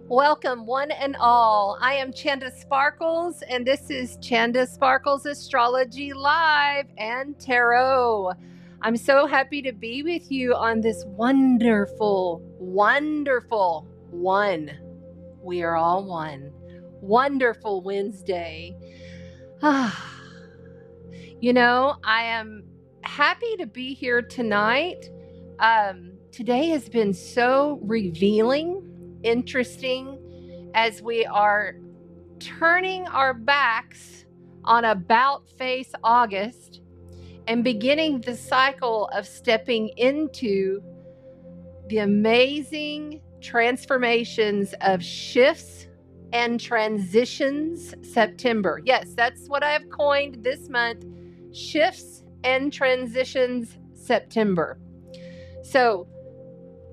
Welcome, one and all. I am Chanda Sparkles, and this is Chanda Sparkles Astrology Live and Tarot. I'm so happy to be with you on this wonderful one. We are all one. Wonderful Wednesday. You know, I am happy to be here tonight. Today has been so revealing, interesting, as we are turning our backs on about face August and beginning the cycle of stepping into the amazing transformations of shifts and transitions September. Yes, that's what I've coined this month, shifts and transitions September. So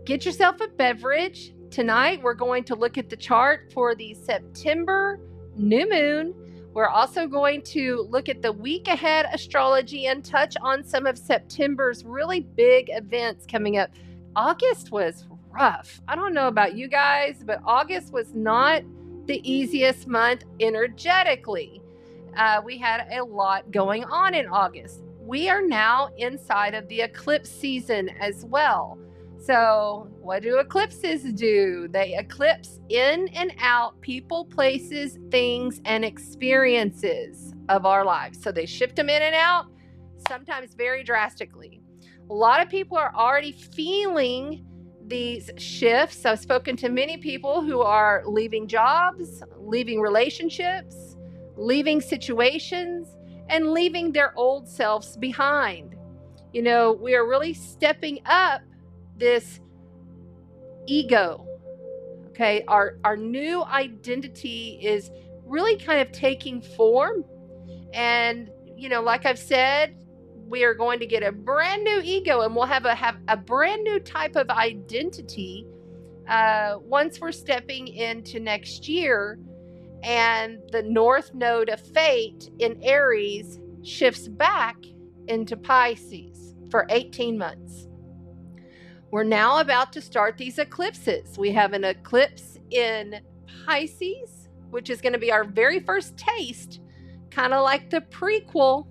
get yourself a beverage. Tonight, we're going to look at the chart for the September new moon. We're also going to look at the week ahead astrology and touch on some of September's really big events coming up. August was rough. I don't know about you guys, but August was not the easiest month energetically. We had a lot going on in August. We are now inside of the eclipse season as well. So what do eclipses do? They eclipse in and out people, places, things, and experiences of our lives. So they shift them in and out, sometimes very drastically. A lot of people are already feeling these shifts. I've spoken to many people who are leaving jobs, leaving relationships, leaving situations, and leaving their old selves behind. You know, we are really stepping up this ego. Okay, our new identity is really kind of taking form. And, you know, like I've said, we are going to get a brand new ego, and we'll have a brand new type of identity once we're stepping into next year. And the North Node of Fate in Aries shifts back into Pisces for 18 months. We're now about to start these eclipses. We have an eclipse in Pisces, which is going to be our very first taste, kind of like the prequel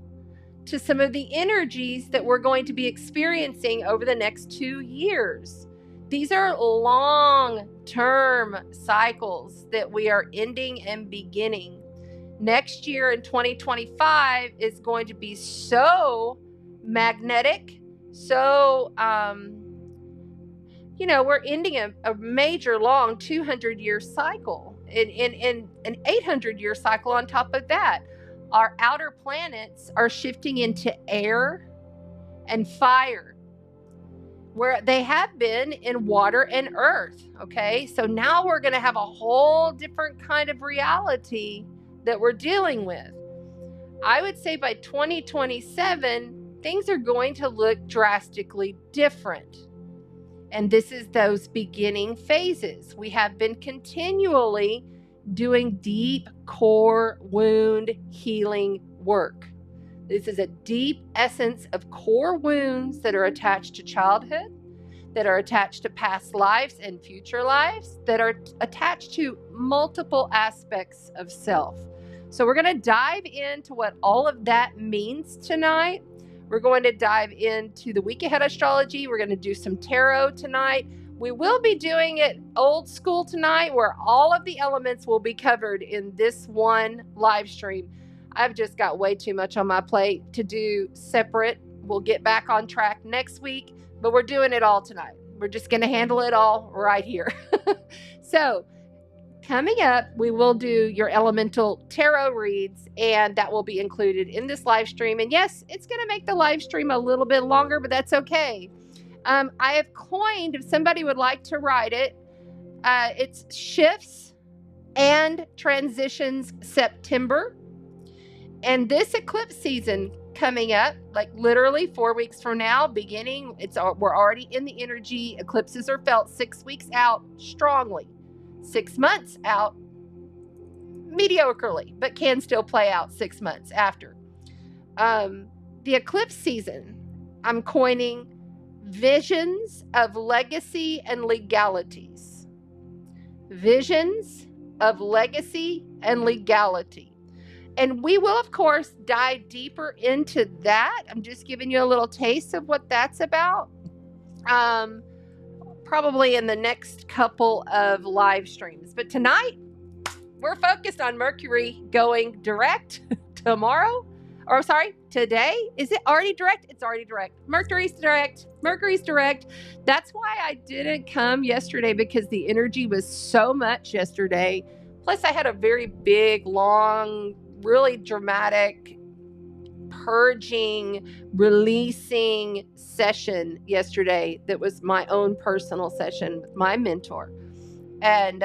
to some of the energies that we're going to be experiencing over the next 2 years. These are long-term cycles that we are ending and beginning. Next year in 2025 is going to be so magnetic, so we're ending a major long 200-year cycle in an 800-year cycle on top of that. Our outer planets are shifting into air and fire, where they have been in water and earth. Okay, so now we're going to have a whole different kind of reality that we're dealing with. I would say by 2027, things are going to look drastically different. And this is those beginning phases. We have been continually doing deep core wound healing work. This is a deep essence of core wounds that are attached to childhood, that are attached to past lives and future lives, that are attached to multiple aspects of self. So we're going to dive into what all of that means tonight. We're going to dive into the week ahead astrology. We're going to do some tarot tonight. We will be doing it old school tonight, where all of the elements will be covered in this one live stream. I've just got way too much on my plate to do separate. We'll get back on track next week, but we're doing it all tonight. We're just going to handle it all right here. So coming up, we will do your elemental tarot reads, and that will be included in this live stream. And yes, it's going to make the live stream a little bit longer, but that's okay. I have coined, if somebody would like to write it, it's Shifts and Transitions September. And this eclipse season coming up, like literally 4 weeks from now, beginning, we're already in the energy. Eclipses are felt 6 weeks out strongly, 6 months out mediocrely, but can still play out 6 months after. The eclipse season, I'm coining visions of legacy and legalities. visions of legacy and legality. And we will, of course, dive deeper into that. I'm just giving you a little taste of what that's about. Probably in the next couple of live streams. But tonight, we're focused on Mercury going direct tomorrow. Or sorry, today. Is it already direct? It's already direct. Mercury's direct. Mercury's direct. That's why I didn't come yesterday, because the energy was so much yesterday. Plus, I had a very big, long, really dramatic, purging, releasing session yesterday that was my own personal session with my mentor. And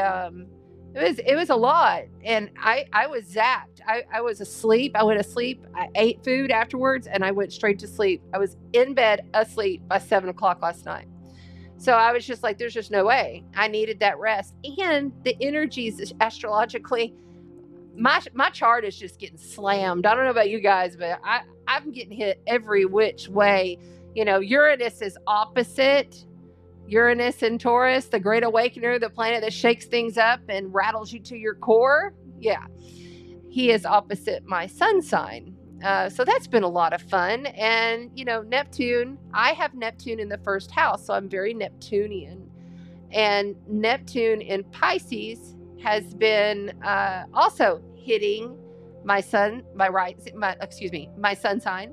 it was a lot. And I was zapped. I was asleep. I went to sleep. I ate food afterwards and I went straight to sleep. I was in bed asleep by 7 o'clock last night. So I was just like, there's just no way. I needed that rest. And the energies astrologically, my chart is just getting slammed. I don't know about you guys, but I'm getting hit every which way. You know, Uranus is opposite. Uranus in Taurus, the great awakener, the planet that shakes things up and rattles you to your core. Yeah, he is opposite my sun sign. So that's been a lot of fun. And, you know, Neptune, I have Neptune in the first house, so I'm very Neptunian. And Neptune in Pisces has been also hitting my sun sign.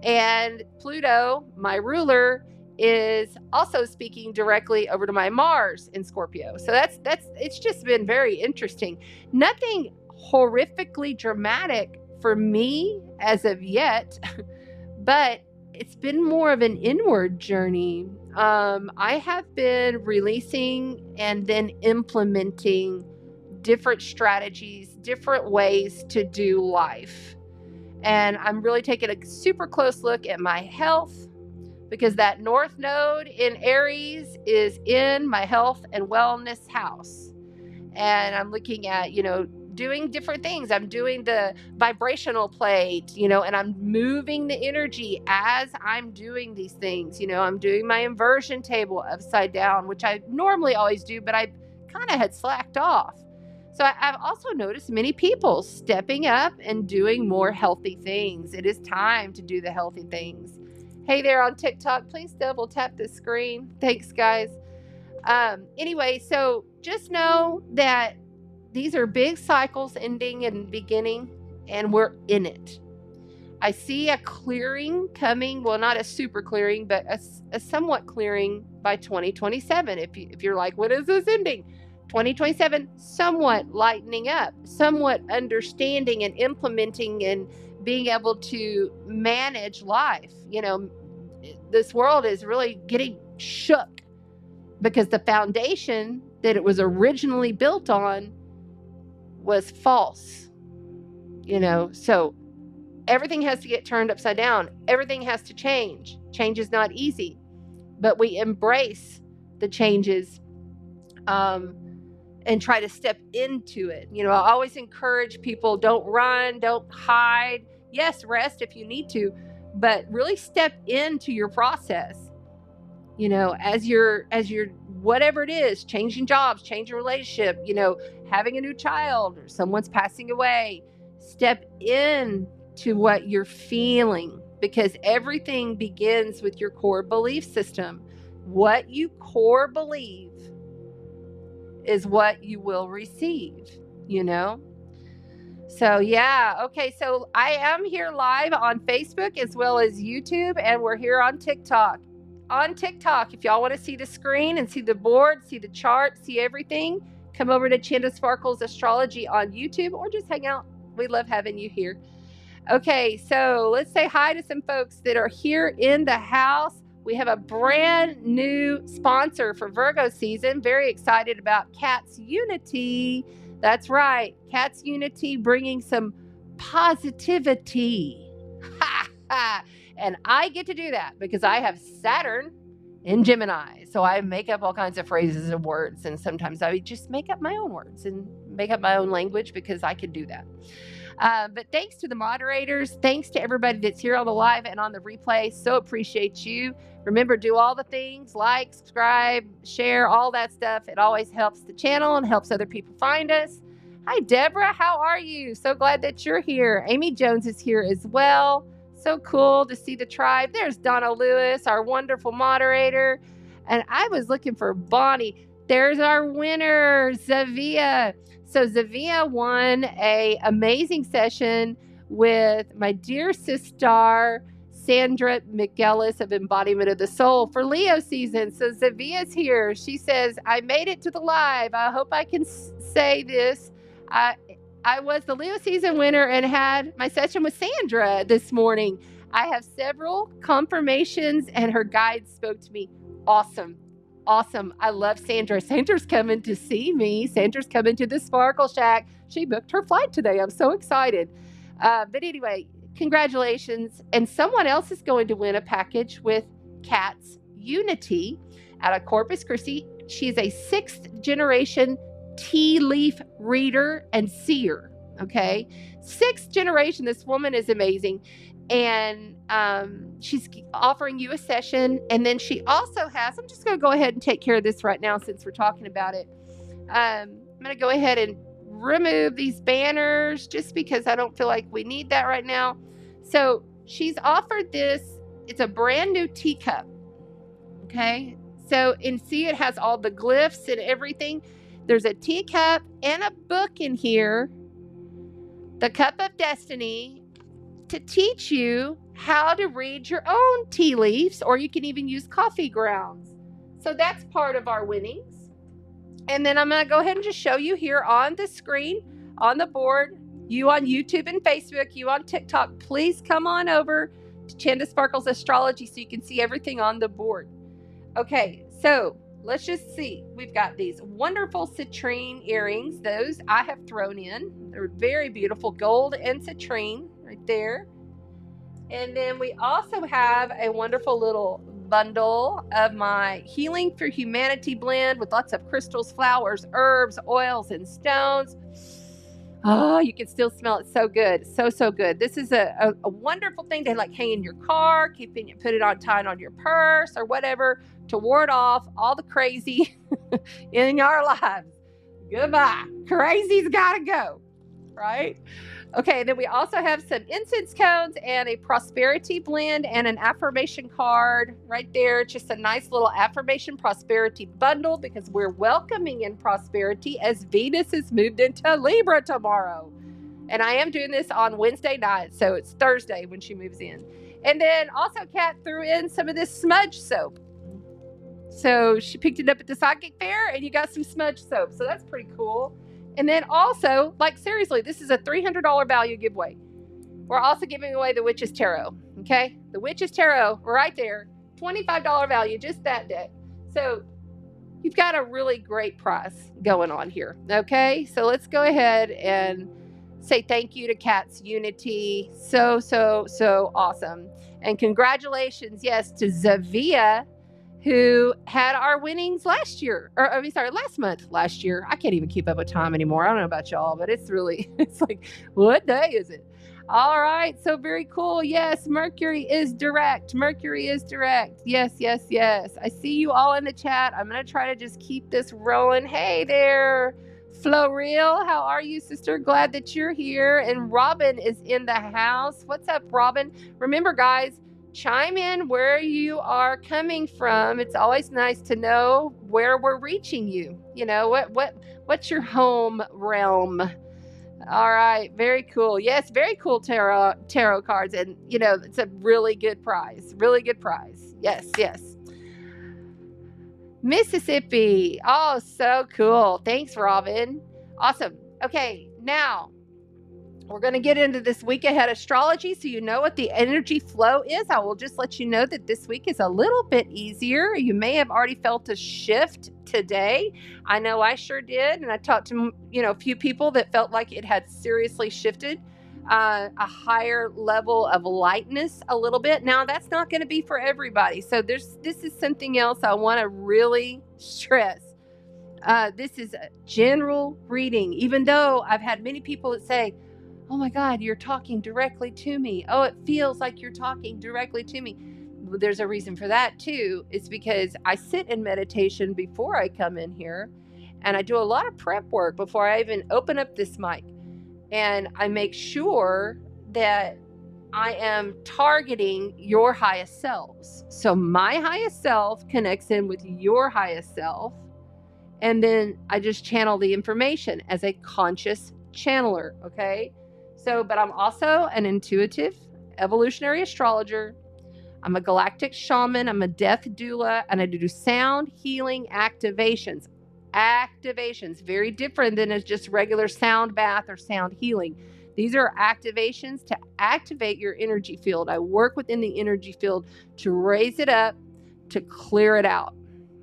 And Pluto, my ruler, is also speaking directly over to my Mars in Scorpio. So it's just been very interesting. Nothing horrifically dramatic for me as of yet, but it's been more of an inward journey. I have been releasing and then implementing different strategies, different ways to do life. And I'm really taking a super close look at my health, because that North Node in Aries is in my health and wellness house. And I'm looking at, you know, doing different things. I'm doing the vibrational plate, you know, and I'm moving the energy as I'm doing these things. You know, I'm doing my inversion table upside down, which I normally always do, but I kind of had slacked off. So I've also noticed many people stepping up and doing more healthy things. It is time to do the healthy things. Hey there on TikTok, please double tap the screen. Thanks, guys. Anyway, so just know that these are big cycles ending and beginning, and we're in it. I see a clearing coming. Well, not a super clearing, but a somewhat clearing by 2027. If you're like, what is this ending? 2027, somewhat lightening up, somewhat understanding and implementing and being able to manage life. You know, this world is really getting shook because the foundation that it was originally built on was false. You know, so everything has to get turned upside down. Everything has to change. Change is not easy, but we embrace the changes and try to step into it. You know, I always encourage people, don't run, don't hide. Yes, rest if you need to, but really step into your process. You know, as you're whatever it is, changing jobs, changing relationship, you know, having a new child or someone's passing away, step in to what you're feeling, because everything begins with your core belief system. What you core believe is what you will receive, you know? So yeah, okay, so I am here live on Facebook as well as YouTube, and we're here on TikTok. On TikTok, if y'all want to see the screen and see the board, see the chart, see everything, come over to Chanda Sparkles Astrology on YouTube, or just hang out. We love having you here. Okay, so let's say hi to some folks that are here in the house. We have a brand new sponsor for Virgo season. Very excited about Cats Unity. That's right, Cats Unity, bringing some positivity. And I get to do that because I have Saturn in Gemini. So I make up all kinds of phrases and words, and sometimes I just make up my own words and make up my own language because I can do that. But thanks to the moderators. Thanks to everybody that's here on the live and on the replay. So appreciate you. Remember, do all the things, like, subscribe, share, all that stuff. It always helps the channel and helps other people find us. Hi, Deborah. How are you? So glad that you're here. Amy Jones is here as well. So cool to see the tribe. There's Donna Lewis, our wonderful moderator. And I was looking for Bonnie. There's our winner, Zavia. So Zavia won an amazing session with my dear sister, Sandra McGellis of Embodiment of the Soul for Leo season. So Zavia's here. She says, I made it to the live. I hope I can say this. I was the Leo season winner and had my session with Sandra this morning. I have several confirmations and her guides spoke to me. Awesome. Awesome. I love Sandra. Sandra's coming to see me. Sandra's coming to the Sparkle Shack. She booked her flight today. I'm so excited. But anyway, congratulations. And someone else is going to win a package with Kat's Unity out of Corpus Christi. She is a 6th generation tea leaf reader and seer. Okay. 6th generation. This woman is amazing. And she's offering you a session. And then she also has, I'm just going to go ahead and take care of this right now since we're talking about it. I'm going to go ahead and remove these banners just because I don't feel like we need that right now. So she's offered this. It's a brand new teacup. Okay. So see, it has all the glyphs and everything. There's a teacup and a book in here, The Cup of Destiny, to teach you how to read your own tea leaves, or you can even use coffee grounds. So that's part of our winnings. And then I'm going to go ahead and just show you here on the screen, on the board, you on YouTube and Facebook, you on TikTok, please come on over to Chanda Sparkles Astrology so you can see everything on the board. Okay, so let's just see. We've got these wonderful citrine earrings. Those I have thrown in. They're very beautiful, gold and citrine right there. And then we also have a wonderful little bundle of my Healing for Humanity blend with lots of crystals, flowers, herbs, oils, and stones. Oh, you can still smell it. So good. So good. This is a wonderful thing to like hang in your car, put it on, tie it on your purse or whatever to ward off all the crazy in our lives. Goodbye. Crazy's gotta go. Right? Okay, then we also have some incense cones and a prosperity blend and an affirmation card right there. Just a nice little affirmation prosperity bundle because we're welcoming in prosperity as Venus is moved into Libra tomorrow. And I am doing this on Wednesday night, so it's Thursday when she moves in. And then also Kat threw in some of this smudge soap. So she picked it up at the Psychic Fair and you got some smudge soap. So that's pretty cool. And then also, like seriously, this is a $300 value giveaway. We're also giving away the Witch's Tarot. Okay? The Witch's Tarot right there. $25 value, just that deck. So you've got a really great price going on here. Okay? So let's go ahead and say thank you to Kat's Unity. So awesome. And congratulations, yes, to Zavia, who had our winnings last month. I can't even keep up with time anymore. I don't know about y'all, but it's like, what day is it? All right. So very cool. Yes. Mercury is direct. Yes. I see you all in the chat. I'm going to try to just keep this rolling. Hey there, Floril. How are you, sister? Glad that you're here. And Robin is in the house. What's up, Robin? Remember, guys, chime in where you are coming from. It's always nice to know where we're reaching you. You know, what's your home realm? All right, very cool. Yes, very cool tarot cards, and you know, it's a really good prize. Yes. Mississippi. Oh, so cool. Thanks, Robin. Awesome. Okay, now we're going to get into this week ahead astrology so you know what the energy flow is. I will just let you know that this week is a little bit easier. You may have already felt a shift today. I know I sure did. And I talked to, a few people that felt like it had seriously shifted, a higher level of lightness a little bit. Now, that's not going to be for everybody. So this is something else I want to really stress. This is a general reading, even though I've had many people that say, Oh my God, you're talking directly to me. Oh, it feels like you're talking directly to me. There's a reason for that too. It's because I sit in meditation before I come in here, and I do a lot of prep work before I even open up this mic. And I make sure that I am targeting your highest selves. So my highest self connects in with your highest self. And then I just channel the information as a conscious channeler. Okay. So, but I'm also an intuitive evolutionary astrologer. I'm a galactic shaman. I'm a death doula, and I do sound healing activations. Activations, very different than as just regular sound bath or sound healing. These are activations to activate your energy field. I work within the energy field to raise it up, to clear it out.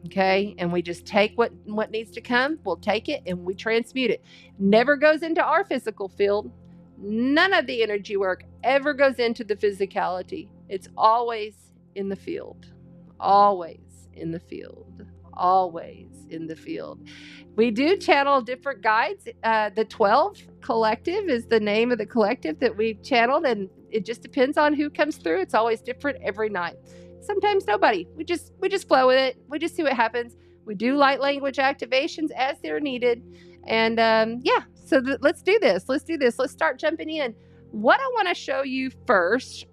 Okay. And we just take what needs to come. We'll take it and we transmute it. Never goes into our physical field. None of the energy work ever goes into the physicality. It's always in the field. Always in the field. Always in the field. We do channel different guides. The 12 Collective is the name of the collective that we've channeled, and it just depends on who comes through. It's always different every night. Sometimes nobody. We just flow with it. We just see what happens. We do light language activations as they're needed. And yeah, so let's do this. Let's do this. Let's start jumping in. What I want to show you first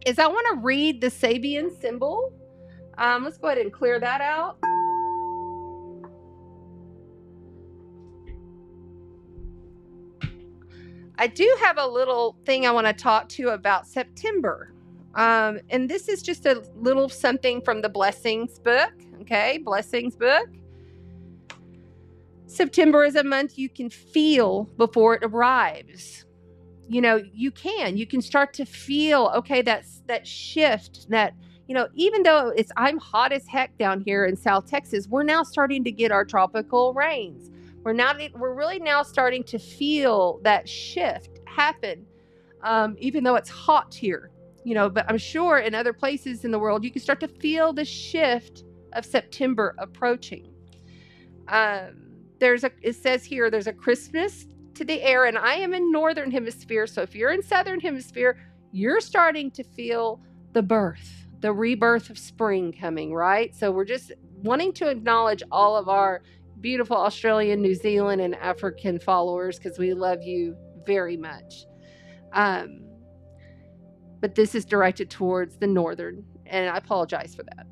is I want to read the Sabian symbol. Let's go ahead and clear that out. I do have a little thing I want to talk to you about September. And this is just a little something from the Blessings book. Okay, Blessings book. September is a month you can feel before it arrives. You know, you can start to feel, okay, that shift, that, you know, even though I'm hot as heck down here in South Texas, we're now starting to get our tropical rains. We're really now starting to feel that shift happen, even though it's hot here, you know, but I'm sure in other places in the world, you can start to feel the shift of September approaching. It says here, there's a crispness to the air, and I am in Northern Hemisphere. So if you're in Southern Hemisphere, you're starting to feel the rebirth of spring coming, right? So we're just wanting to acknowledge all of our beautiful Australian, New Zealand, and African followers, because we love you very much. But this is directed towards the northern, and I apologize for that.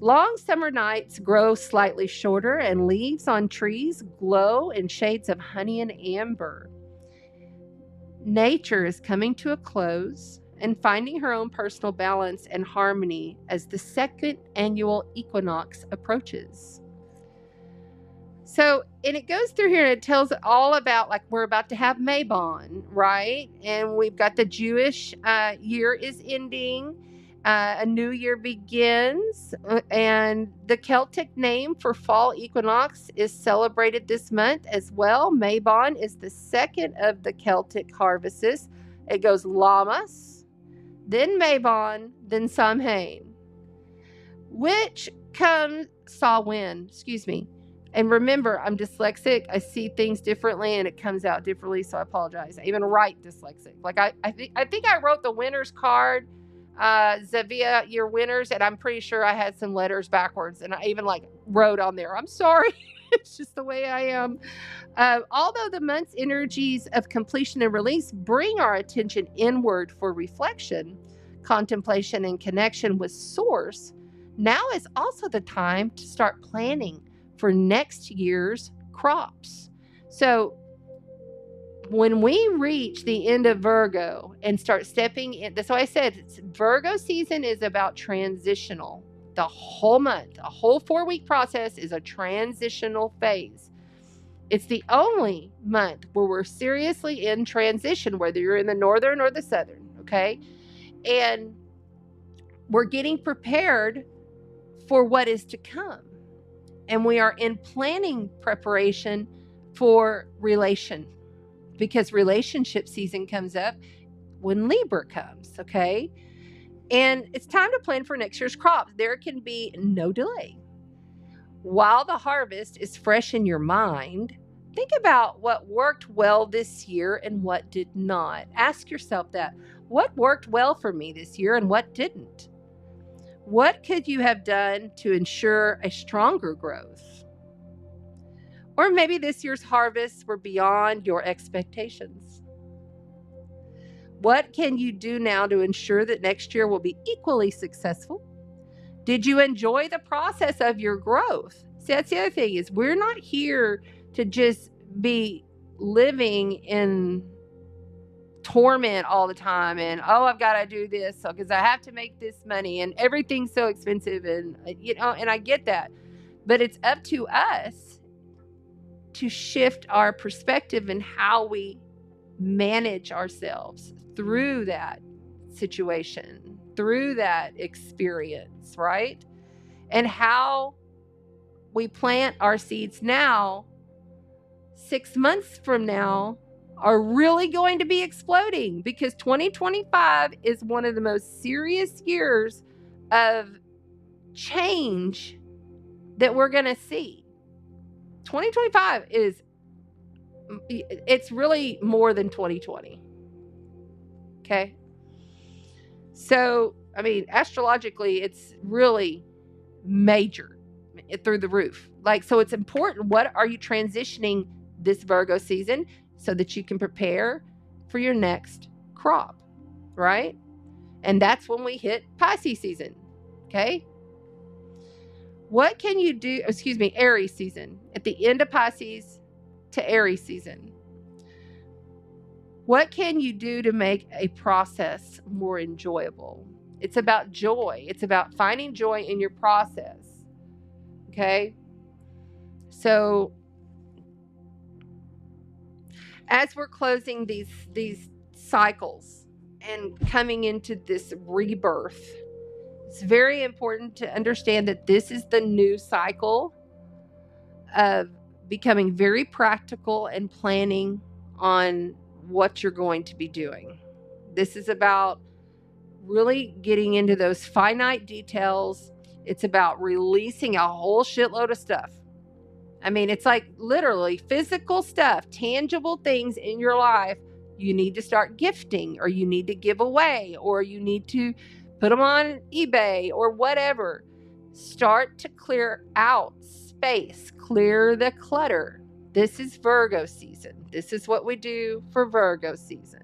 Long summer nights grow slightly shorter, and leaves on trees glow in shades of honey and amber. Nature is coming to a close and finding her own personal balance and harmony as the second annual equinox approaches. So, and it goes through here and it tells all about, like, we're about to have Mabon, right? And we've got the Jewish year is ending. A new year begins, and the Celtic name for fall equinox is celebrated this month as well. Mabon is the second of the Celtic harvests. It goes Lammas, then Mabon, then Samhain, which comes Samhain, excuse me. And remember, I'm dyslexic. I see things differently and it comes out differently, so I apologize. I even write dyslexic. Like I think I wrote the winner's card, Zavia, your winners, and I'm pretty sure I had some letters backwards, and I even wrote on there, I'm sorry. It's just the way I am. Although the month's energies of completion and release bring our attention inward for reflection, contemplation, and connection with Source, now is also the time to start planning for next year's crops. So when we reach the end of Virgo and start stepping in, that's why I said Virgo season is about transitional. The whole month, a whole 4-week process is a transitional phase. It's the only month where we're seriously in transition, whether you're in the northern or the southern, okay? And we're getting prepared for what is to come. And we are in planning preparation for relation, because relationship season comes up when Libra comes, okay? And it's time to plan for next year's crops. There can be no delay. While the harvest is fresh in your mind, Think about what worked well this year and what did not. Ask yourself that. What worked well for me this year and what didn't? What could you have done to ensure a stronger growth? Or maybe this year's harvests were beyond your expectations. What can you do now to ensure that next year will be equally successful? Did you enjoy the process of your growth? See, that's the other thing, is we're not here to just be living in torment all the time and, oh, I've got to do this because I have to make this money and everything's so expensive, and and I get that. But it's up to us to shift our perspective and how we manage ourselves through that situation, through that experience, right? And how we plant our seeds now, 6 months from now, are really going to be exploding, because 2025 is one of the most serious years of change that we're going to see. 2025 it's really more than 2020. Okay. So, I mean, astrologically, it's really major, through the roof. Like, so it's important. What are you transitioning this Virgo season so that you can prepare for your next crop, right? And that's when we hit Pisces season. Okay. What can you do? Aries season. At the end of Pisces to Aries season. What can you do to make a process more enjoyable? It's about joy. It's about finding joy in your process. Okay? So, as we're closing these cycles and coming into this rebirth, it's very important to understand that this is the new cycle of becoming very practical and planning on what you're going to be doing. This is about really getting into those finite details. It's about releasing a whole shitload of stuff. I mean, it's like literally physical stuff, tangible things in your life you need to start gifting, or you need to give away, or you need to put them on eBay or whatever. Start to clear out space, clear the clutter. This is Virgo season. This is what we do for Virgo season.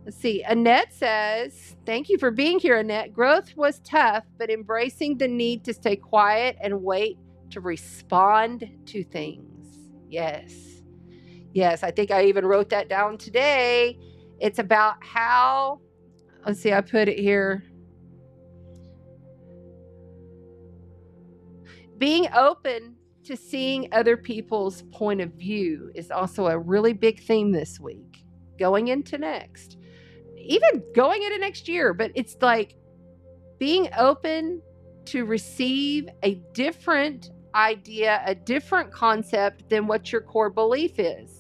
Let's see. Annette says, thank you for being here, Annette. Growth was tough, but embracing the need to stay quiet and wait to respond to things. Yes. Yes, I think I even wrote that down today. It's about how, let's see, I put it here. Being open to seeing other people's point of view is also a really big theme this week, going into next, even going into next year. But it's like being open to receive a different idea, a different concept than what your core belief is.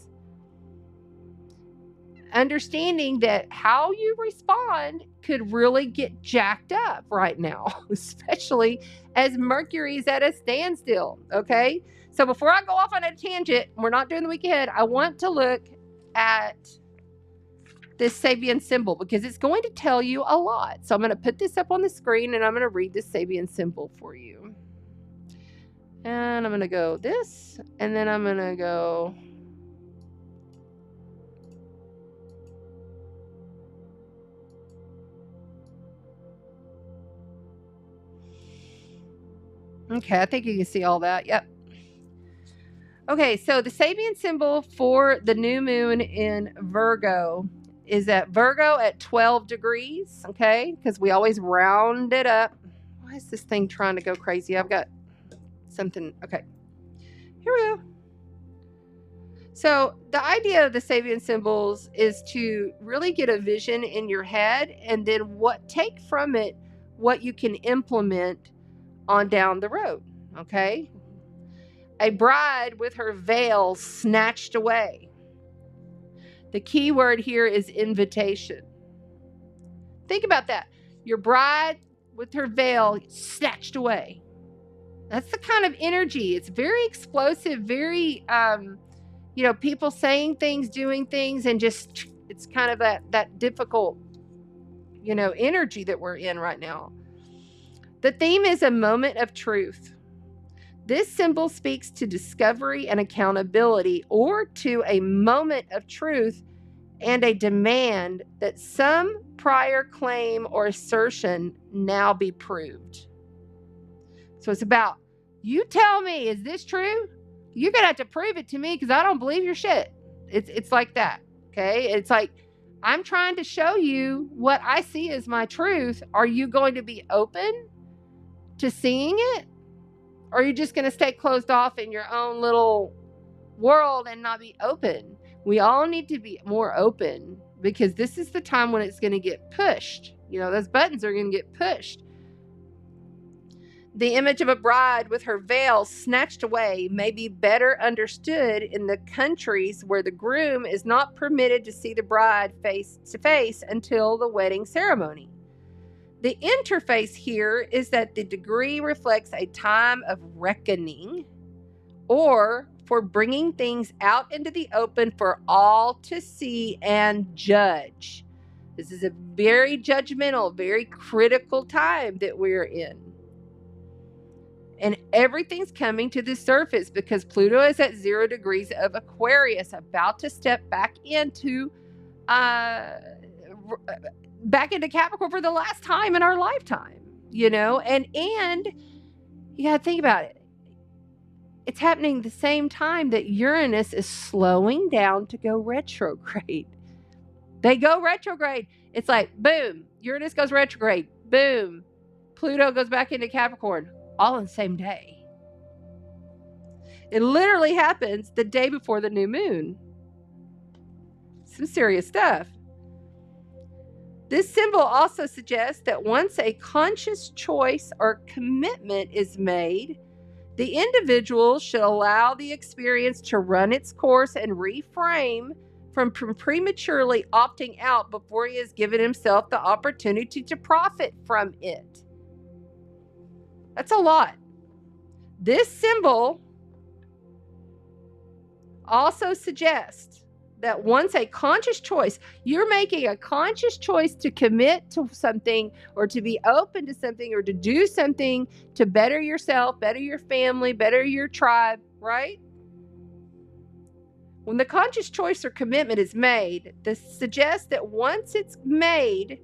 Understanding that how you respond could really get jacked up right now, especially as Mercury's at a standstill. Okay. So before I go off on a tangent, we're not doing the week ahead, I want to look at this Sabian symbol because it's going to tell you a lot. So I'm going to put this up on the screen and I'm going to read this Sabian symbol for you. And I'm going to go this, and then I'm going to go okay, I think you can see all that. Yep. Okay, so the Sabian symbol for the new moon in Virgo is at Virgo at 12 degrees, okay? Because we always round it up. Why is this thing trying to go crazy? I've got something. Okay, here we go. So the idea of the Sabian symbols is to really get a vision in your head and then take from it what you can implement on down the road, okay? A bride with her veil snatched away. The key word here is invitation. Think about that. Your bride with her veil snatched away. That's the kind of energy. It's very explosive, very, people saying things, doing things, and just, it's kind of that difficult, energy that we're in right now. The theme is a moment of truth. This symbol speaks to discovery and accountability, or to a moment of truth and a demand that some prior claim or assertion now be proved. So it's about, you tell me, is this true? You're going to have to prove it to me because I don't believe your shit. It's like that, okay? It's like, I'm trying to show you what I see as my truth. Are you going to be open to seeing it? Or are you just going to stay closed off in your own little world and not be open? We all need to be more open, because this is the time when it's going to get pushed. Those buttons are going to get pushed. The image of a bride with her veil snatched away may be better understood in the countries where the groom is not permitted to see the bride face to face until the wedding ceremony. The interface here is that the degree reflects a time of reckoning, or for bringing things out into the open for all to see and judge. This is a very judgmental, very critical time that we're in. And everything's coming to the surface because Pluto is at 0 degrees of Aquarius, about to step back into Capricorn for the last time in our lifetime, and you got to think about it. It's happening the same time that Uranus is slowing down to go retrograde. They go retrograde. It's like, boom, Uranus goes retrograde. Boom, Pluto goes back into Capricorn, all on the same day. It literally happens the day before the new moon. Some serious stuff. This symbol also suggests that once a conscious choice or commitment is made, the individual should allow the experience to run its course and refrain from prematurely opting out before he has given himself the opportunity to profit from it. That's a lot. This symbol also suggests that once a conscious choice, you're making a conscious choice to commit to something, or to be open to something, or to do something to better yourself, better your family, better your tribe, right? When the conscious choice or commitment is made, this suggests that once it's made,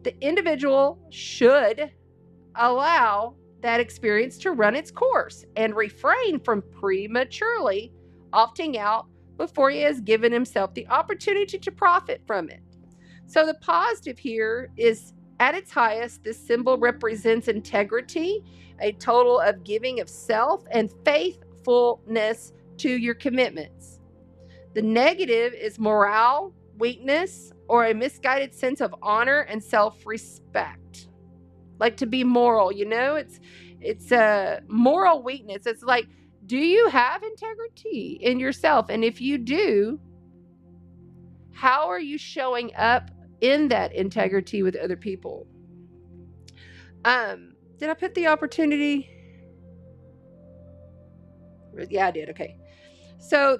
the individual should allow that experience to run its course and refrain from prematurely opting out before he has given himself the opportunity to profit from it. So the positive here is, at its highest, this symbol represents integrity, a total of giving of self, and faithfulness to your commitments. The negative is morale, weakness, or a misguided sense of honor and self-respect. Like, to be moral, it's a moral weakness. It's like, do you have integrity in yourself? And if you do, how are you showing up in that integrity with other people? Did I put the opportunity? Yeah, I did. Okay. So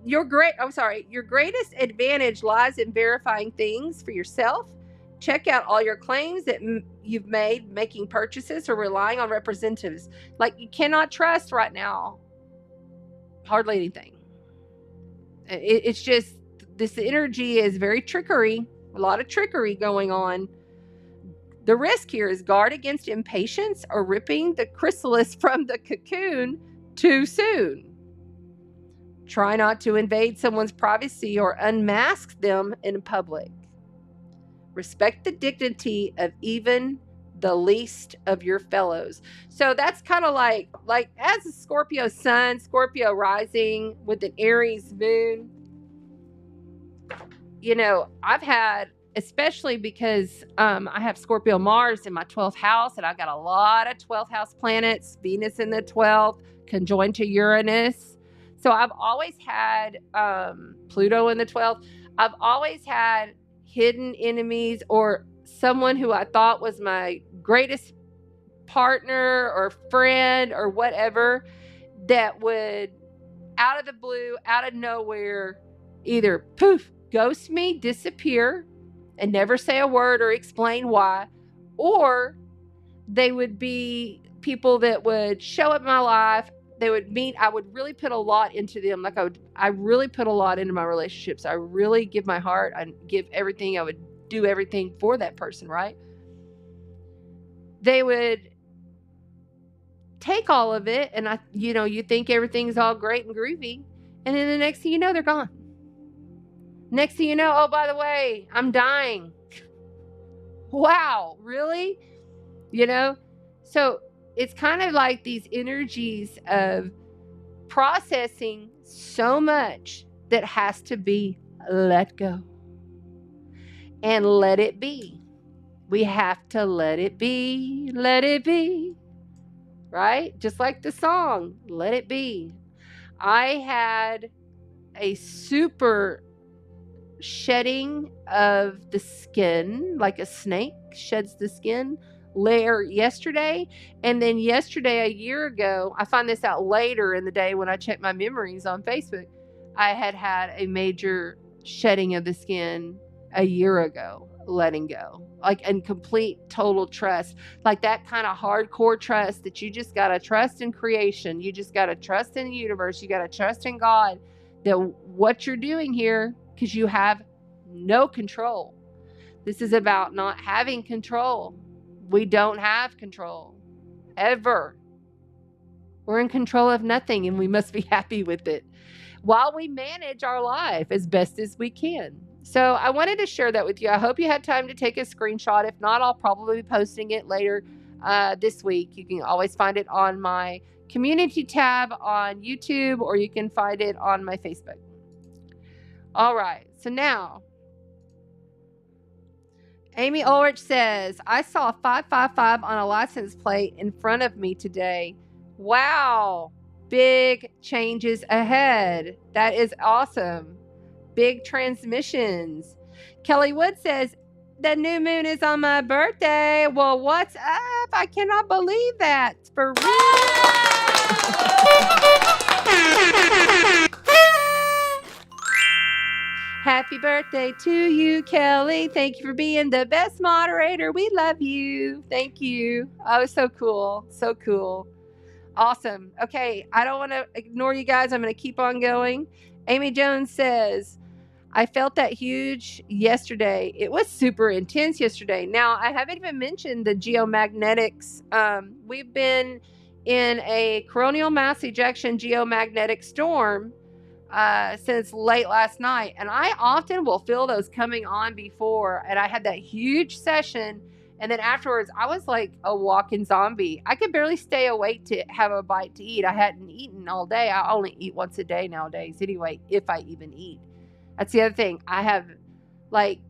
your greatest advantage lies in verifying things for yourself. Check out all your claims that you've made, making purchases, or relying on representatives. Like, you cannot trust right now hardly anything. It's just, this energy is very trickery, a lot of trickery going on. The risk here is guard against impatience or ripping the chrysalis from the cocoon too soon. Try not to invade someone's privacy or unmask them in public. Respect the dignity of even the least of your fellows. So that's kind of like as a Scorpio sun, Scorpio rising with an Aries moon, I've had, especially because I have Scorpio Mars in my 12th house, and I've got a lot of 12th house planets, Venus in the 12th, conjoined to Uranus. So I've always had Pluto in the 12th. I've always had hidden enemies, or someone who I thought was my greatest partner or friend or whatever that would, out of the blue, out of nowhere, either poof, ghost me, disappear, and never say a word or explain why, or they would be people that would show up in my life. They would meet. I would really put a lot into them. Like I really put a lot into my relationships. I really give my heart. I give everything. I would do everything for that person, right? They would take all of it, and you think everything's all great and groovy, and then the next thing you know, they're gone. Next thing you know, oh, by the way, I'm dying. Wow, really? So it's kind of like these energies of processing so much that has to be let go and let it be. We have to let it be, right? Just like the song, Let It Be. I had a super shedding of the skin, like a snake sheds the skin layer yesterday. And then yesterday, a year ago, I find this out later in the day when I check my memories on Facebook, I had a major shedding of the skin a year ago, letting go, like in complete total trust, like that kind of hardcore trust that you just got to trust in creation. You just got to trust in the universe. You got to trust in God that what you're doing here, because you have no control. This is about not having control. We don't have control ever. We're in control of nothing, and we must be happy with it while we manage our life as best as we can. So I wanted to share that with you. I hope you had time to take a screenshot. If not, I'll probably be posting it later this week. You can always find it on my community tab on YouTube, or you can find it on my Facebook. All right, so now Amy Ulrich says, I saw 555 on a license plate in front of me today. Wow, big changes ahead. That is awesome. Big transmissions. Kelly Wood says, the new moon is on my birthday. Well, what's up? I cannot believe that. For real. Happy birthday to you, Kelly. Thank you for being the best moderator. We love you. Thank you. Oh, so cool. So cool. Awesome. Okay, I don't want to ignore you guys. I'm going to keep on going. Amy Jones says, I felt that huge yesterday. It was super intense yesterday. Now, I haven't even mentioned the geomagnetics. We've been in a coronal mass ejection geomagnetic storm since late last night, and I often will feel those coming on before, and I had that huge session, and then afterwards I was like a walking zombie. I could barely stay awake to have a bite to eat. I hadn't eaten all day. I only eat once a day nowadays anyway, if I even eat. That's the other thing. I have, like,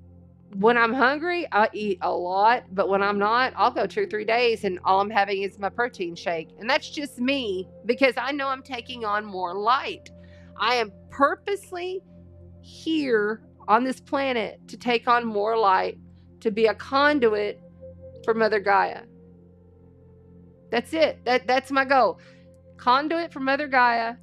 when I'm hungry, I eat a lot, but when I'm not, I'll go 2 or 3 days and all I'm having is my protein shake. And that's just me, because I know I'm taking on more light. I am purposely here on this planet to take on more light, to be a conduit for Mother Gaia. That's it. That's my goal. Conduit for Mother Gaia,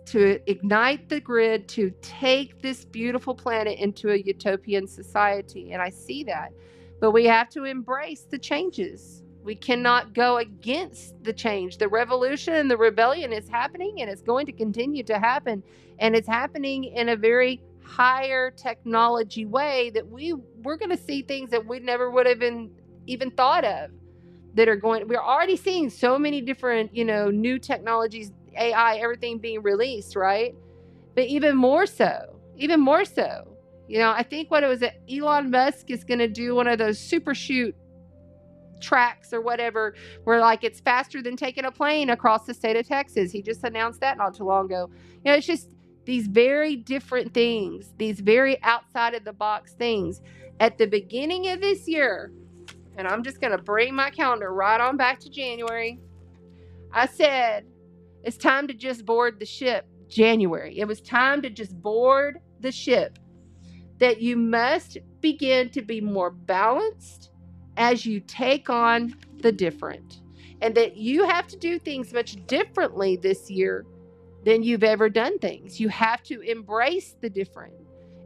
to ignite the grid, to take this beautiful planet into a utopian society. And I see that. But we have to embrace the changes. We cannot go against the change. The revolution and the rebellion is happening, and it's going to continue to happen. And it's happening in a very higher technology way that we're going to see things that we never would have even thought of that are going. We're already seeing so many different, new technologies, AI, everything being released, right? But even more so. I think what it was that Elon Musk is going to do one of those super shoot tracks or whatever, where like it's faster than taking a plane across the state of Texas. He just announced that not too long ago. It's just these very different things, these very outside of the box things. At the beginning of this year, and I'm just going to bring my calendar right on back to January, I said, it's time to just board the ship. January. It was time to just board the ship. That you must begin to be more balanced as you take on the different, and that you have to do things much differently this year than you've ever done things. You have to embrace the different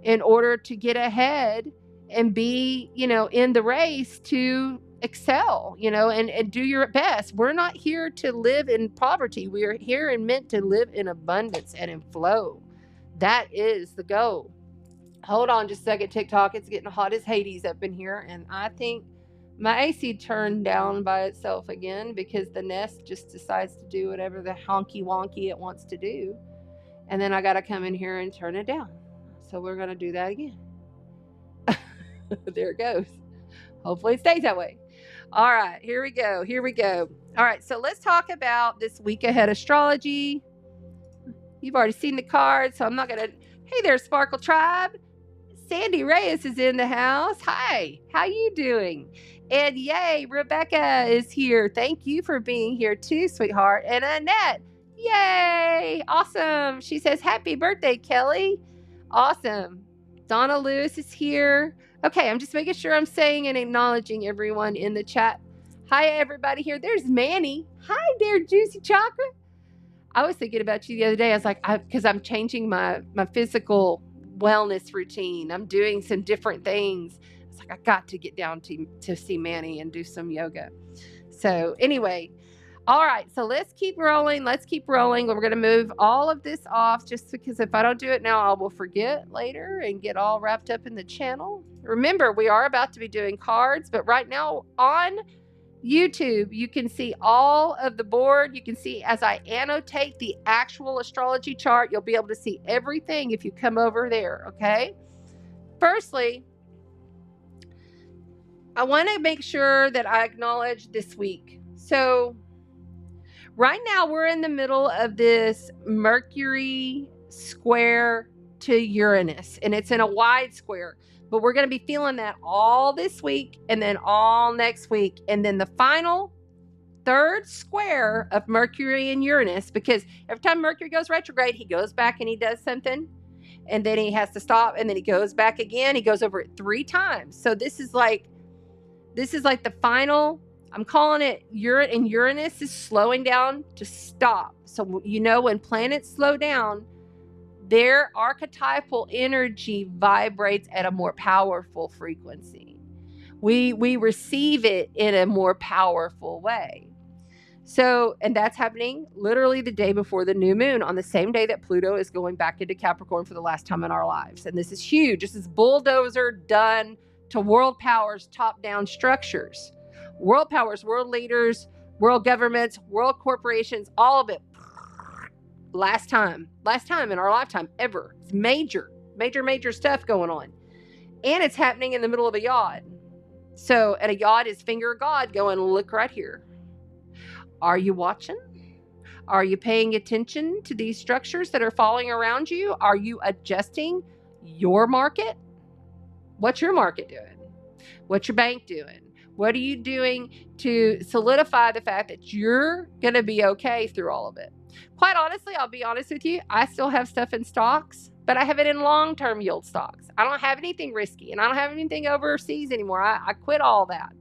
in order to get ahead and be, in the race to excel, and do your best. We're not here to live in poverty. We are here and meant to live in abundance and in flow. That is the goal. Hold on just a second, TikTok. It's getting hot as Hades up in here, and I think my AC turned down by itself again because the Nest just decides to do whatever the honky wonky it wants to do. And then I got to come in here and turn it down. So we're going to do that again. There it goes. Hopefully it stays that way. All right, here we go. All right, so let's talk about this week ahead astrology. You've already seen the cards, so I'm not going to... Hey there, Sparkle Tribe. Sandy Reyes is in the house. Hi, how you doing? And yay, Rebecca is here. Thank you for being here too, sweetheart. And Annette, yay, awesome. She says, happy birthday, Kelly. Awesome. Donna Lewis is here. Okay, I'm just making sure I'm saying and acknowledging everyone in the chat. Hi, everybody here. There's Manny. Hi there, Juicy Chocolate. I was thinking about you the other day. I was like, because I'm changing my physical wellness routine. I'm doing some different things. It's like, I got to get down to see Manny and do some yoga. So anyway, all right. So let's keep rolling. We're going to move all of this off just because if I don't do it now, I will forget later and get all wrapped up in the channel. Remember, we are about to be doing cards, but right now on YouTube, you can see all of the board. You can see as I annotate the actual astrology chart, you'll be able to see everything if you come over there, okay? Firstly, I want to make sure that I acknowledge this week. So right now we're in the middle of this Mercury square to Uranus, and it's in a wide square. But we're going to be feeling that all this week and then all next week. And then the final third square of Mercury and Uranus, because every time Mercury goes retrograde, he goes back and he does something. And then he has to stop. And then he goes back again. He goes over it 3 times. So this is like the final, I'm calling it Uranus is slowing down to stop. So, when planets slow down, their archetypal energy vibrates at a more powerful frequency. We receive it in a more powerful way. So, and that's happening literally the day before the new moon, on the same day that Pluto is going back into Capricorn for the last time in our lives. And this is huge. This is bulldozer done to world powers, top-down structures. World powers, world leaders, world governments, world corporations, all of it. Last time in our lifetime ever. It's major stuff going on. And it's happening in the middle of a yod. So, and a yod is finger of God going, look right here. Are you watching? Are you paying attention to these structures that are falling around you? Are you adjusting your market? What's your market doing? What's your bank doing? What are you doing to solidify the fact that you're going to be okay through all of it? Quite honestly, I'll be honest with you, I still have stuff in stocks, but I have it in long-term yield stocks. I don't have anything risky, and I don't have anything overseas anymore. I quit all that.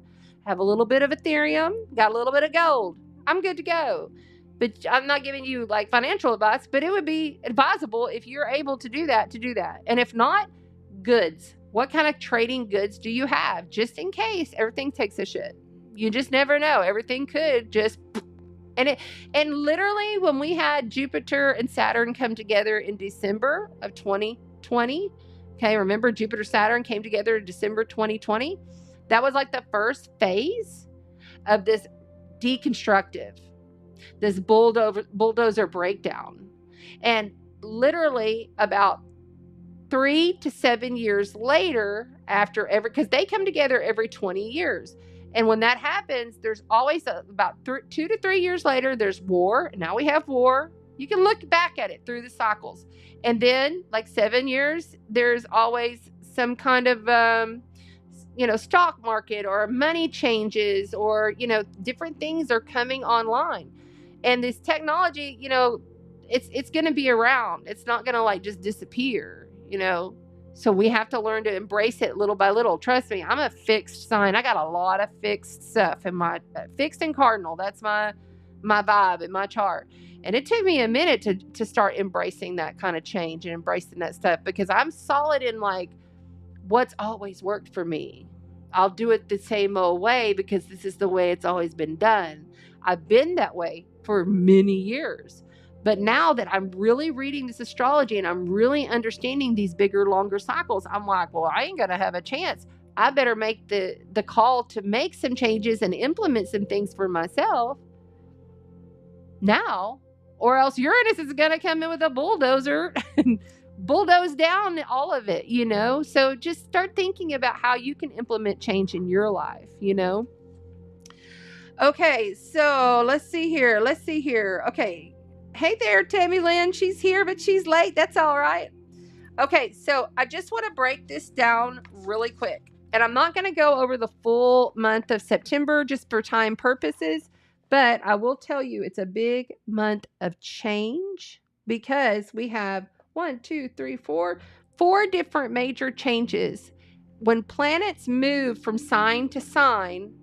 I have a little bit of Ethereum, got a little bit of gold. I'm good to go. But I'm not giving you like financial advice, but it would be advisable if you're able to do that, And if not, goods. What kind of trading goods do you have? Just in case everything takes a shit. You just never know. Everything could just... And literally when we had Jupiter and Saturn come together in December of 2020, okay, remember Jupiter, Saturn came together in December 2020? That was like the first phase of this deconstructive, this bulldozer breakdown. And literally about 3 to 7 years later, because they come together every 20 years. And when that happens, there's always about 2 to 3 years later, there's war. Now we have war. You can look back at it through the cycles. And then like 7 years, there's always some kind of, stock market or money changes or, different things are coming online. And this technology, it's going to be around. It's not going to like just disappear, So we have to learn to embrace it little by little. Trust me, I'm a fixed sign. I got a lot of fixed stuff in my fixed and cardinal. That's my vibe in my chart. And it took me a minute to start embracing that kind of change and embracing that stuff, because I'm solid in like what's always worked for me. I'll do it the same old way because this is the way it's always been done. I've been that way for many years. But now that I'm really reading this astrology and I'm really understanding these bigger, longer cycles, I'm like, well, I ain't going to have a chance. I better make the call to make some changes and implement some things for myself now, or else Uranus is going to come in with a bulldozer and bulldoze down all of it, you know? So just start thinking about how you can implement change in your life, you know? Okay, so let's see here. Okay. Hey there, Tammy Lynn. She's here, but she's late. That's all right. Okay, so I just want to break this down really quick. And I'm not going to go over the full month of September just for time purposes, but I will tell you it's a big month of change because we have 4 different major changes. When planets move from sign to sign,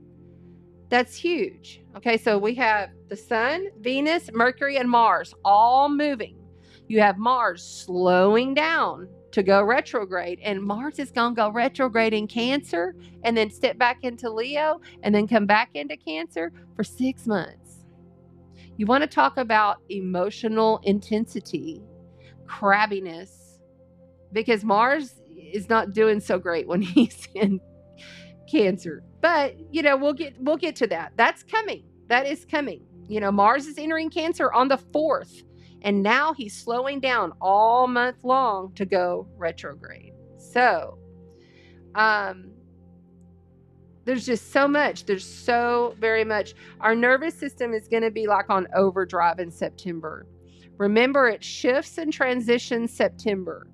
that's huge. Okay, so we have the Sun, Venus, Mercury, and Mars all moving. You have Mars slowing down to go retrograde, and Mars is going to go retrograde in Cancer and then step back into Leo and then come back into Cancer for 6 months. You want to talk about emotional intensity, crabbiness, because Mars is not doing so great when he's in Cancer. But, you know, we'll get to that. That's coming. That is coming. You know, Mars is entering Cancer on the 4th, and now he's slowing down all month long to go retrograde. So, there's just so much. There's so very much. Our nervous system is going to be like on overdrive in September. Remember, it shifts and transitions September.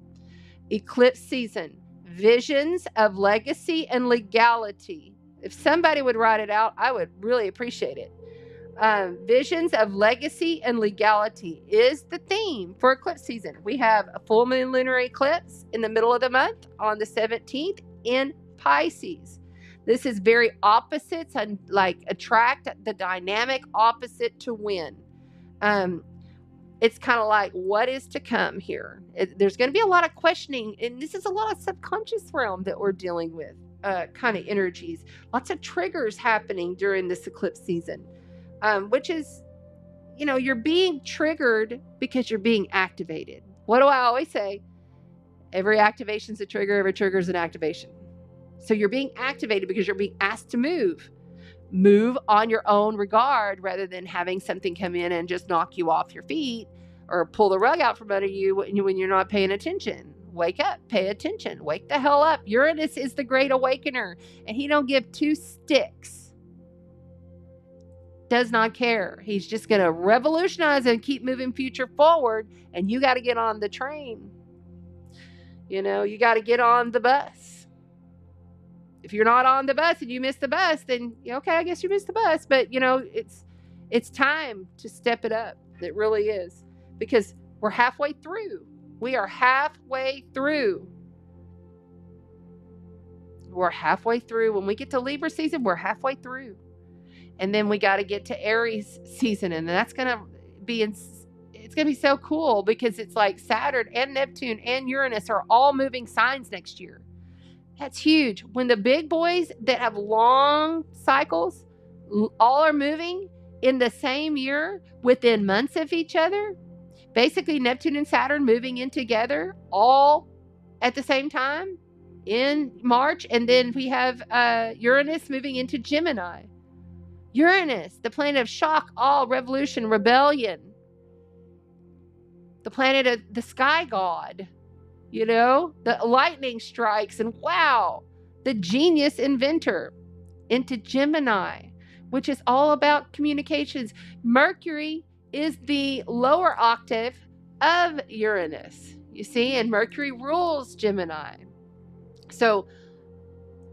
Eclipse season. Visions of legacy and legality. If somebody would write it out, I would really appreciate it. Visions of legacy and legality is the theme for eclipse season. We have a full moon lunar eclipse in the middle of the month on the 17th in Pisces. This is very opposites and like attract the dynamic opposite to win. It's kind of like what is to come here. There's going to be a lot of questioning, and this is a lot of subconscious realm that we're dealing with, kind of energies. Lots of triggers happening during this eclipse season, which is, you know, you're being triggered because you're being activated. What do I always say? Every activation is a trigger. Every trigger is an activation. So you're being activated because you're being asked to move. Move on your own regard rather than having something come in and just knock you off your feet or pull the rug out from under you when you're not paying attention. Wake up, pay attention, wake the hell up. Uranus is the great awakener, and he don't give 2 sticks. Does not care. He's just going to revolutionize and keep moving future forward, and you got to get on the train. You know, you got to get on the bus. If you're not on the bus and you miss the bus, then okay, I guess you missed the bus. But, you know, it's time to step it up. It really is. Because we're halfway through. We are halfway through. We're halfway through. When we get to Libra season, we're halfway through. And then we got to get to Aries season. And that's going to be it's going to be so cool because it's like Saturn and Neptune and Uranus are all moving signs next year. That's huge. When the big boys that have long cycles all are moving in the same year within months of each other, basically Neptune and Saturn moving in together all at the same time in March. And then we have Uranus moving into Gemini. Uranus, the planet of shock, awe, revolution, rebellion. The planet of the sky god. You know, the lightning strikes and wow, the genius inventor into Gemini, which is all about communications. Mercury is the lower octave of Uranus, you see, and Mercury rules Gemini. So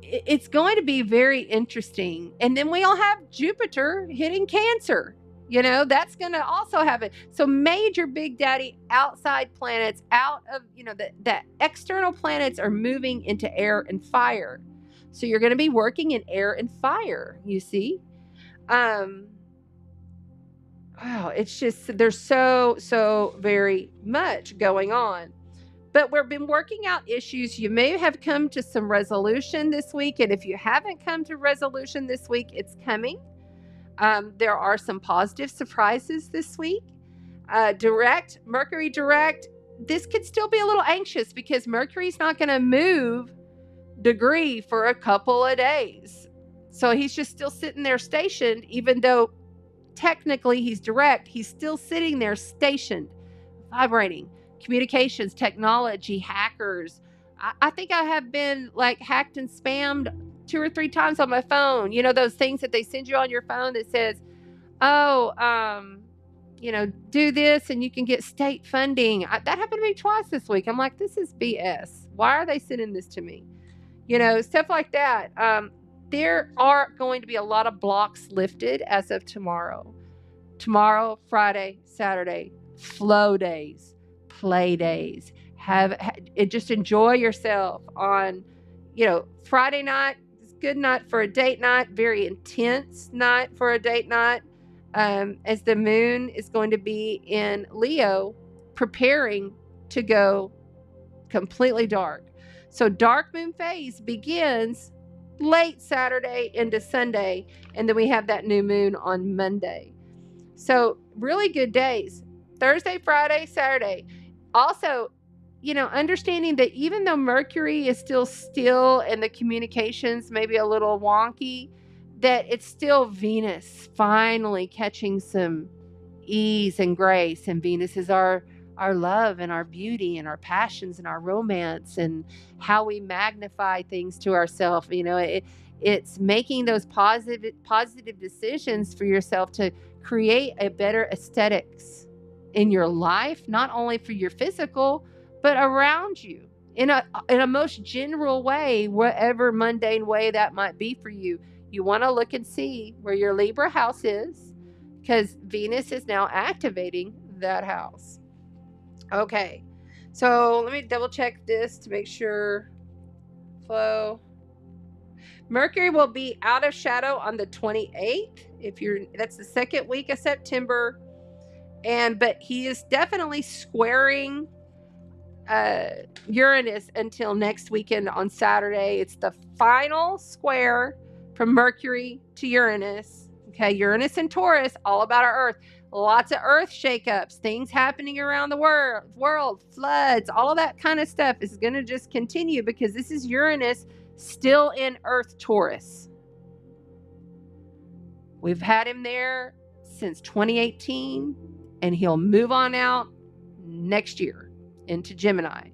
it's going to be very interesting. And then we all have Jupiter hitting Cancer. You know, that's going to also happen. So major big daddy outside planets out of, you know, the external planets are moving into air and fire. So you're going to be working in air and fire, you see. Wow, it's just, there's so very much going on. But we've been working out issues. You may have come to some resolution this week. And if you haven't come to resolution this week, it's coming. There are some positive surprises this week. Mercury direct. This could still be a little anxious because Mercury's not going to move degree for a couple of days. So he's just still sitting there stationed, even though technically he's direct. He's still sitting there stationed, vibrating. Communications, technology, hackers. I think I have been like hacked and spammed 2 or 3 times on my phone. You know, those things that they send you on your phone that says, oh, you know, do this and you can get state funding. That happened to me twice this week. I'm like, this is BS. Why are they sending this to me? You know, stuff like that. There are going to be a lot of blocks lifted as of tomorrow. Tomorrow, Friday, Saturday, flow days, play days. Just enjoy yourself on, you know, Friday night. Good night for a date night, very intense night for a date night, as the moon is going to be in Leo, preparing to go completely dark. So dark moon phase begins late Saturday into Sunday, and then we have that new moon on Monday. So really good days, Thursday, Friday, Saturday. Also, you know, understanding that even though Mercury is still and the communications may be a little wonky, that it's still Venus finally catching some ease and grace. And Venus is our love and our beauty and our passions and our romance and how we magnify things to ourselves. You know, it's making those positive decisions for yourself to create a better aesthetics in your life, not only for your physical, but around you in a most general way, whatever mundane way that might be for you. You want to look and see where your Libra house is, because Venus is now activating that house. Okay, so let me double check this to make sure. Flow. Mercury will be out of shadow on the 28th. That's the second week of September, but he is definitely squaring Uranus until next weekend on Saturday. It's the final square from Mercury to Uranus. Okay, Uranus and Taurus, all about our Earth. Lots of Earth shakeups, things happening around the world, floods, all of that kind of stuff is going to just continue because this is Uranus still in Earth Taurus. We've had him there since 2018, and he'll move on out next year into Gemini.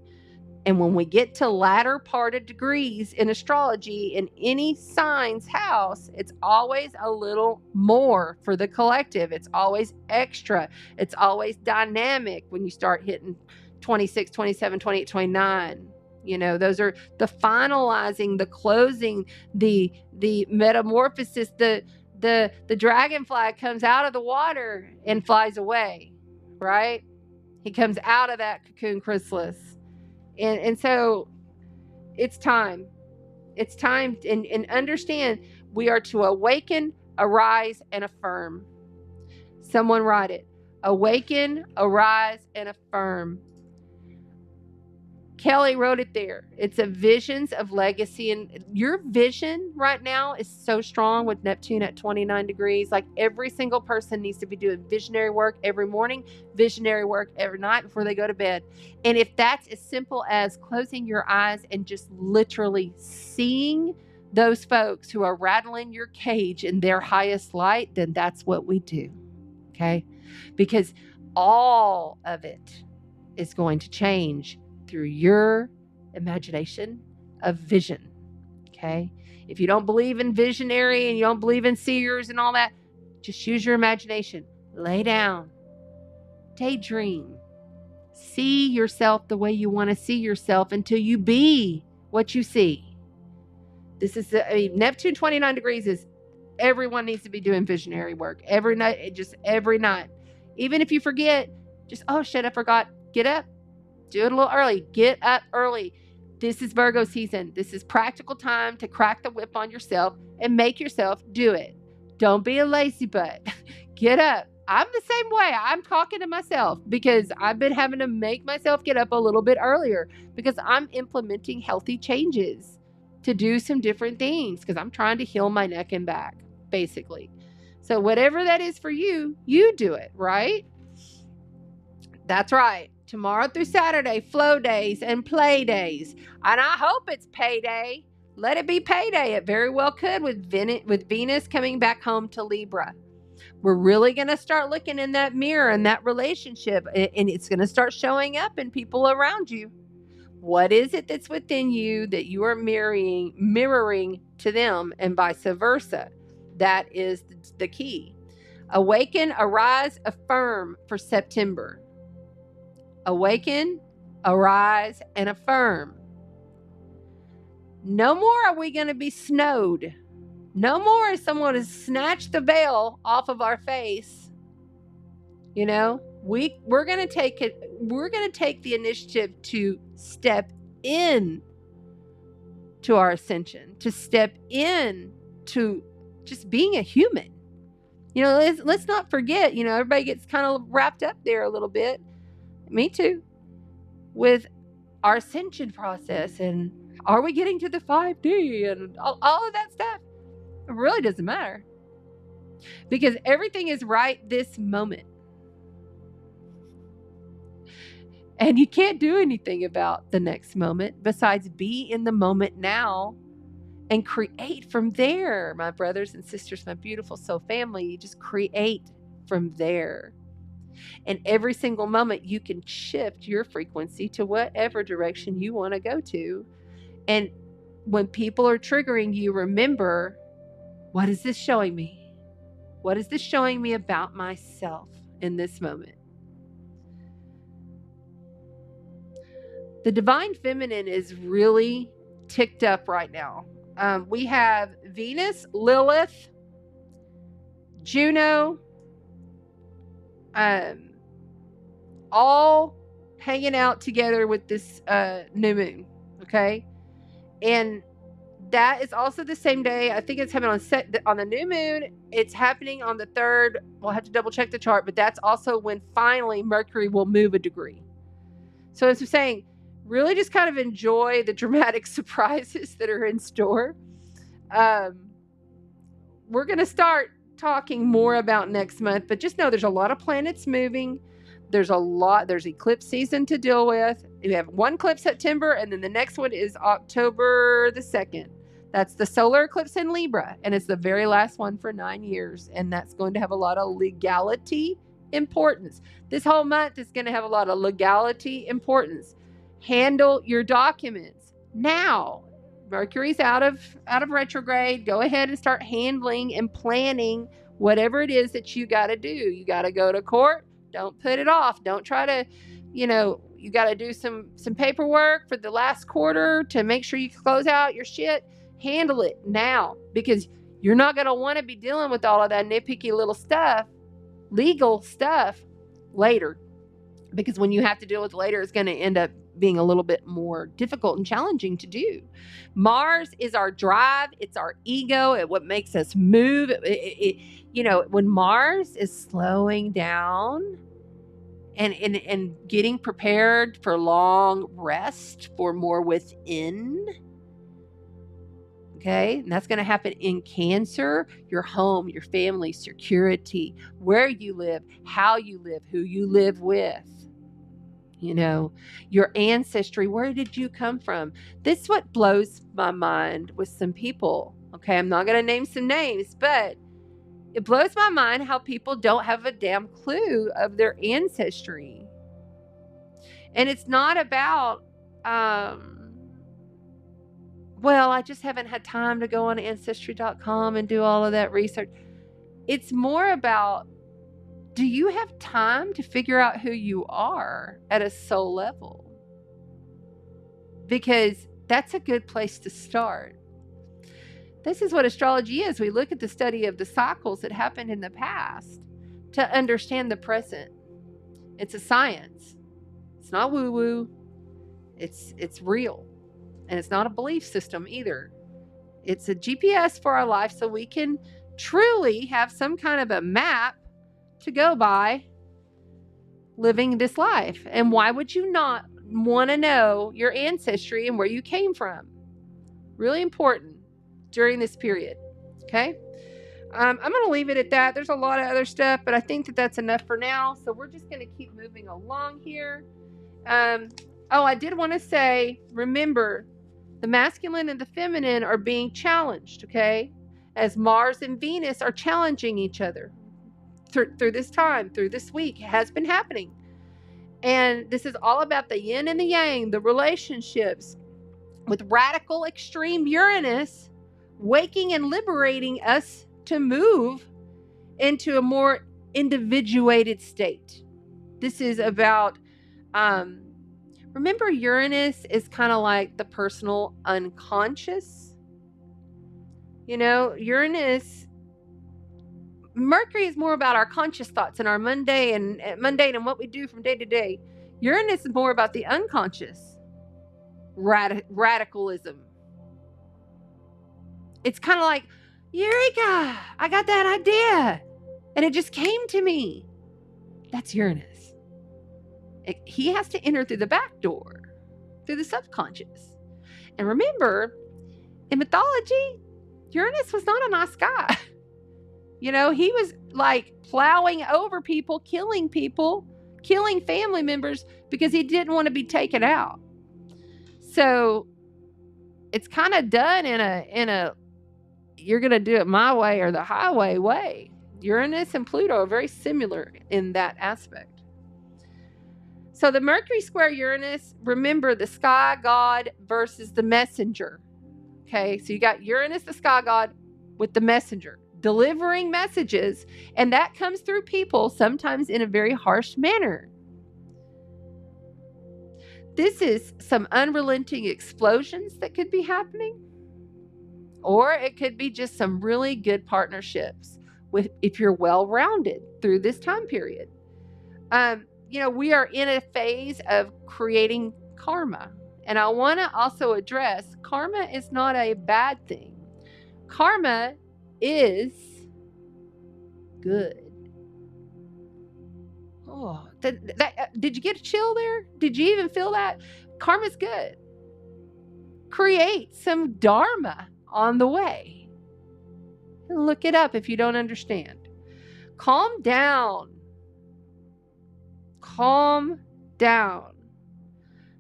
And when we get to latter parted degrees in astrology in any sign's house, it's always a little more for the collective. It's always extra. It's always dynamic when you start hitting 26, 27, 28, 29. You know, those are the finalizing, the closing, the metamorphosis, the dragonfly comes out of the water and flies away, right? He comes out of that cocoon chrysalis. And so it's time. It's time. And understand, we are to awaken, arise, and affirm. Someone write it. Awaken, arise, and affirm. Kelly wrote it there. It's a visions of legacy. And your vision right now is so strong with Neptune at 29 degrees. Like every single person needs to be doing visionary work every morning, visionary work every night before they go to bed. And if that's as simple as closing your eyes and just literally seeing those folks who are rattling your cage in their highest light, then that's what we do. Okay? Because all of it is going to change through your imagination of vision. Okay? If you don't believe in visionary and you don't believe in seers and all that, just use your imagination. Lay down. Daydream. See yourself the way you want to see yourself until you be what you see. This is Neptune 29 degrees is Everyone needs to be doing visionary work every night, just every night. Even if you forget, just, oh shit, I forgot. Get up, do it a little early. Get up early. This is Virgo season. This is practical time to crack the whip on yourself and make yourself do it. Don't be a lazy butt. Get up. I'm the same way. I'm talking to myself because I've been having to make myself get up a little bit earlier because I'm implementing healthy changes to do some different things because I'm trying to heal my neck and back, basically. So whatever that is for you, you do it, right? That's right. Tomorrow through Saturday, flow days and play days. And I hope it's payday. Let it be payday. It very well could with Venus coming back home to Libra. We're really going to start looking in that mirror and that relationship, and it's going to start showing up in people around you. What is it that's within you that you are mirroring to them, and vice versa? That is the key. Awaken, arise, affirm for September. Awaken, arise, and affirm. No more are we going to be snowed. No more is someone to snatch the veil off of our face. You know, we're going to take it. We're going to take the initiative to step in to our ascension, to step in to just being a human. You know, let's not forget, you know, everybody gets kind of wrapped up there a little bit. Me too. With our ascension process, and are we getting to the 5D and all of that stuff? It really doesn't matter because everything is right this moment. And you can't do anything about the next moment besides be in the moment now and create from there. My brothers and sisters, my beautiful soul family, you just create from there. And every single moment you can shift your frequency to whatever direction you want to go to. And when people are triggering you, remember, what is this showing me? What is this showing me about myself in this moment? The divine feminine is really ticked up right now. We have Venus, Lilith, Juno, all hanging out together with this new moon, okay? And that is also the same day. I think it's happening on the new moon. It's happening on the 3rd. We'll have to double check the chart, but that's also when finally Mercury will move a degree. So as I'm saying, really just kind of enjoy the dramatic surprises that are in store. We're going to start talking more about next month, but just know there's a lot of planets moving. There's eclipse season to deal with. We have one eclipse September, and then the next one is October the 2nd. That's the solar eclipse in Libra, and it's the very last one for 9 years, and that's going to have a lot of legality importance. This whole month is going to have a lot of legality importance. Handle your documents now. Mercury's out of retrograde. Go ahead and start handling and planning whatever it is that you got to do. You got to go to court. Don't put it off. Don't try to, you got to do some paperwork for the last quarter to make sure you close out your shit. Handle it now, because you're not going to want to be dealing with all of that nitpicky little stuff, legal stuff later, because when you have to deal with it later, it's going to end up being a little bit more difficult and challenging to do. Mars is our drive. It's our ego. It's what makes us move. When Mars is slowing down and getting prepared for long rest, for more within. Okay, and that's going to happen in Cancer, your home, your family, security, where you live, how you live, who you live with. Your ancestry, where did you come from? This is what blows my mind with some people. Okay, I'm not going to name some names, but it blows my mind how people don't have a damn clue of their ancestry. And it's not about, I just haven't had time to go on Ancestry.com and do all of that research. It's more about, do you have time to figure out who you are at a soul level? Because that's a good place to start. This is what astrology is. We look at the study of the cycles that happened in the past to understand the present. It's a science. It's not woo-woo. It's real. And it's not a belief system either. It's a GPS for our life so we can truly have some kind of a map to go by living this life. And why would you not want to know your ancestry and where you came from? Really important during this period. Okay. I'm going to leave it at that. There's a lot of other stuff, but I think that that's enough for now. So we're just going to keep moving along here. I did want to say, remember, the masculine and the feminine are being challenged, okay? As Mars and Venus are challenging each other through this time, through this week. It has been happening. And this is all about the yin and the yang, the relationships, with radical extreme Uranus waking and liberating us to move into a more individuated state. This is about, remember, Uranus is kind of like the personal unconscious. You know, Mercury is more about our conscious thoughts and our mundane and what we do from day to day. Uranus is more about the unconscious radicalism. It's kind of like, Eureka! I got that idea. And it just came to me. That's Uranus. He has to enter through the back door, through the subconscious. And remember, in mythology, Uranus was not a nice guy. You know, he was like plowing over people, killing family members because he didn't want to be taken out. So it's kind of done in a you're going to do it my way or the highway way. Uranus and Pluto are very similar in that aspect. So the Mercury square Uranus, remember, the sky god versus the messenger. Okay, so you got Uranus, the sky god, with the messenger, delivering messages, and that comes through people sometimes in a very harsh manner. This is some unrelenting explosions that could be happening, or it could be just some really good partnerships if you're well-rounded through this time period. You know, we are in a phase of creating karma. And I want to also address, karma is not a bad thing. Karma is good. Oh, did you get a chill there? Did you even feel that? Karma's good. Create some dharma on the way. Look it up if you don't understand. Calm down. Calm down.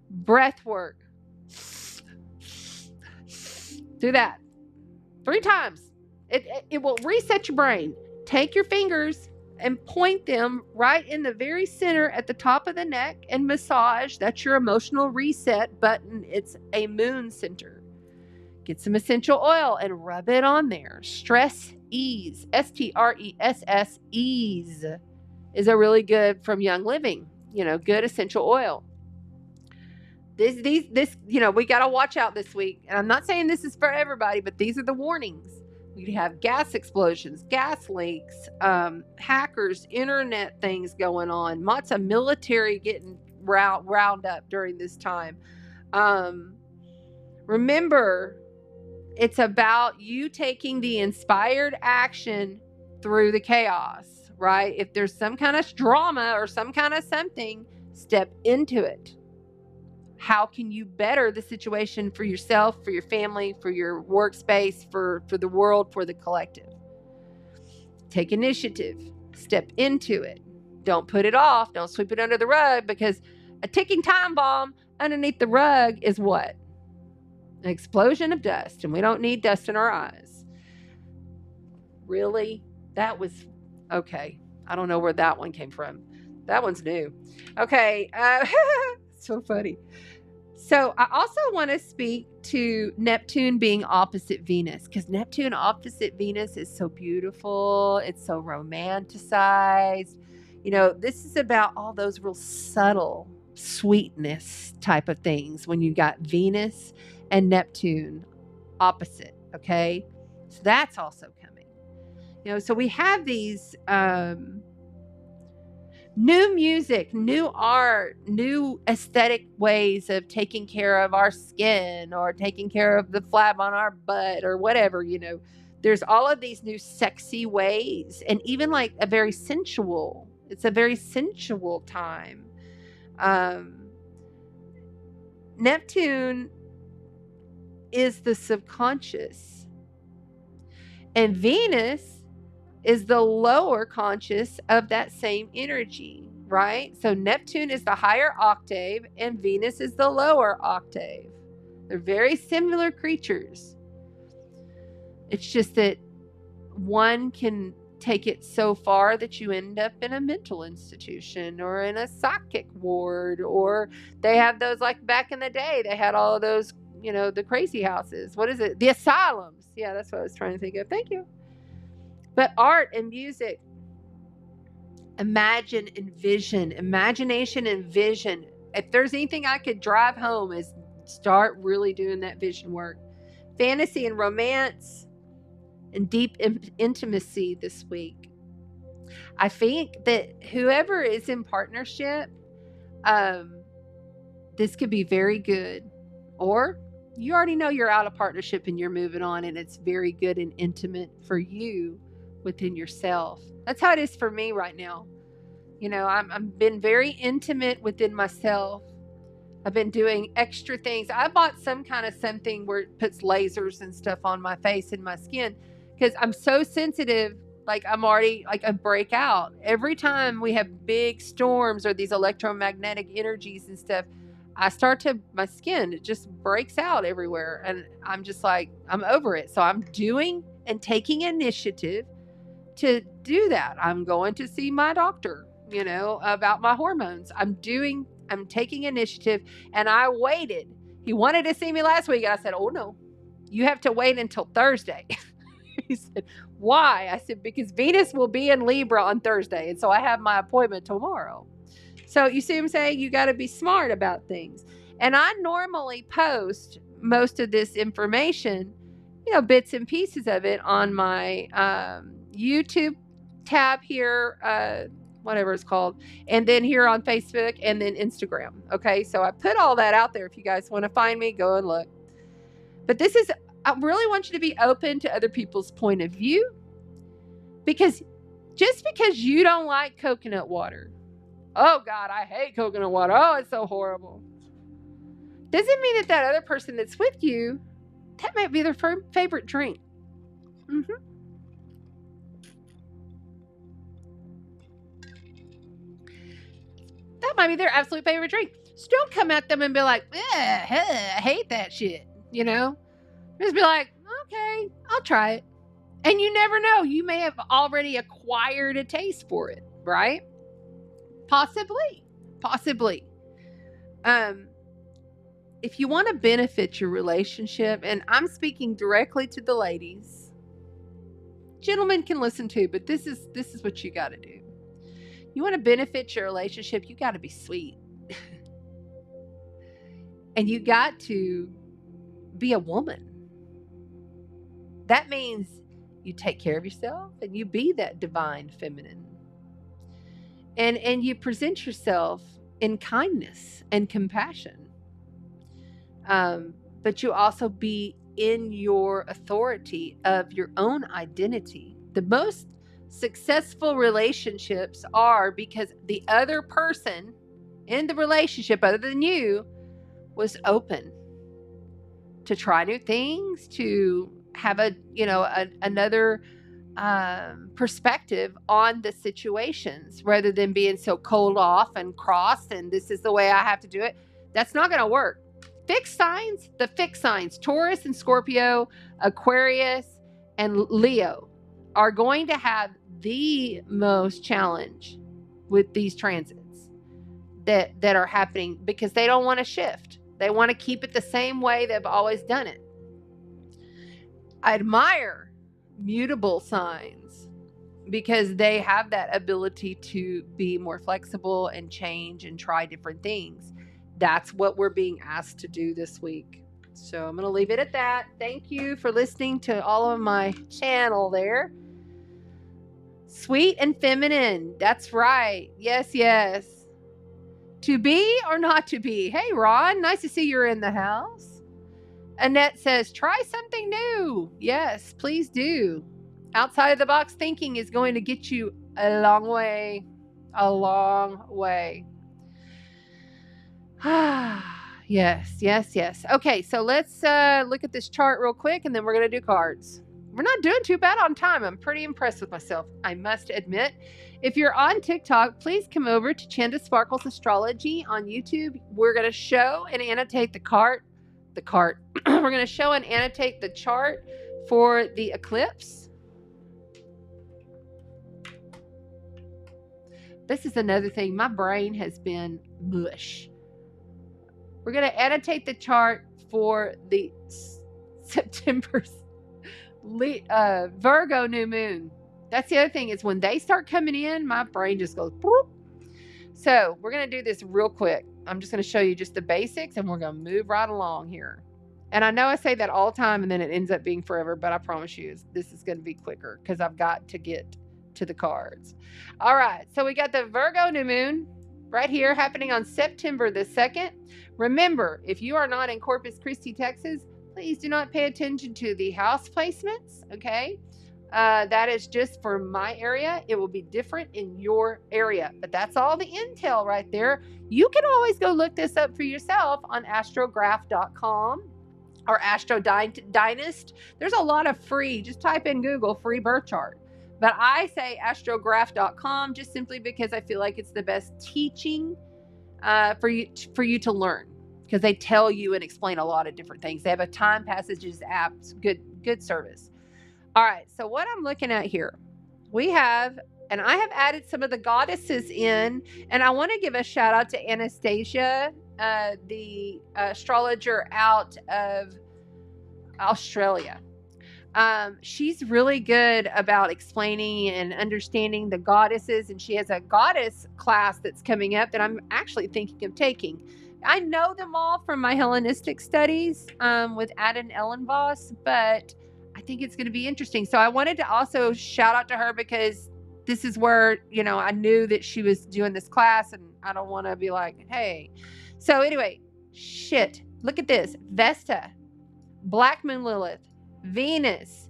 Breath work. Do that 3 times. It will reset your brain. Take your fingers and point them right in the very center at the top of the neck and massage. That's your emotional reset button. It's a moon center. Get some essential oil and rub it on there. Stress ease. STRESS ease is a really good from Young Living. You know, good essential oil. This, you know, we got to watch out this week. And I'm not saying this is for everybody, but these are the warnings. We have gas explosions, gas leaks, hackers, internet things going on, lots of military getting round up during this time. Remember, it's about you taking the inspired action through the chaos, right? If there's some kind of drama or some kind of something, step into it. How can you better the situation for yourself, for your family, for your workspace, for the world, for the collective? Take initiative. Step into it. Don't put it off. Don't sweep it under the rug, because a ticking time bomb underneath the rug is what? An explosion of dust, and we don't need dust in our eyes. Really? That was okay. I don't know where that one came from. That one's new. Okay. So funny. So I also want to speak to Neptune being opposite Venus, because Neptune opposite Venus is so beautiful. It's so romanticized. You know, this is about all those real subtle sweetness type of things when you got Venus and Neptune opposite. Okay. So that's also coming. So we have these new music, new art, new aesthetic ways of taking care of our skin or taking care of the flab on our butt or whatever. There's all of these new sexy ways, and even like it's a very sensual time. Neptune is the subconscious, and Venus is the lower conscious of that same energy, right? So Neptune is the higher octave and Venus is the lower octave. They're very similar creatures. It's just that one can take it so far that you end up in a mental institution or in a psychic ward, or they have those, like back in the day, they had all of those, the crazy houses. What is it? The asylums. Yeah, that's what I was trying to think of. Thank you. But art and music, imagination and vision. If there's anything I could drive home is start really doing that vision work. Fantasy and romance and deep intimacy this week. I think that whoever is in partnership, this could be very good. Or you already know you're out of partnership and you're moving on, and it's very good and intimate for you within yourself. That's how it is for me right now. I've been very intimate within myself. I've been doing extra things. I bought some kind of something where it puts lasers and stuff on my face and my skin because I'm so sensitive. Like I'm already like a breakout. Every time we have big storms or these electromagnetic energies and stuff, my skin, it just breaks out everywhere. And I'm just like, I'm over it. So I'm doing and taking initiative to do that. I'm going to see my doctor, about my hormones. I'm taking initiative, and I waited. He wanted to see me last week. I said, oh no, you have to wait until Thursday. He said, why? I said, because Venus will be in Libra on Thursday. And so I have my appointment tomorrow. So you see what I'm saying? You got to be smart about things. And I normally post most of this information, bits and pieces of it on my YouTube tab here, whatever it's called, and then here on Facebook and then Instagram. Okay, so I put all that out there. If you guys want to find me, go and look. But I really want you to be open to other people's point of view, because just because you don't like coconut water, oh God, I hate coconut water, oh, it's so horrible, doesn't mean that other person that's with you, that might be their favorite drink. That might be their absolute favorite drink. So don't come at them and be like, I hate that shit, Just be like, okay, I'll try it. And you never know. You may have already acquired a taste for it, right? Possibly. If you want to benefit your relationship, and I'm speaking directly to the ladies, gentlemen can listen too, but this is what you got to do. You want to benefit your relationship, you got to be sweet. And you got to be a woman. That means you take care of yourself and you be that divine feminine. And you present yourself in kindness and compassion. But you also be in your authority of your own identity. The most successful relationships are because the other person in the relationship, other than you, was open to try new things, to have another perspective on the situations, rather than being so cold off and cross and this is the way I have to do it. That's not going to work. The fixed signs, Taurus and Scorpio, Aquarius and Leo, are going to have the most challenge with these transits that are happening, because they don't want to shift. They want to keep it the same way they've always done it. I admire mutable signs because they have that ability to be more flexible and change and try different things. That's what we're being asked to do this week. So I'm going to leave it at that. Thank you for listening to all of my channel there. Sweet and feminine. That's right. Yes, yes. To be or not to be? Hey, Ron, nice to see you're in the house. Annette says, try something new. Yes, please do. Outside of the box thinking is going to get you a long way. A long way. Yes, yes, yes. Okay, so let's look at this chart real quick, and then we're going to do cards. We're not doing too bad on time. I'm pretty impressed with myself, I must admit. If you're on TikTok, please come over to Chanda Sparkles Astrology on YouTube. We're going to show and annotate We're going to show and annotate the chart for the eclipse. This is another thing. My brain has been mush. We're going to annotate the chart for the September Virgo new moon. That's the other thing, is when they start coming in, my brain just goes boop. So we're going to do this real quick. I'm just going to show you just the basics, and we're going to move right along here. And I know I say that all the time, and then it ends up being forever, but I promise you this is going to be quicker because I've got to get to the cards. All right, so we got the Virgo new moon right here happening on September the 2nd. Remember, if you are not in Corpus Christi, Texas, please do not pay attention to the house placements, okay? That is just for my area. It will be different in your area, but that's all the intel right there. You can always go look this up for yourself on astrograph.com or AstroDynast. There's a lot of free, just type in Google free birth chart. But I say astrograph.com just simply because I feel like it's the best teaching for you to learn, because they tell you and explain a lot of different things. They have a time passages app, good service. All right, so what I'm looking at here, we have, and I have added some of the goddesses in, and I want to give a shout out to Anastasia, the astrologer out of Australia. She's really good about explaining and understanding the goddesses, and she has a goddess class that's coming up that I'm actually thinking of taking. I know them all from my Hellenistic studies with Adam Ellenvoss, but I think it's going to be interesting. So I wanted to also shout out to her because this is where, I knew that she was doing this class, and I don't want to be like, hey. So anyway, look at this. Vesta, Black Moon Lilith, Venus,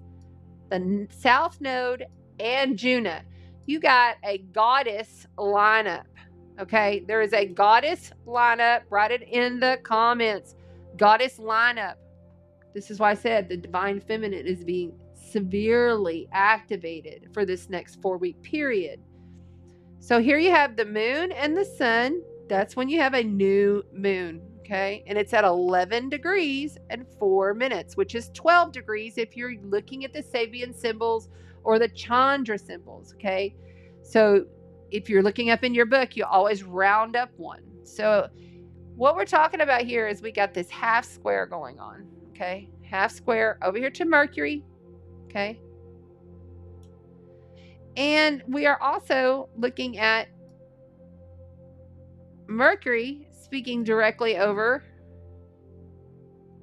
the South Node, and Juno. You got a goddess lineup, okay? There is a goddess lineup. Write it in the comments. Goddess lineup. This is why I said the divine feminine is being severely activated for this next 4-week period. So here you have the moon and the sun. That's when you have a new moon. Okay, and it's at 11 degrees and 4 minutes, which is 12 degrees if you're looking at the Sabian symbols or the Chandra symbols. Okay, so if you're looking up in your book, you always round up one. So what we're talking about here is we got this half square going on. Okay, half square over here to Mercury. Okay, and we are also looking at Mercury speaking directly over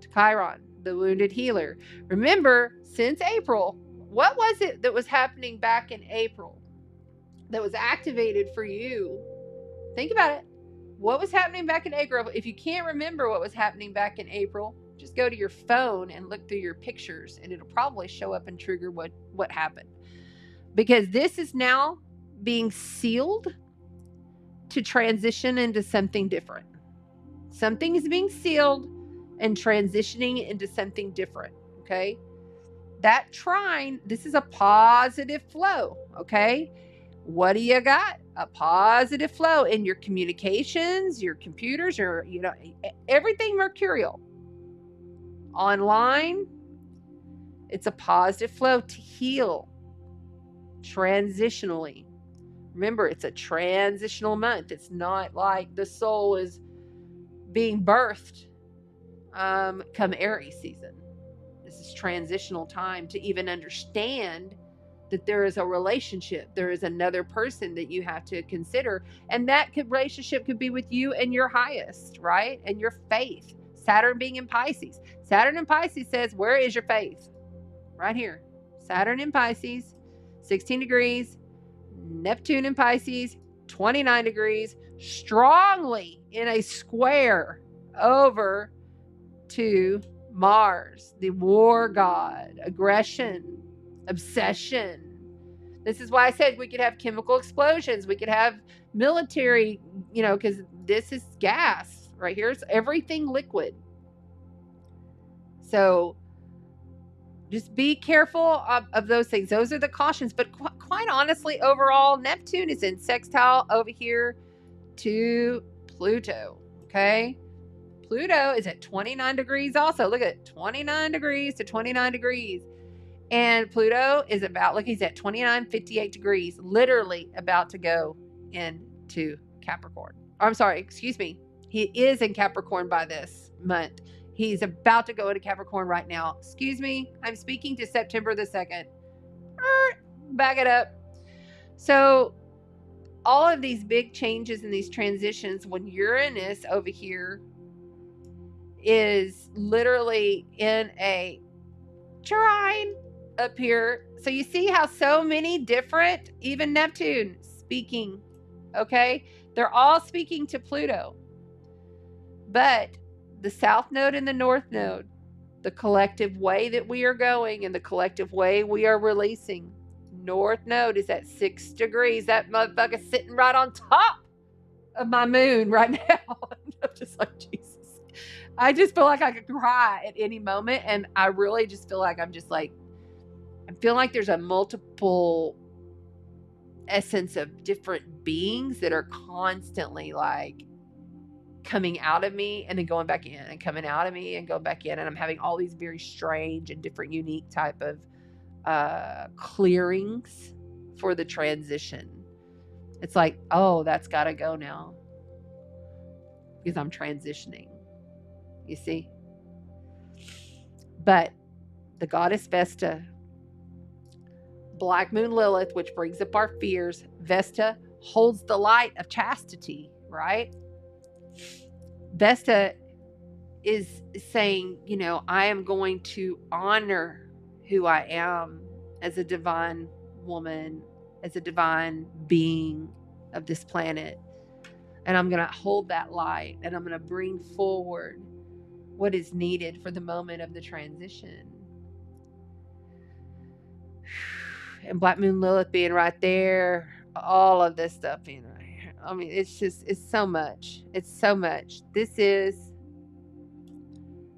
to Chiron, the wounded healer. Remember, since April, what was it that was happening back in April that was activated for you? Think about it. What was happening back in April? If you can't remember what was happening back in April, just go to your phone and look through your pictures, and it'll probably show up and trigger what happened. Because this is now being sealed to transition into something different. Something is being sealed and transitioning into something different, okay? That trine, this is a positive flow, okay? What do you got? A positive flow in your communications, your computers, or, everything mercurial. Online, it's a positive flow to heal transitionally. Remember, it's a transitional month. It's not like the soul is being birthed come Aries season. This is transitional time to even understand that there is a relationship. There is another person that you have to consider. And that relationship could be with you and your highest, right? And your faith. Saturn being in Pisces. Saturn in Pisces says, where is your faith? Right here. Saturn in Pisces, 16 degrees. Neptune in Pisces, 29 degrees. Strongly in a square over to Mars, the war god, aggression, obsession. This is why I said we could have chemical explosions. We could have military, because this is gas. Right here is everything liquid. So just be careful of those things. Those are the cautions. But quite honestly, overall, Neptune is in sextile over here to Pluto. Okay? Pluto is at 29 degrees also. Look at it, 29 degrees to 29 degrees. And Pluto is he's at 29, 58 degrees, literally about to go into Capricorn. I'm sorry, excuse me. He is in Capricorn by this month. He's about to go into Capricorn right now. Excuse me. I'm speaking to September the 2nd. Back it up. So all of these big changes and these transitions, when Uranus over here is literally in a trine up here. So you see how so many different, even Neptune speaking, okay? They're all speaking to Pluto. But the South Node and the North Node, the collective way that we are going and the collective way we are releasing. North Node is at 6 degrees. That motherfucker's sitting right on top of my moon right now. I'm just like, Jesus. I just feel like I could cry at any moment. And I really just feel like I'm feeling like there's a multiple essence of different beings that are constantly like coming out of me and then going back in and coming out of me and going back in. And I'm having all these very strange and different unique type of clearings for the transition. It's like, oh, that's got to go now because I'm transitioning. You see? But the goddess Vesta, Black Moon Lilith, which brings up our fears, Vesta holds the light of chastity, right? Vesta is saying, I am going to honor who I am as a divine woman, as a divine being of this planet. And I'm going to hold that light and I'm going to bring forward what is needed for the moment of the transition. And Black Moon Lilith being right there, all of this stuff being right here. I mean, it's so much. It's so much. This is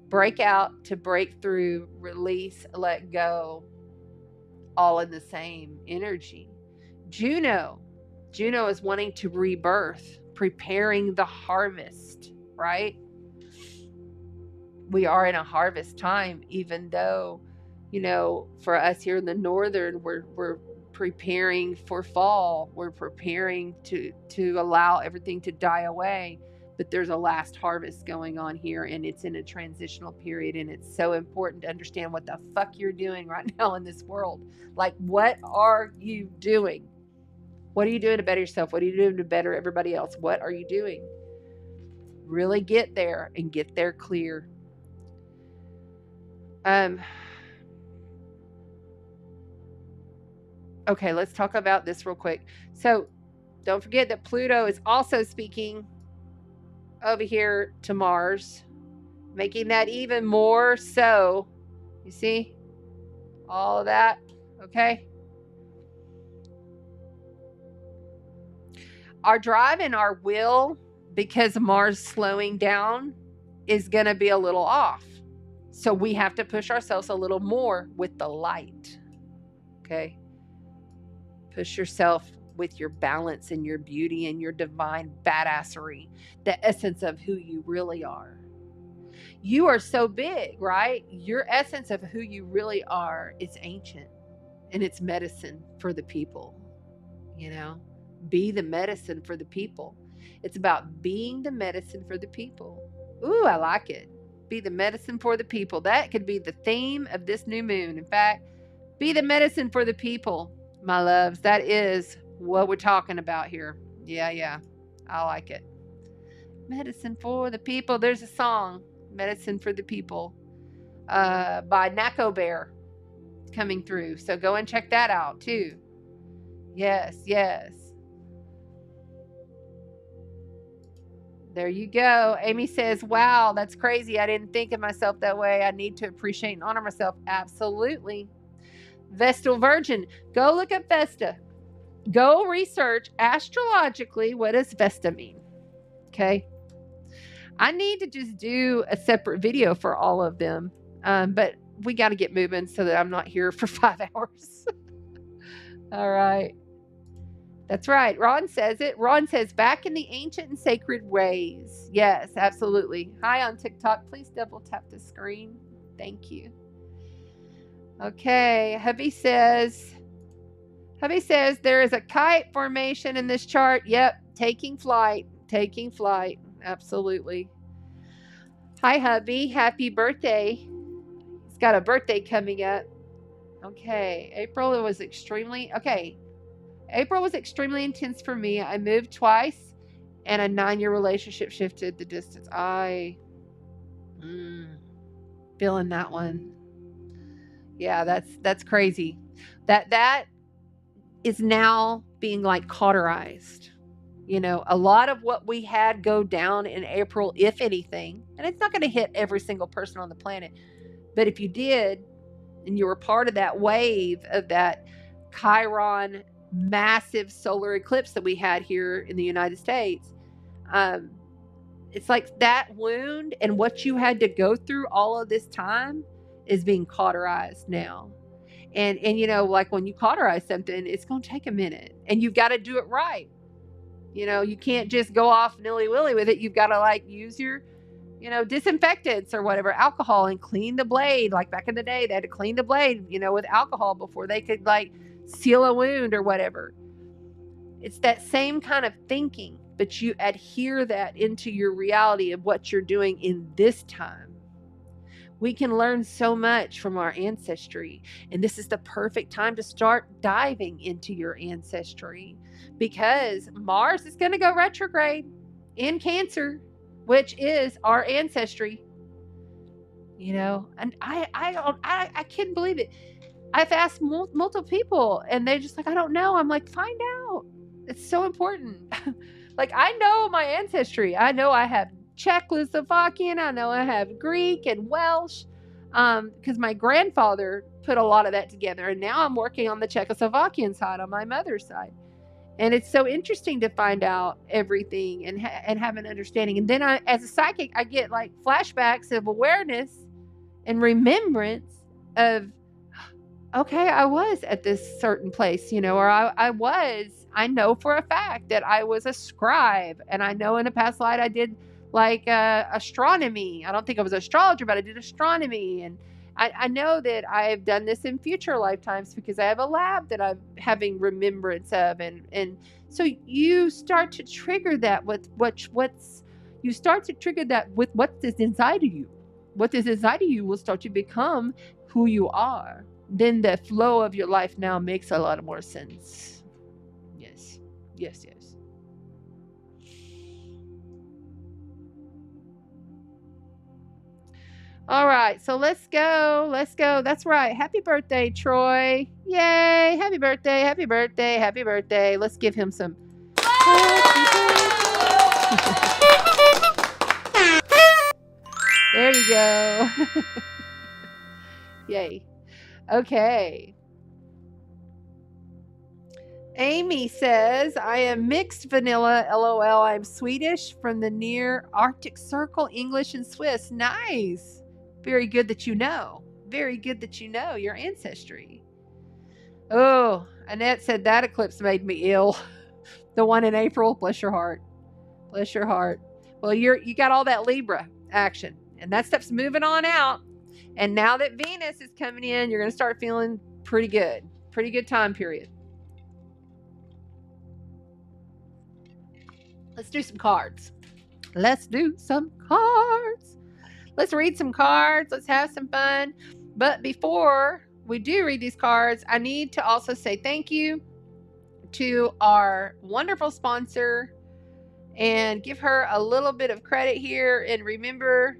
break out to break through, release, let go, all in the same energy. Juno is wanting to rebirth, preparing the harvest, right? We are in a harvest time, even though, for us here in the northern, we're preparing for fall. We're preparing to allow everything to die away. But there's a last harvest going on here, and it's in a transitional period, and it's so important to understand what the fuck you're doing right now in this world. Like, what are you doing? What are you doing to better yourself? What are you doing to better everybody else? What are you doing? Really get there and get there clear. Okay, let's talk about this real quick. So don't forget that Pluto is also speaking over here to Mars, making that even more so. You see all of that? Okay. Our drive and our will, because Mars slowing down, is going to be a little off. So we have to push ourselves a little more with the light. Okay. Push yourself with your balance and your beauty and your divine badassery, the essence of who you really are. You are so big, right? Your essence of who you really are is ancient, and it's medicine for the people. Be the medicine for the people. It's about being the medicine for the people. Ooh, I like it. Be the medicine for the people. That could be the theme of this new moon. In fact, be the medicine for the people, my loves. That is what we're talking about here. Yeah. I like it. Medicine for the people. There's a song. Medicine for the People, by Nako Bear, coming through. So go and check that out too. Yes, yes. There you go. Amy says, wow, that's crazy. I didn't think of myself that way. I need to appreciate and honor myself. Absolutely. Vestal Virgin. Go look up Vesta. Go research astrologically, what does Vesta mean? Okay. I need to just do a separate video for all of them. But we got to get moving so that I'm not here for 5 hours. All right. That's right. Ron says it. Ron says, back in the ancient and sacred ways. Yes, absolutely. Hi on TikTok. Please double tap the screen. Thank you. Okay. Hubby says there is a kite formation in this chart. Yep. Taking flight. Taking flight. Absolutely. Hi, hubby. Happy birthday. He's got a birthday coming up. Okay. April was extremely intense for me. I moved twice and a 9-year relationship shifted the distance. Feeling that one. Yeah, that's crazy. That is now being like cauterized. You know, a lot of what we had go down in April, if anything, and it's not going to hit every single person on the planet, but if you did, and you were part of that wave of that Chiron massive solar eclipse that we had here in the United States, it's like that wound and what you had to go through all of this time is being cauterized now. And you know, like when you cauterize something, it's going to take a minute, and you've got to do it right. You know, you can't just go off nilly-willy with it. You've got to like use your, you know, disinfectants or whatever, alcohol, and clean the blade. Like back in the day, they had to clean the blade, you know, with alcohol before they could like seal a wound or whatever. It's that same kind of thinking, but you adhere that into your reality of what you're doing in this time. We can learn so much from our ancestry, and this is the perfect time to start diving into your ancestry, because Mars is going to go retrograde in Cancer, which is our ancestry. You know, and I can't believe it. I've asked multiple people, and they're just like, I don't know. I'm like, find out. It's so important. Like, I know my ancestry. I know I have Czechoslovakian. I know I have Greek and Welsh, because my grandfather put a lot of that together, and now I'm working on the Czechoslovakian side on my mother's side. And it's so interesting to find out everything and have an understanding. And then as a psychic, I get like flashbacks of awareness and remembrance of, okay, I was at this certain place, you know, or I know for a fact that I was a scribe, and I know in a past life I did like astronomy. I don't think I was an astrologer, but I did astronomy. And I know that I've done this in future lifetimes because I have a lab that I'm having remembrance of. And so you start to trigger that with what's inside of you. What is inside of you will start to become who you are. Then the flow of your life now makes a lot more sense. Yes, yes, yes. All right, so let's go. That's right. Happy birthday, Troy. Yay. Happy birthday, happy birthday, happy birthday. Let's give him some. There you go. Yay. Okay. Amy says, I am mixed vanilla, LOL. I'm Swedish from the near Arctic Circle, English and Swiss. Nice. Very good that you know. Very good that you know your ancestry. Oh, Annette said that eclipse made me ill. The one in April. Bless your heart. Bless your heart. Well, you got all that Libra action, and that stuff's moving on out. And now that Venus is coming in, you're going to start feeling pretty good. Pretty good time period. Let's do some cards. Let's do some cards. Let's read some cards. Let's have some fun. But before we do read these cards, I need to also say thank you to our wonderful sponsor and give her a little bit of credit here. And remember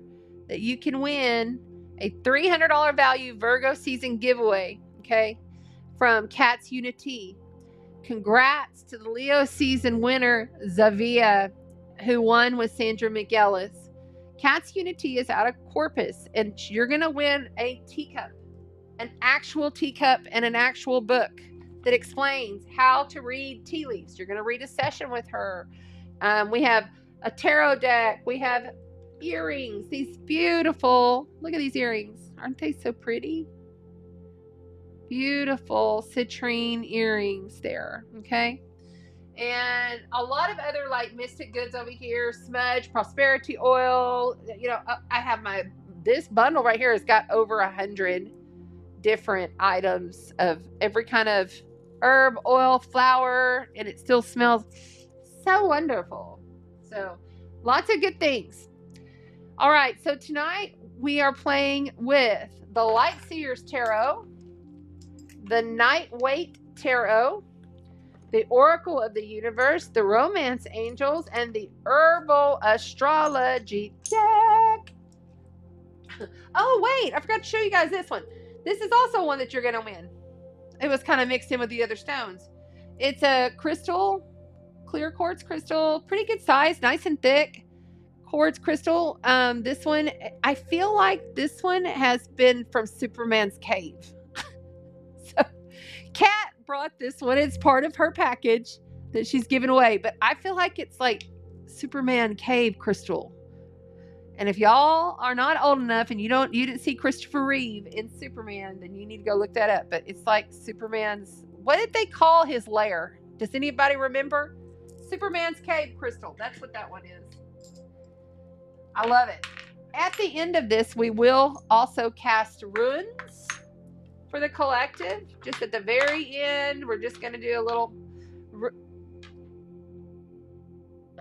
that you can win a $300 value Virgo season giveaway, okay, from Cat's Unity. Congrats to the Leo season winner, Zavia, who won with Sandra McGillis. Cat's Unity is out of Corpus, and you're going to win a teacup, an actual teacup and an actual book that explains how to read tea leaves. You're going to read a session with her. We have a tarot deck. We have earrings, these beautiful, look at these earrings. Aren't they so pretty? Beautiful citrine earrings there, okay? And a lot of other like mystic goods over here, smudge, prosperity oil. You know, I have this bundle right here has got over 100 different items of every kind of herb, oil, flower, and it still smells so wonderful. So lots of good things. All right, so tonight we are playing with the Light Seers Tarot, the Night Wait Tarot, the Oracle of the Universe, the Romance Angels, and the Herbal Astrology deck. Oh, wait, I forgot to show you guys this one. This is also one that you're going to win. It was kind of mixed in with the other stones. It's a crystal, clear quartz crystal, pretty good size, nice and thick quartz crystal. This one, I feel like this one has been from Superman's cave. So, Kat brought this one. It's part of her package that she's giving away, but I feel like it's like Superman cave crystal. And if y'all are not old enough and you didn't see Christopher Reeve in Superman, then you need to go look that up. But it's like Superman's, what did they call his lair? Does anybody remember? Superman's cave crystal. That's what that one is. I love it. At the end of this, we will also cast runes for the collective. Just at the very end, we're just going to do a little...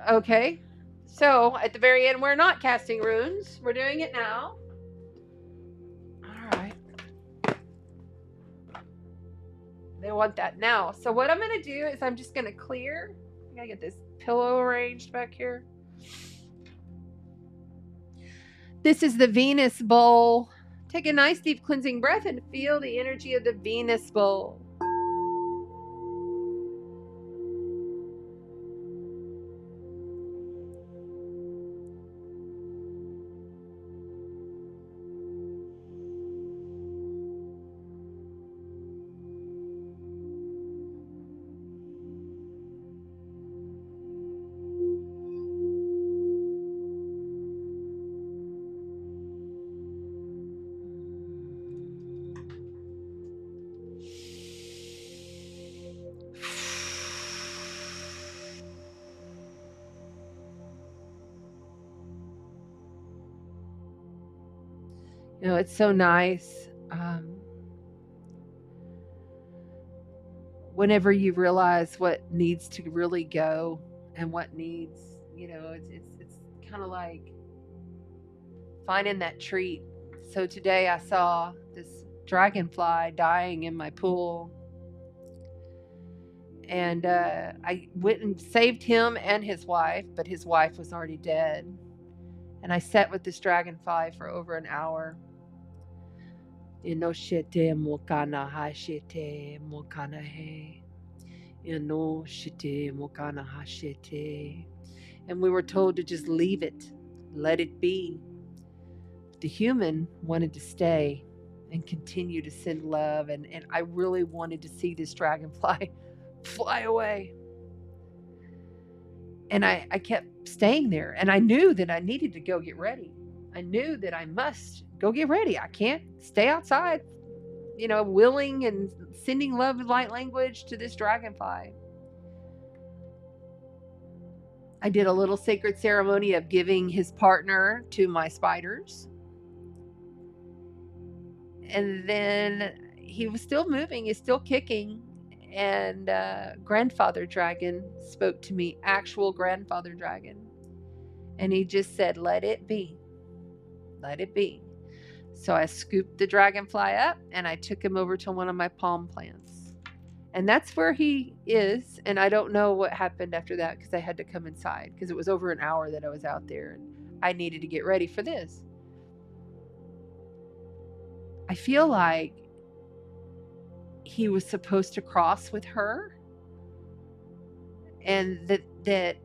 Okay. So, at the very end, we're not casting runes. We're doing it now. All right. They want that now. So, what I'm going to do is I'm just going to clear. I got to get this pillow arranged back here. This is the Venus bowl. Take a nice deep cleansing breath and feel the energy of the Venus bowl. You know, it's so nice whenever you realize what needs to really go and what needs, you know, it's kind of like finding that treat. So today I saw this dragonfly dying in my pool, and I went and saved him and his wife, but his wife was already dead. And I sat with this dragonfly for over an hour. Inoshete mokana hashete mokana he. Inoshete mokana hashete. And we were told to just leave it, let it be. The human wanted to stay and continue to send love. And I really wanted to see this dragonfly fly away. And I kept staying there. And I knew that I needed to go get ready. I knew that I must go get ready. I can't stay outside, you know, willing and sending love and light language to this dragonfly. I did a little sacred ceremony of giving his partner to my spiders. And then he was still moving, he's still kicking. And grandfather dragon spoke to me, actual grandfather dragon. And he just said, let it be. Let it be. So I scooped the dragonfly up and I took him over to one of my palm plants. And that's where he is. And I don't know what happened after that because I had to come inside because it was over an hour that I was out there and I needed to get ready for this. I feel like he was supposed to cross with her, and that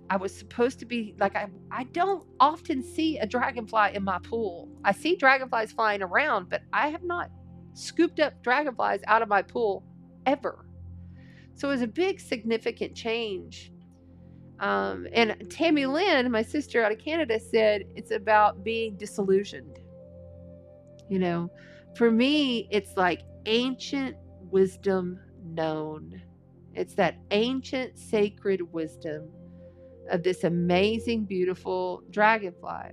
I was supposed to be like, I don't often see a dragonfly in my pool. I see dragonflies flying around, but I have not scooped up dragonflies out of my pool ever. So it was a big significant change. And Tammy Lynn, my sister out of Canada, said it's about being disillusioned. You know, for me, it's like ancient wisdom known. It's that ancient sacred wisdom of this amazing, beautiful dragonfly.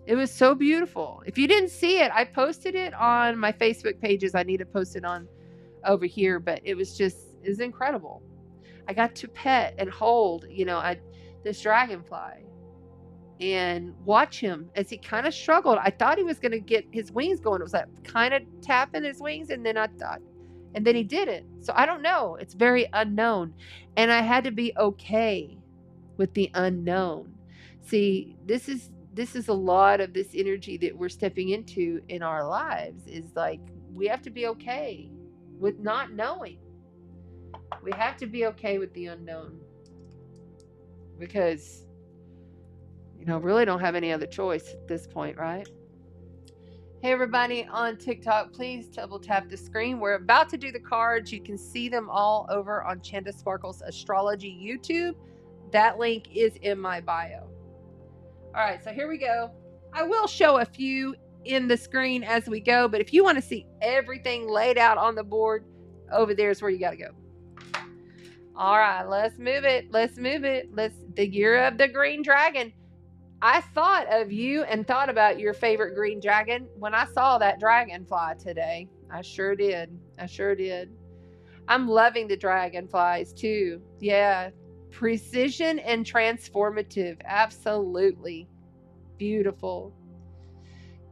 It was so beautiful. If you didn't see it, I posted it on my Facebook pages. I need to post it on over here, but it was incredible. I got to pet and hold, this dragonfly and watch him as he kind of struggled. I thought he was going to get his wings going. It was like kind of tapping his wings, and then he didn't. So I don't know. It's very unknown. And I had to be okay with the unknown. See, this is a lot of this energy that we're stepping into in our lives, is like we have to be okay with not knowing. We have to be okay with the unknown, because really don't have any other choice at this point, right? Hey everybody on TikTok, please double tap the screen. We're about to do the cards. You can see them all over on Chanda Sparkle's Astrology YouTube. That link is in my bio. All right, so here we go. I will show a few in the screen as we go, but if you want to see everything laid out on the board, over there is where you got to go. All right, let's move it. The year of the green dragon. I thought of you and thought about your favorite green dragon when I saw that dragonfly today. I sure did. I'm loving the dragonflies too. Yeah. Precision and transformative. Absolutely. Beautiful.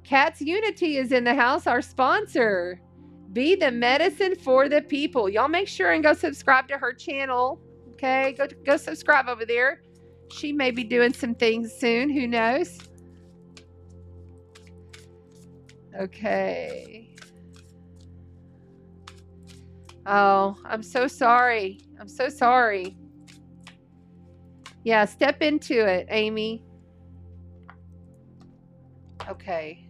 Cat's Unity is in the house, our sponsor. Be the medicine for the people. Y'all make sure and go subscribe to her channel. Okay, go subscribe over there. She may be doing some things soon. Who knows? Okay. Oh, I'm so sorry. Yeah, step into it, Amy. Okay.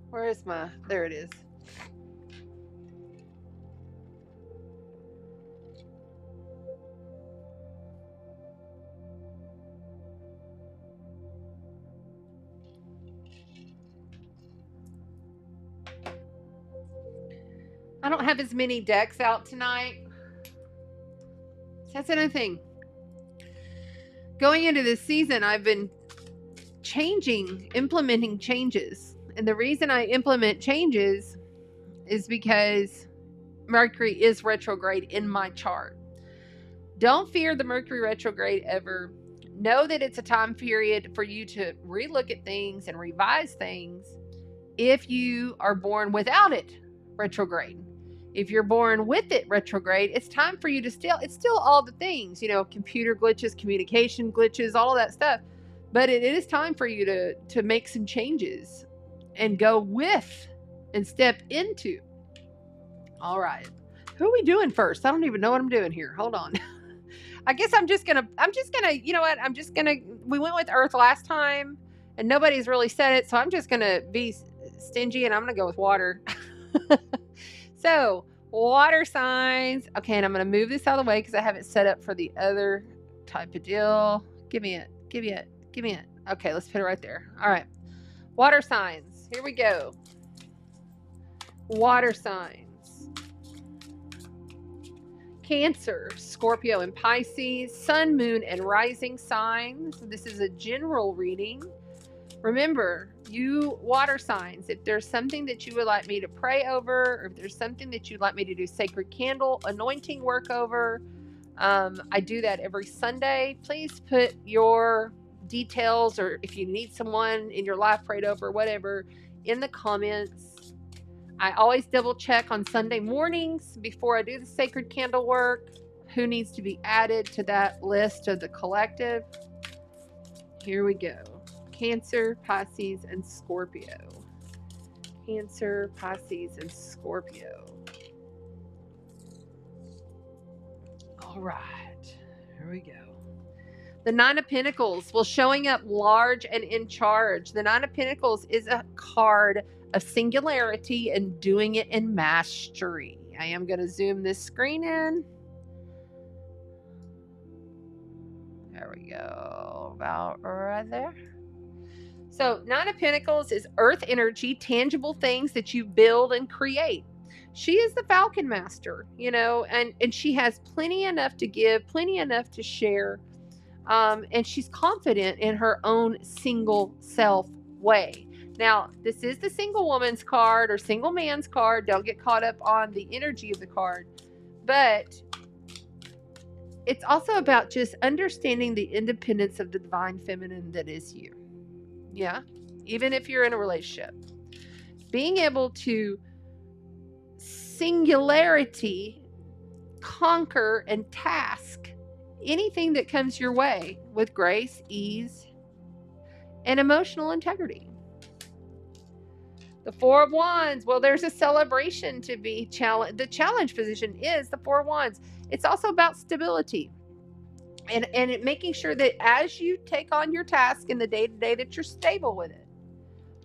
Where is there it is. I don't have as many decks out tonight. That's another thing. Going into this season, I've been implementing changes. And the reason I implement changes is because Mercury is retrograde in my chart. Don't fear the Mercury retrograde ever. Know that it's a time period for you to relook at things and revise things if you are born without it retrograde. If you're born with it retrograde, it's time for you to it's still all the things, computer glitches, communication glitches, all of that stuff. But it is time for you to make some changes and go with and step into. All right. Who are we doing first? I don't even know what I'm doing here. Hold on. I guess I'm just gonna, you know what? We went with Earth last time and nobody's really said it. So I'm just gonna be stingy and I'm gonna go with water. So, water signs. Okay, and I'm going to move this out of the way because I have it set up for the other type of deal. Give me it. Okay, let's put it right there. All right. Water signs. Here we go. Water signs. Cancer, Scorpio, and Pisces. Sun, Moon, and Rising signs. This is a general reading. Remember, you water signs, if there's something that you would like me to pray over, or if there's something that you'd like me to do sacred candle anointing work over, I do that every Sunday. Please put your details, or if you need someone in your life prayed over, whatever, in the comments. I always double check on Sunday mornings before I do the sacred candle work who needs to be added to that list of the collective. Here we go. Cancer, Pisces, and Scorpio. Cancer, Pisces, and Scorpio. All right, here we go. The Nine of Pentacles, well, showing up large and in charge. The Nine of Pentacles is a card of singularity and doing it in mastery. I am going to zoom this screen in. There we go, about right there. So Nine of Pentacles is earth energy, tangible things that you build and create. She is the Falcon Master, you know, and she has plenty enough to give, plenty enough to share. And she's confident in her own single self way. Now, this is the single woman's card or single man's card. Don't get caught up on the energy of the card. But it's also about just understanding the independence of the divine feminine that is you. Yeah, even if you're in a relationship. Being able to singularity conquer and task anything that comes your way with grace, ease, and emotional integrity. The Four of Wands, well, there's a celebration to be challenged. The challenge position is the Four of Wands. It's also about stability and making sure that as you take on your task in the day-to-day that you're stable with it.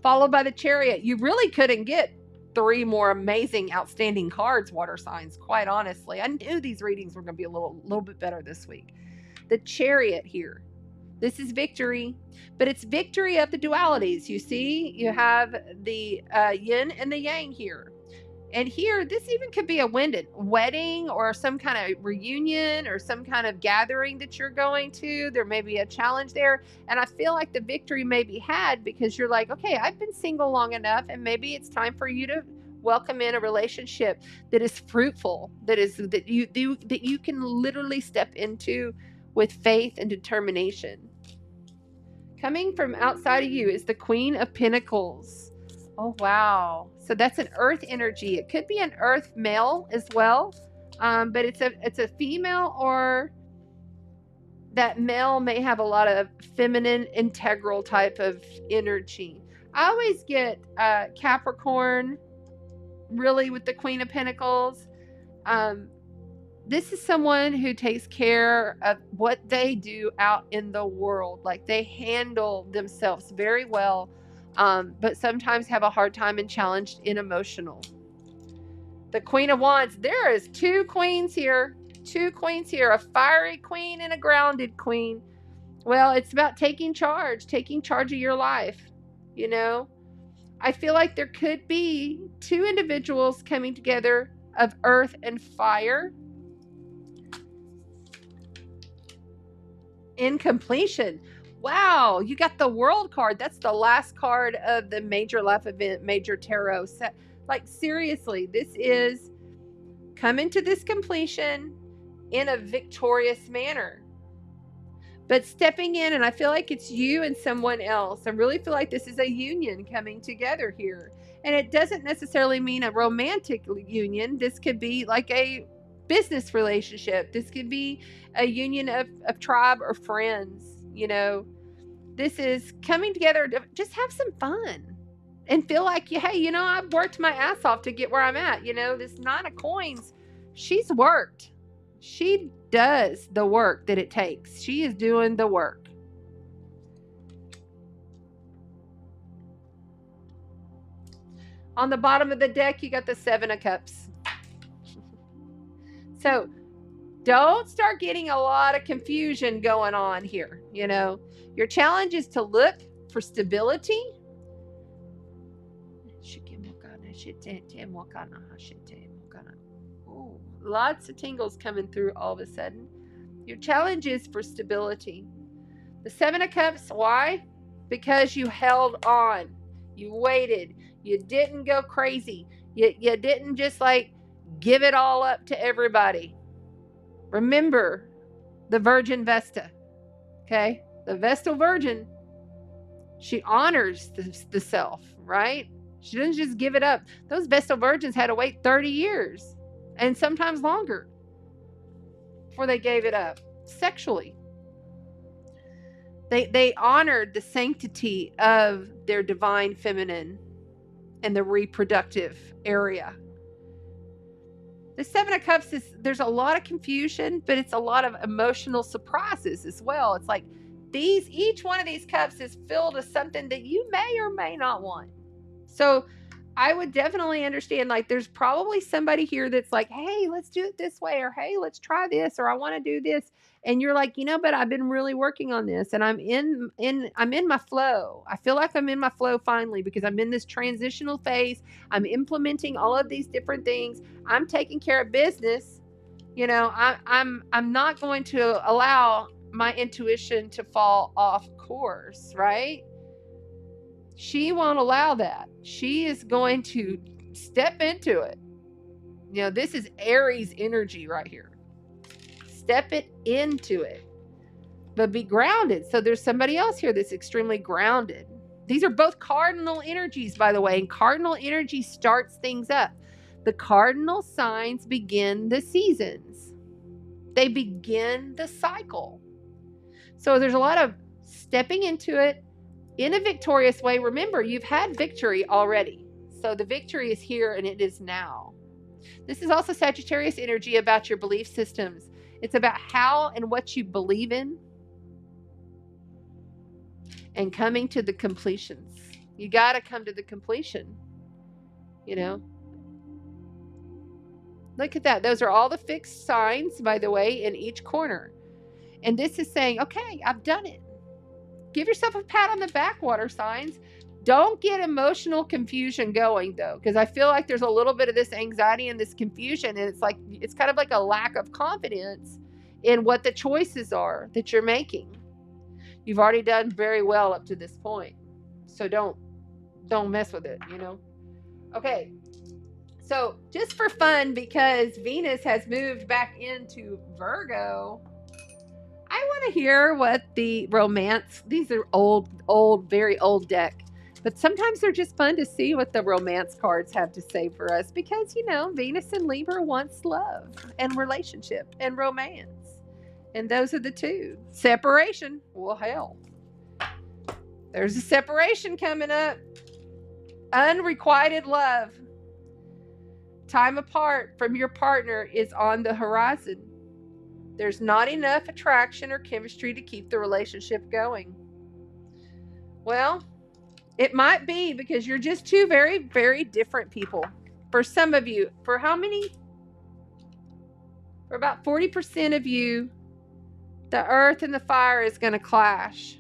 Followed by the Chariot. You really couldn't get 3 more amazing, outstanding cards, water signs, quite honestly. I knew these readings were going to be a little bit better this week. The Chariot here. This is victory, but it's victory of the dualities. You see, you have the yin and the yang here. And here, this even could be a wedding or some kind of reunion or some kind of gathering that you're going to. There may be a challenge there. And I feel like the victory may be had because you're like, okay, I've been single long enough, and maybe it's time for you to welcome in a relationship that is fruitful, that you can literally step into with faith and determination. Coming from outside of you is the Queen of Pentacles. Oh, wow. So that's an earth energy. It could be an earth male as well, but it's a female, or that male may have a lot of feminine, integral type of energy. I always get Capricorn really with the Queen of Pentacles. This is someone who takes care of what they do out in the world. Like, they handle themselves very well. But sometimes have a hard time and challenged in emotional. The Queen of Wands, there is 2 queens here. 2 queens here, a fiery queen and a grounded queen. Well, it's about taking charge of your life. You know, I feel like there could be 2 individuals coming together of earth and fire in completion. Wow, you got the World card. That's the last card of the Major Life Event, Major Tarot set. Like, seriously, this is coming to this completion in a victorious manner. But stepping in, and I feel like it's you and someone else. I really feel like this is a union coming together here. And it doesn't necessarily mean a romantic union. This could be like a business relationship. This could be a union of tribe or friends. You know, this is coming together to just have some fun and feel like, hey, you know, I've worked my ass off to get where I'm at. You know, this Nine of Coins, she's worked. She does the work that it takes. She is doing the work. On the bottom of the deck, you got the Seven of Cups. So don't start getting a lot of confusion going on here. You know, your challenge is to look for stability. Oh, lots of tingles coming through all of a sudden. Your challenge is for stability. The Seven of Cups, why? Because you held on. You waited. You didn't go crazy. You didn't just like give it all up to everybody. Remember the Virgin Vesta, okay? The Vestal Virgin, she honors the self, right? She doesn't just give it up. Those Vestal Virgins had to wait 30 years and sometimes longer before they gave it up sexually. They honored the sanctity of their divine feminine. and the reproductive area. The Seven of Cups there's a lot of confusion, but it's a lot of emotional surprises as well. It's like each one of these cups is filled with something that you may or may not want. So I would definitely understand, like, there's probably somebody here that's like, hey, let's do it this way, or hey, let's try this, or I want to do this. And you're like, but I've been really working on this, and I'm in my flow. I feel like I'm in my flow finally, because I'm in this transitional phase. I'm implementing all of these different things. I'm taking care of business. I'm not going to allow my intuition to fall off course, right? She won't allow that. She is going to step into it. This is Aries energy right here. Step it into it, but be grounded. So there's somebody else here that's extremely grounded. These are both cardinal energies, by the way, and cardinal energy starts things up. The cardinal signs begin the seasons. They begin the cycle. So there's a lot of stepping into it in a victorious way. Remember, you've had victory already. So the victory is here and it is now. This is also Sagittarius energy about your belief systems. It's about how and what you believe in and coming to the completions. You got to come to the completion. Look at that. Those are all the fixed signs, by the way, in each corner. And this is saying, okay, I've done it. Give yourself a pat on the back, water signs. Don't get emotional confusion going, though, because I feel like there's a little bit of this anxiety and this confusion, and it's kind of like a lack of confidence in what the choices are that you're making. You've already done very well up to this point, so don't mess with it. Okay, so just for fun, because Venus has moved back into Virgo, I want to hear what the romance, these are old, very old deck, but sometimes they're just fun to see what the romance cards have to say for us, because, Venus and Libra wants love and relationship and romance. And those are the two. Separation. Well, hell. There's a separation coming up. Unrequited love. Time apart from your partner is on the horizon. There's not enough attraction or chemistry to keep the relationship going. Well, it might be because you're just two very, very different people. For some of you, for how many? For about 40% of you, the earth and the fire is going to clash.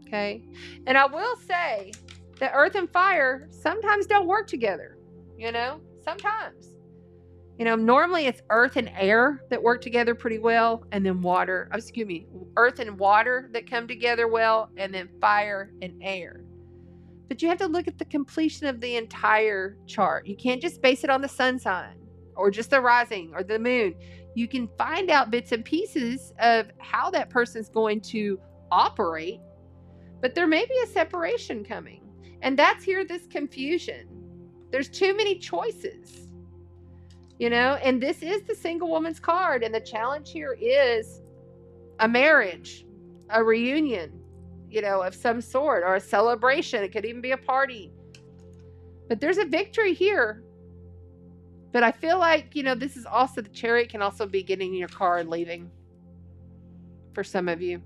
Okay? And I will say that earth and fire sometimes don't work together. Sometimes. Normally it's earth and air that work together pretty well, and then earth and water that come together well, and then fire and air. But you have to look at the completion of the entire chart. You can't just base it on the sun sign or just the rising or the moon. You can find out bits and pieces of how that person's going to operate, but there may be a separation coming. And that's here, this confusion. There's too many choices. And this is the single woman's card. And the challenge here is a marriage, a reunion, of some sort, or a celebration. It could even be a party. But there's a victory here. But I feel like, this is also, the Chariot can also be getting in your car and leaving for some of you.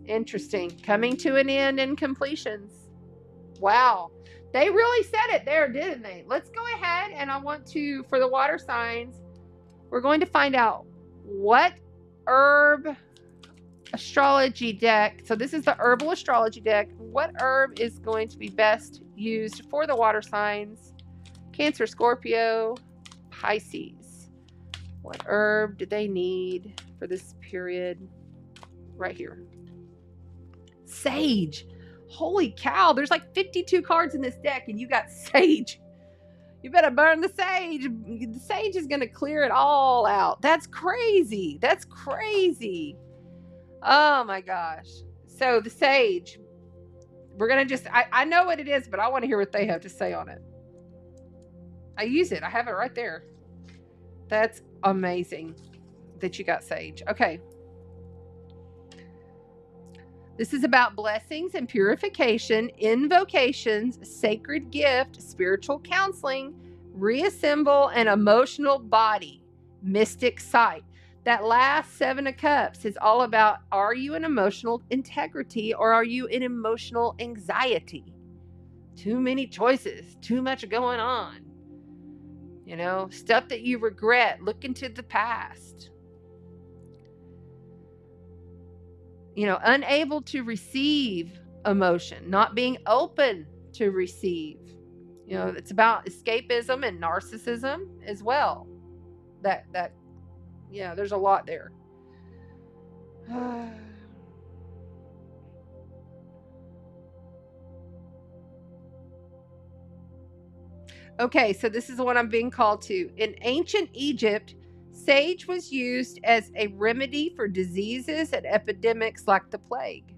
Interesting. Coming to an end and completions. Wow. They really said it there, didn't they? Let's go ahead, and I want to, for the water signs, we're going to find out what herb astrology deck. So this is the herbal astrology deck. What herb is going to be best used for the water signs? Cancer, Scorpio, Pisces. What herb do they need for this period? Right here. Sage. Holy cow, there's like 52 cards in this deck, and you got sage. You better burn the sage. The sage is going to clear it all out. That's crazy. That's crazy. Oh my gosh. So the sage, we're going to just, I know what it is, but I want to hear what they have to say on it. I use it. I have it right there. That's amazing that you got sage. Okay. This is about blessings and purification, invocations, sacred gift, spiritual counseling, reassemble an emotional body, mystic sight. That last 7 of Cups is all about, are you in emotional integrity or are you in emotional anxiety? Too many choices, too much going on. You know, stuff that you regret, look into the past. You know, unable to receive emotion, not being open to receive. You know, it's about escapism and narcissism as well. That yeah, there's a lot there. Okay, so this is what I'm being called to. In ancient Egypt, sage was used as a remedy for diseases and epidemics like the plague.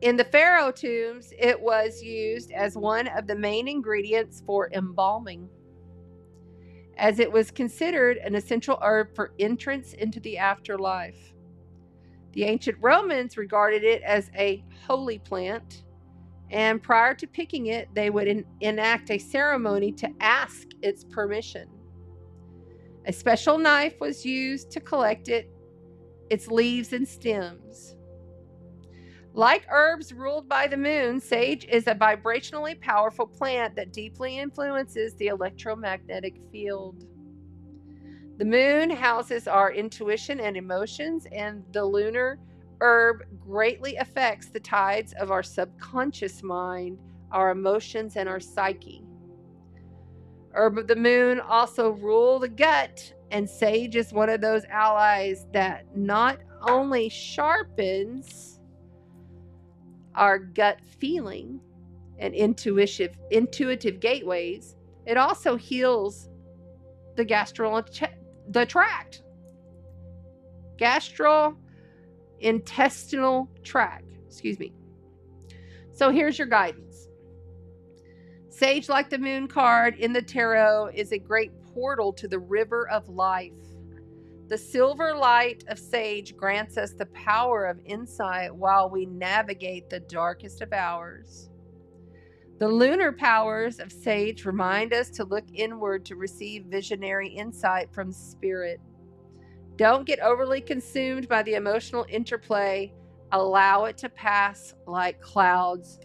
In the pharaoh tombs, it was used as one of the main ingredients for embalming, as it was considered an essential herb for entrance into the afterlife. The ancient Romans regarded it as a holy plant, and prior to picking it, they would enact a ceremony to ask its permission. A special knife was used to collect its leaves and stems. Like herbs ruled by the moon, sage is a vibrationally powerful plant that deeply influences the electromagnetic field. The moon houses our intuition and emotions, and the lunar herb greatly affects the tides of our subconscious mind, our emotions, and our psyche. Herb of the moon also rule the gut, and sage is one of those allies that not only sharpens our gut feeling and intuitive gateways, it also heals the gastrointestinal tract. Excuse me. So here's your guidance. Sage, like the moon card in the tarot, is a great portal to the river of life. The silver light of sage grants us the power of insight while we navigate the darkest of hours. The lunar powers of sage remind us to look inward to receive visionary insight from spirit. Don't get overly consumed by the emotional interplay. Allow it to pass like clouds.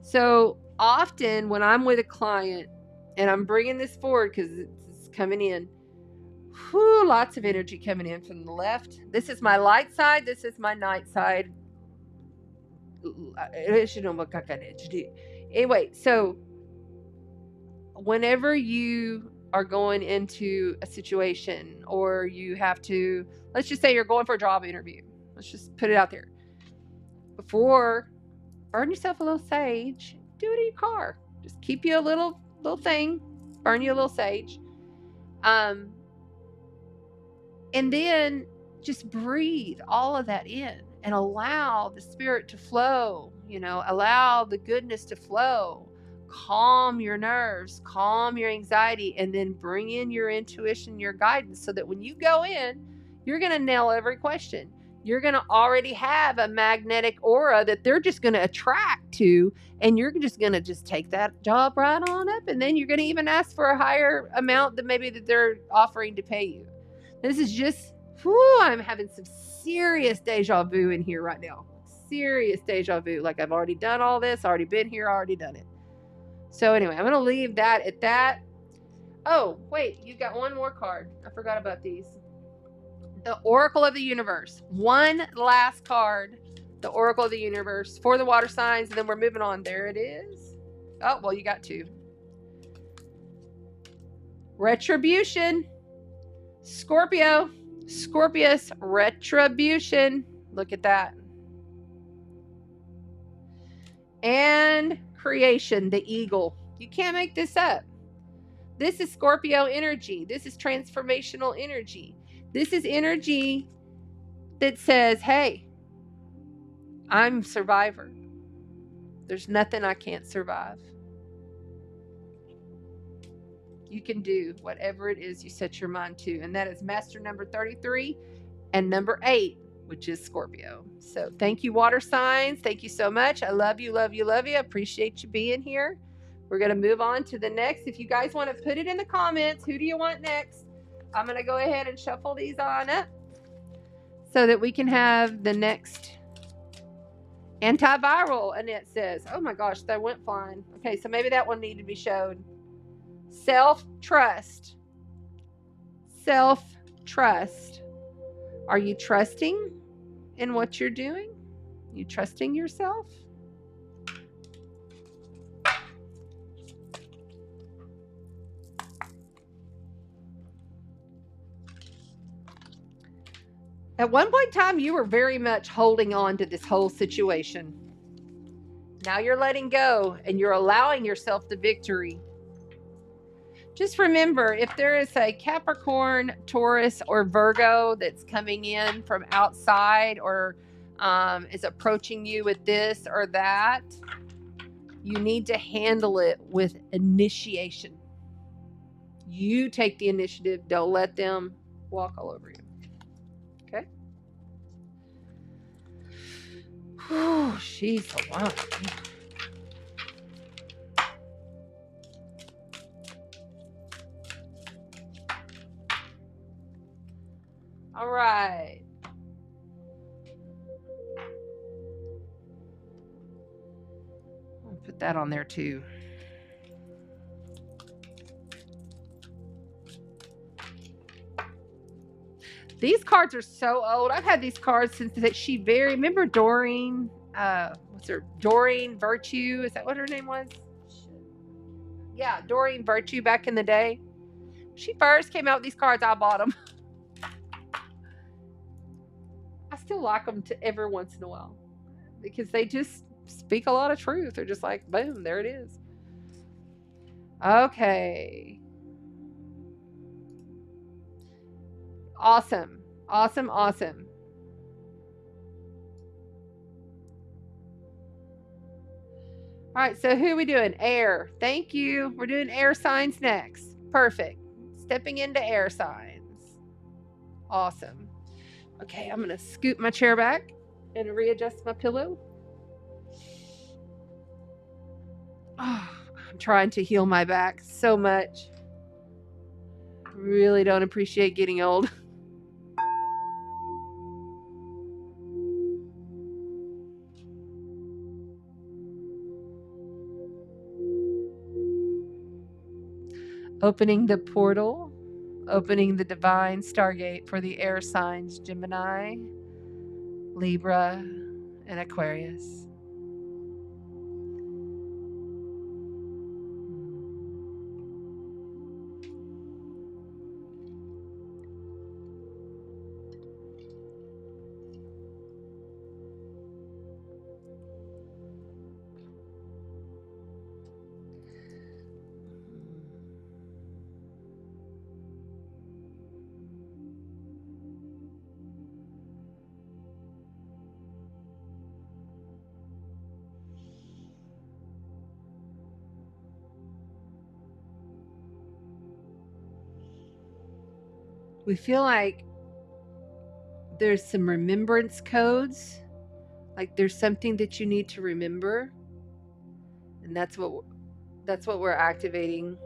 So often when I'm with a client and I'm bringing this forward because it's coming in, lots of energy coming in from the left. This is my light side. This is my night side. Anyway, so whenever you are going into a situation or you have to, let's just say you're going for a job interview. Let's just put it out there. Before, burn yourself a little sage. Do it in your car. Just keep you a little thing. Burn you a little sage. And then just breathe all of that in and allow the spirit to flow, you know, allow the goodness to flow. Calm your nerves, calm your anxiety, and then bring in your intuition, your guidance, so that when you go in, you're going to nail every question. You're going to already have a magnetic aura that they're just going to attract to, and you're just going to just take that job right on up, and then you're going to even ask for a higher amount than maybe that they're offering to pay you. This is just, I'm having some serious deja vu in here right now. Serious deja vu. Like I've already done all this, already been here, already done it. So anyway, I'm going to leave that at that. Oh, wait, you got one more card. I forgot about these. The Oracle of the Universe. One last card. The Oracle of the Universe for the water signs, and then we're moving on. There it is. Oh, well, you got two. Retribution. Scorpio. Scorpius. Retribution. Look at that. And creation. The eagle. You can't make this up. This is Scorpio energy. This is transformational energy. This is energy that says, hey, I'm a survivor. There's nothing I can't survive. You can do whatever it is you set your mind to. And that is master number 33 and number 8 which is Scorpio. So thank you, water signs. Thank you so much. I love you, love you, love you. I appreciate you being here. We're going to move on to the next. If you guys want to put it in the comments, who do you want next? I'm going to go ahead and shuffle these on up so that we can have the next antiviral. Annette says, oh my gosh, that went flying. Okay, so maybe that one needed to be showed. Self-trust. Self-trust. Are you trusting in what you're doing? You trusting yourself? At one point in time, you were very much holding on to this whole situation. Now you're letting go and you're allowing yourself the victory. Just remember, if there is a Capricorn, Taurus, or Virgo that's coming in from outside or is approaching you with this or that, you need to handle it with initiation. You take the initiative. Don't let them walk all over you. Okay? Oh, she's a lot. All right. I'll put that on there too. These cards are so old. I've had these cards since that remember Doreen, what's her, Doreen Virtue? Is that what her name was? Yeah, Doreen Virtue back in the day. She first came out with these cards, I bought them. I still like them every once in a while because they just speak a lot of truth. They're just like, boom, there it is. Okay. Awesome. Awesome. Awesome. All right. So who are we doing? Air. Thank you. We're doing air signs next. Perfect. Stepping into air signs. Awesome. Okay. I'm going to scoot my chair back and readjust my pillow. Oh, I'm trying to heal my back so much. Really don't appreciate getting old. Opening the portal, opening the divine stargate for the air signs Gemini, Libra, and Aquarius. We feel like there's some remembrance codes, like there's something that you need to remember, and that's what we're activating.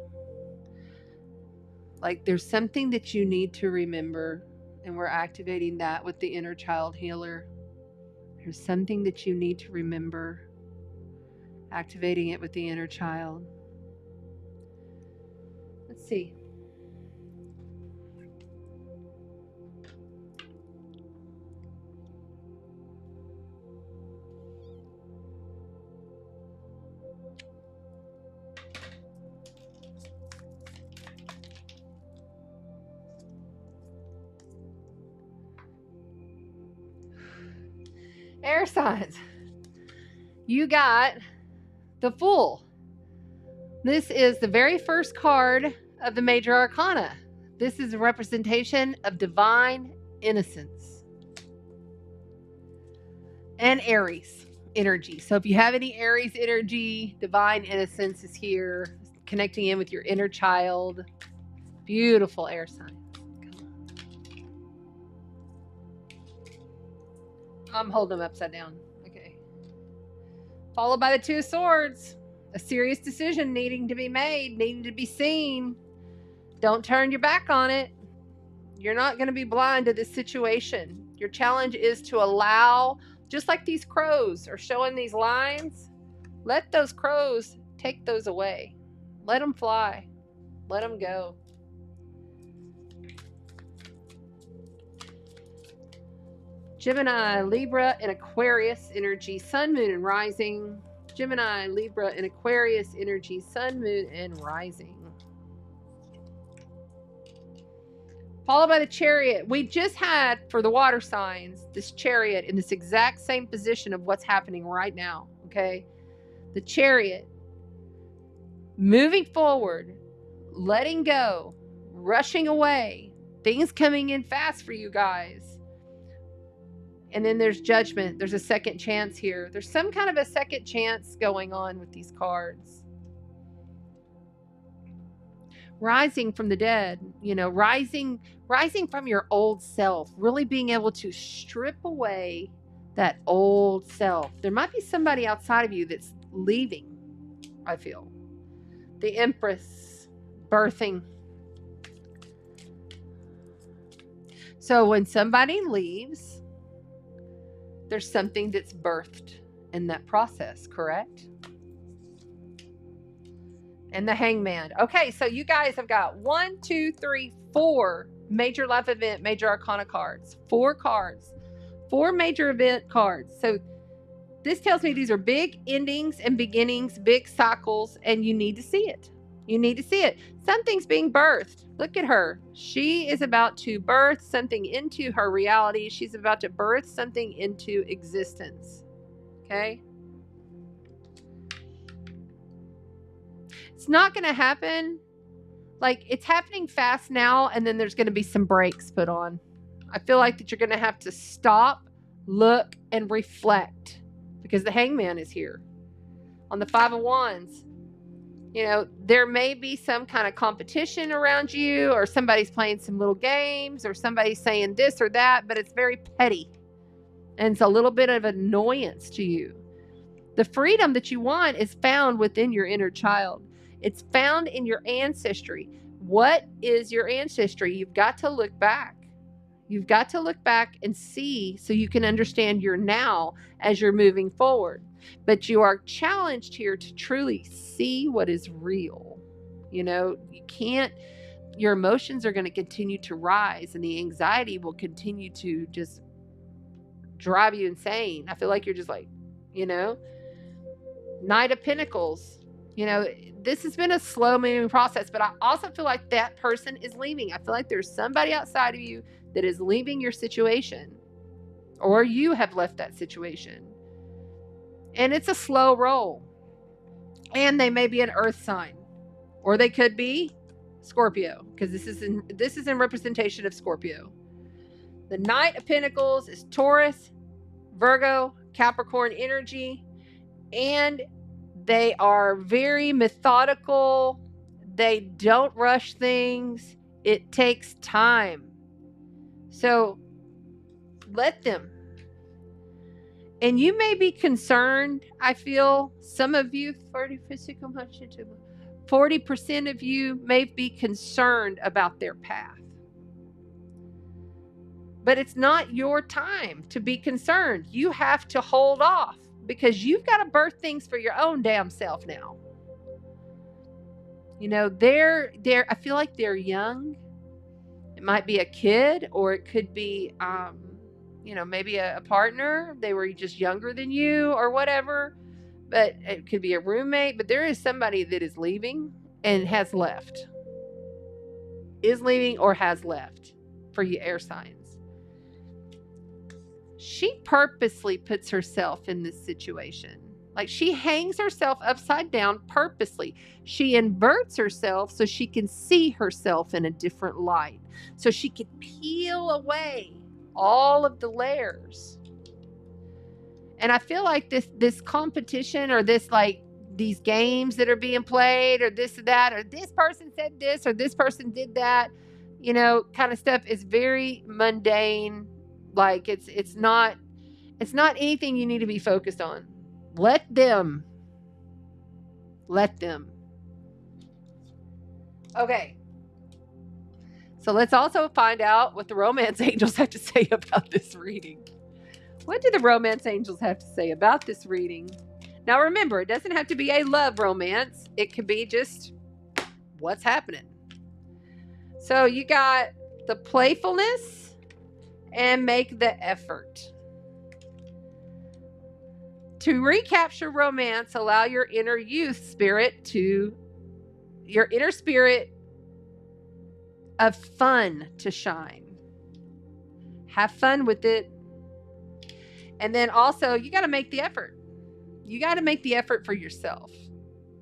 Like there's something that you need to remember, and we're activating that with the inner child healer. There's something that you need to remember, activating it with the inner child. Let's see. Air signs. You got the Fool. This is the very first card of the Major Arcana. This is a representation of divine innocence and Aries energy. So if you have any Aries energy, divine innocence is here, connecting in with your inner child. Beautiful air sign. I'm holding them upside down. Okay. Followed by the Two of Swords. A serious decision needing to be made, needing to be seen. Don't turn your back on it. You're not going to be blind to this situation. Your challenge is to allow, just like these crows are showing these lines, let those crows take those away. Let them fly. Let them go. Gemini, Libra, and Aquarius energy, Sun, Moon, and Rising. Gemini, Libra, and Aquarius energy, Sun, Moon, and Rising. Followed by the Chariot. We just had, for the water signs, this Chariot in this exact same position of what's happening right now, okay? The Chariot. Moving forward, letting go, rushing away, things coming in fast for you guys. And then there's Judgment. There's a second chance here. There's some kind of a second chance going on with these cards. Rising from the dead, you know, rising from your old self, really being able to strip away that old self. There might be somebody outside of you that's leaving, I feel. The Empress, birthing. So when somebody leaves, there's something that's birthed in that process, correct? And the Hangman. Okay, so you guys have got 1, 2, 3, 4 major life event, major arcana cards. 4 cards. 4 major event cards. So this tells me these are big endings and beginnings, big cycles, and you need to see it. You need to see it. Something's being birthed. Look at her. She is about to birth something into her reality. She's about to birth something into existence. Okay? It's not going to happen. Like, it's happening fast now, and then there's going to be some brakes put on. I feel like that you're going to have to stop, look, and reflect, because the Hangman is here. On the Five of Wands, you know, there may be some kind of competition around you, or somebody's playing some little games, or somebody's saying this or that, but it's very petty. And it's a little bit of annoyance to you. The freedom that you want is found within your inner child. It's found in your ancestry. What is your ancestry? You've got to look back. You've got to look back and see so you can understand your now as you're moving forward. But you are challenged here to truly see what is real. You know, you can't, your emotions are going to continue to rise, and the anxiety will continue to just drive you insane. I feel like you're just like, you know, Knight of Pentacles. You know, this has been a slow moving process, but I also feel like that person is leaving. I feel like there's somebody outside of you that is leaving your situation, or you have left that situation. And it's a slow roll. And they may be an earth sign, or they could be Scorpio, because this is in representation of Scorpio. The Knight of Pentacles is Taurus, Virgo, Capricorn energy, and they are very methodical. They don't rush things. It takes time. So let them. And you may be concerned, I feel, some of you, 40% of you may be concerned about their path. But it's not your time to be concerned. You have to hold off, because you've got to birth things for your own damn self now. You know, I feel like they're young. It might be a kid, or it could be, you know, maybe a partner. They were just younger than you or whatever, but it could be a roommate. But there is somebody that is leaving and has left. Is leaving or has left for you air signs. She purposely puts herself in this situation. Like, she hangs herself upside down purposely. She inverts herself so she can see herself in a different light. So she can peel away all of the layers. And I feel like this competition, or this, like, these games that are being played, or this or that, or this person said this, or this person did that, you know, kind of stuff is very mundane. Like, it's not, It's not anything you need to be focused on. Let them. Let them. Okay. So let's also find out what the romance angels have to say about this reading. What do the romance angels have to say about this reading? Now remember, it doesn't have to be a love romance. It could be just what's happening. So you got the playfulness and make the effort. To recapture romance, allow your inner spirit of fun to shine. Have fun with it. And then also, you got to make the effort. You got to make the effort for yourself.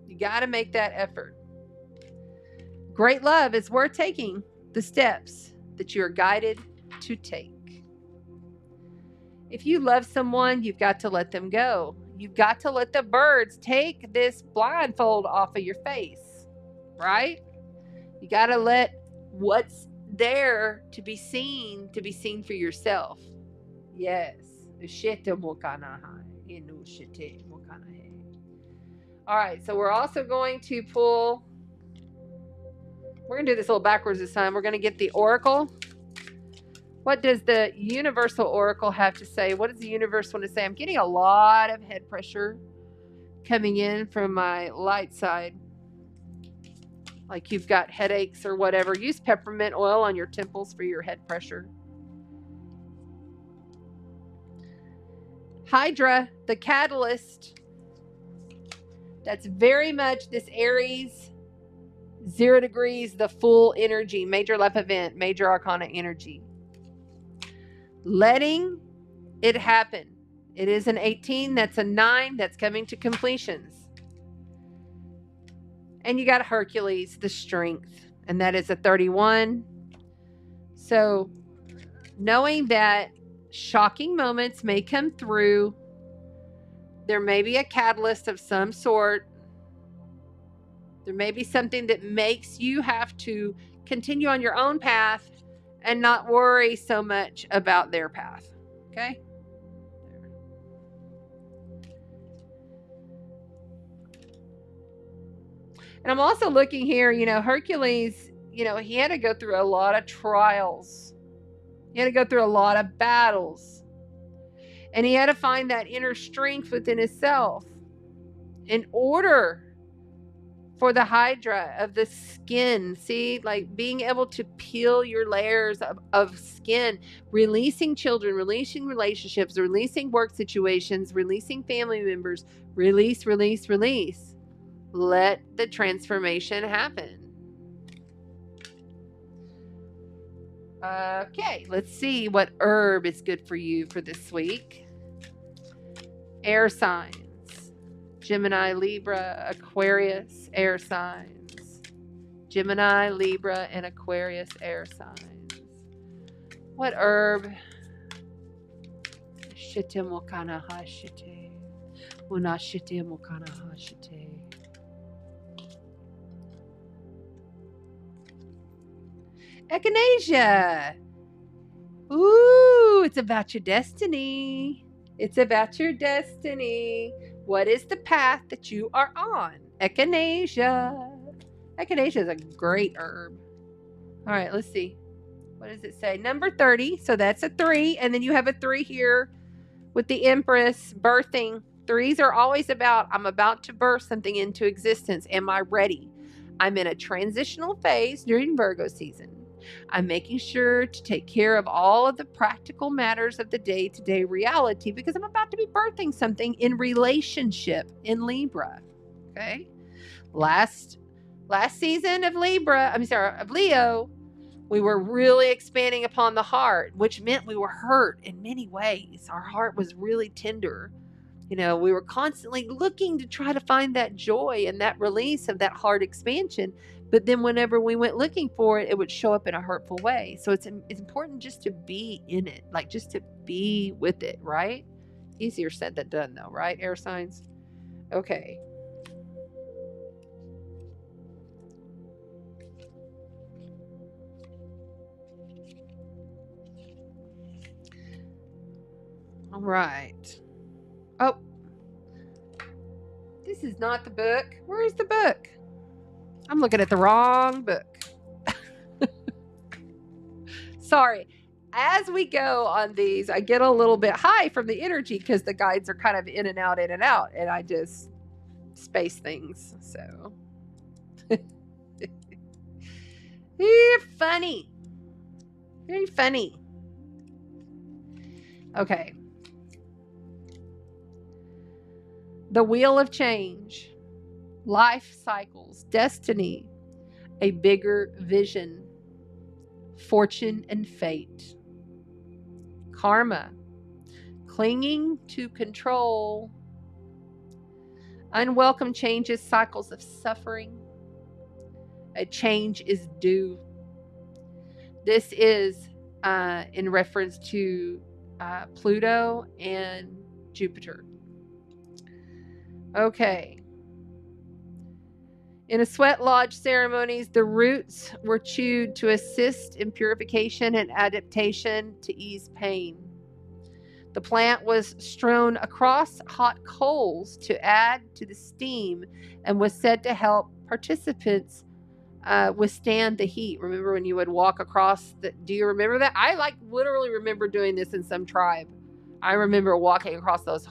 You got to make that effort. Great love is worth taking the steps that you're guided to take. If you love someone, you've got to let them go. You've got to let the birds take this blindfold off of your face, right? You got to let what's there to be seen for yourself. Yes. All right, so we're also going to pull, we're going to do this a little backwards this time. We're going to get the oracle. What does the universal oracle have to say? What does the universe want to say? I'm getting a lot of head pressure coming in from my light side. Like you've got headaches or whatever. Use peppermint oil on your temples for your head pressure. Hydra, the catalyst. That's very much this Aries, 0 degrees, the full energy, major life event, major arcana energy. Letting it happen. It is an 18, that's a 9, that's coming to completions. And you got Hercules, the strength, and that is a 31. So knowing that shocking moments may come through, there may be a catalyst of some sort. There may be something that makes you have to continue on your own path and not worry so much about their path. Okay? And I'm also looking here, Hercules, he had to go through a lot of trials. He had to go through a lot of battles. And he had to find that inner strength within himself in order for the Hydra of the skin. See, like being able to peel your layers of skin, releasing children, releasing relationships, releasing work situations, releasing family members, release. Let the transformation happen. Okay, let's see what herb is good for you for this week. Air signs. Gemini, Libra, Aquarius, air signs. Gemini, Libra, and Aquarius, air signs. What herb? Shite mokana hashite. Unashite mokana hashite. Echinacea. Ooh, it's about your destiny. It's about your destiny. What is the path that you are on? Echinacea. Echinacea is a great herb. All right, let's see. What does it say? Number 30. So that's a 3. And then you have a 3 here with the Empress birthing. 3s are always about, I'm about to birth something into existence. Am I ready? I'm in a transitional phase during Virgo season. I'm making sure to take care of all of the practical matters of the day-to-day reality because I'm about to be birthing something in relationship in Libra. Okay. Last season of Leo, we were really expanding upon the heart, which meant we were hurt in many ways. Our heart was really tender. We were constantly looking to try to find that joy and that release of that heart expansion. But then whenever we went looking for it, it would show up in a hurtful way. So it's important just to be in it, like just to be with it, right? Easier said than done though, right? Air signs. Okay. right. Oh, this is not the book. Where is the book? I'm looking at the wrong book. Sorry. As we go on these, I get a little bit high from the energy because the guides are kind of in and out, and I just space things. So, you're funny. Very funny. Okay. The Wheel of Change, life cycles, destiny, a bigger vision, fortune and fate, karma, clinging to control, unwelcome changes, cycles of suffering, a change is due. This is in reference to Pluto and Jupiter. Okay. In a sweat lodge ceremonies, the roots were chewed to assist in purification and adaptation to ease pain. The plant was strewn across hot coals to add to the steam and was said to help participants withstand the heat. Remember when you would walk across do you remember that? I literally remember doing this in some tribe. I remember walking across those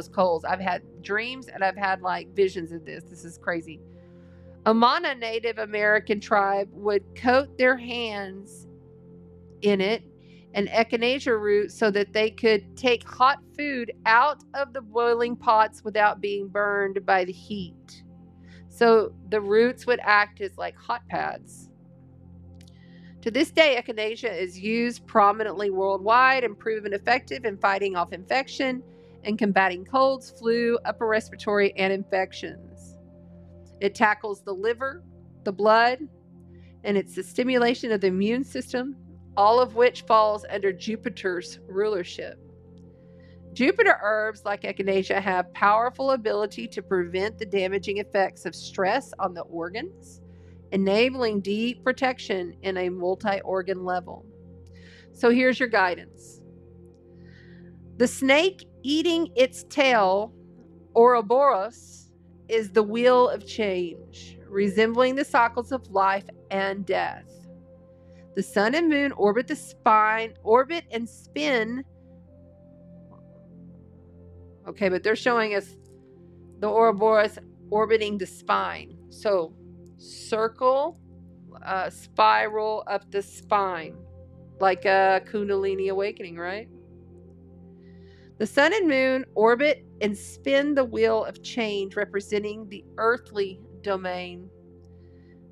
coals. I've had dreams and I've had visions of this. This is crazy. A Mana Native American tribe would coat their hands in it and echinacea root so that they could take hot food out of the boiling pots without being burned by the heat. So the roots would act as hot pads. To this day, echinacea is used prominently worldwide and proven effective in fighting off infection and combating colds, flu, upper respiratory, and infections. It tackles the liver, the blood, and it's the stimulation of the immune system, all of which falls under Jupiter's rulership. Jupiter herbs like echinacea have powerful ability to prevent the damaging effects of stress on the organs, enabling deep protection in a multi-organ level. So here's your guidance. The snake eating its tail, Ouroboros, is the wheel of change, resembling the cycles of life and death. The sun and moon orbit and spin. Okay, but they're showing us the Ouroboros orbiting the spine. So circle, spiral up the spine, like a Kundalini awakening, right? The sun and moon orbit and spin the wheel of change, representing the earthly domain.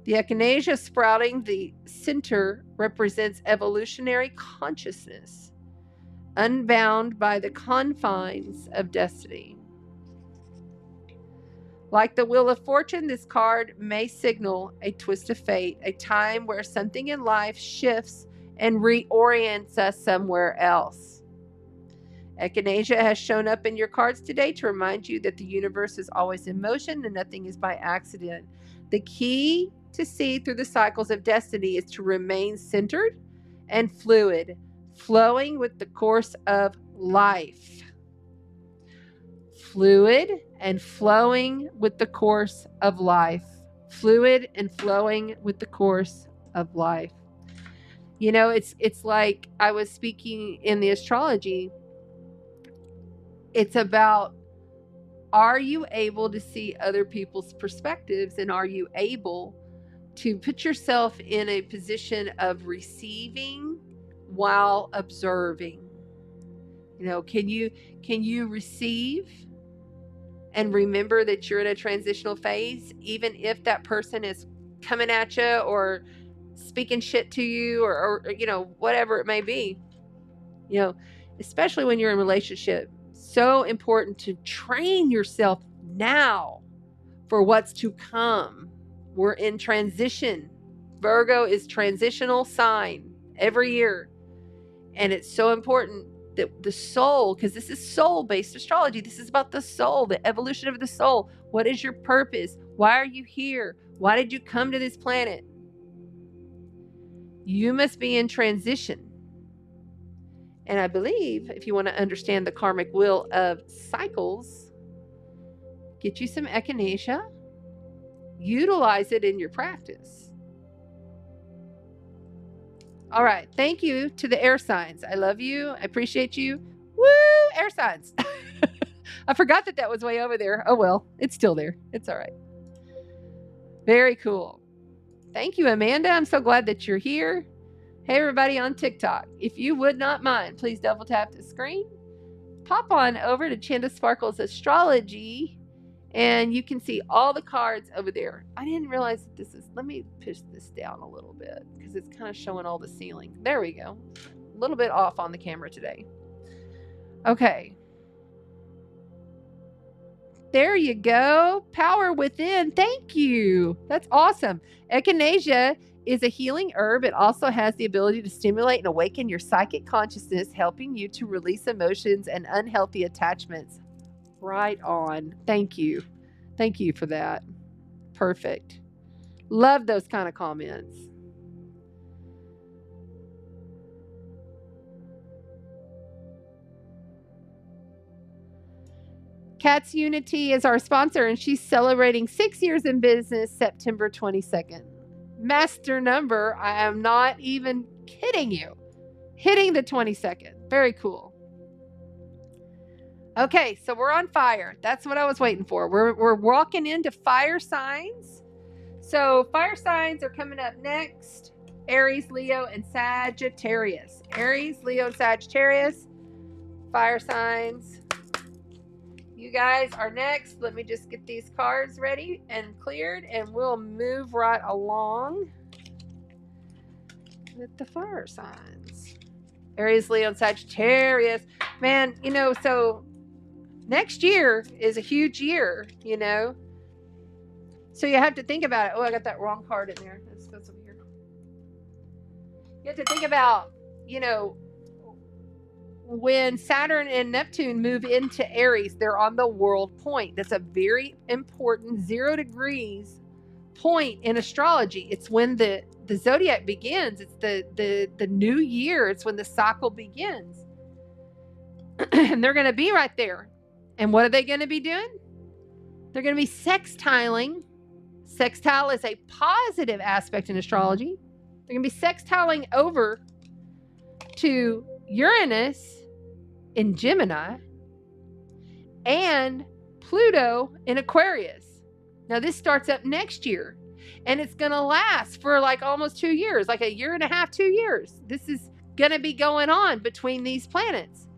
The echinacea sprouting the center represents evolutionary consciousness, unbound by the confines of destiny. Like the Wheel of Fortune, this card may signal a twist of fate, a time where something in life shifts and reorients us somewhere else. Echinacea has shown up in your cards today to remind you that the universe is always in motion and nothing is by accident. The key to see through the cycles of destiny is to remain centered and fluid, flowing with the course of life. Fluid and flowing with the course of life. Fluid and flowing with the course of life. You know, it's like I was speaking in the astrology. It's about, are you able to see other people's perspectives, and are you able to put yourself in a position of receiving while observing? You know, can you receive and remember that you're in a transitional phase, even if that person is coming at you or speaking shit to you or you know, whatever it may be. You know, especially when you're in a relationship, so important to train yourself now for what's to come. We're in transition. Virgo is transitional sign every year. And it's so important that the soul, because this is soul-based astrology. This is about the soul, the evolution of the soul. What is your purpose? Why are you here? Why did you come to this planet? You must be in transition. And I believe if you want to understand the karmic wheel of cycles, get you some echinacea, utilize it in your practice. All right. Thank you to the air signs. I love you. I appreciate you. Woo! Air signs. I forgot that was way over there. Oh, well, it's still there. It's all right. Very cool. Thank you, Amanda. I'm so glad that you're here. Hey, everybody on TikTok. If you would not mind, please double tap the screen. Pop on over to Chanda Sparkle's Astrology, and you can see all the cards over there. I didn't realize that this is, let me push this down a little bit because it's kind of showing all the ceiling. There we go. A little bit off on the camera today. Okay. There you go. Power within. Thank you. That's awesome. Echinacea is a healing herb. It also has the ability to stimulate and awaken your psychic consciousness, helping you to release emotions and unhealthy attachments. Right on. Thank you. Thank you for that. Perfect. Love those kind of comments. Cats Unity is our sponsor, and she's celebrating 6 years in business September 22nd. Master number, I am not even kidding you. Hitting the 22nd. Very cool. Okay, so we're on fire. That's what I was waiting for. We're walking into fire signs. So fire signs are coming up next. Aries, Leo, and Sagittarius. Aries, Leo, and Sagittarius. Fire signs. You guys are next. Let me just get these cards ready and cleared, and we'll move right along with the fire signs. Aries, Leo, and Sagittarius. Man, you know, so next year is a huge year, you know. So you have to think about it. Oh, I got that wrong card in there. Let's go over here. You have to think about, you know, when Saturn and Neptune move into Aries, they're on the world point. That's a very important 0 degrees point in astrology. It's when the zodiac begins. It's the new year. It's when the cycle begins. And they're going to be right there. And what are they going to be doing? They're going to be sextiling. Sextile is a positive aspect in astrology. They're going to be sextiling over to Uranus in Gemini and Pluto in Aquarius. Now this starts up next year, and it's going to last for like almost 2 years, like a year and a half, 2 years. This is going to be going on between these planets.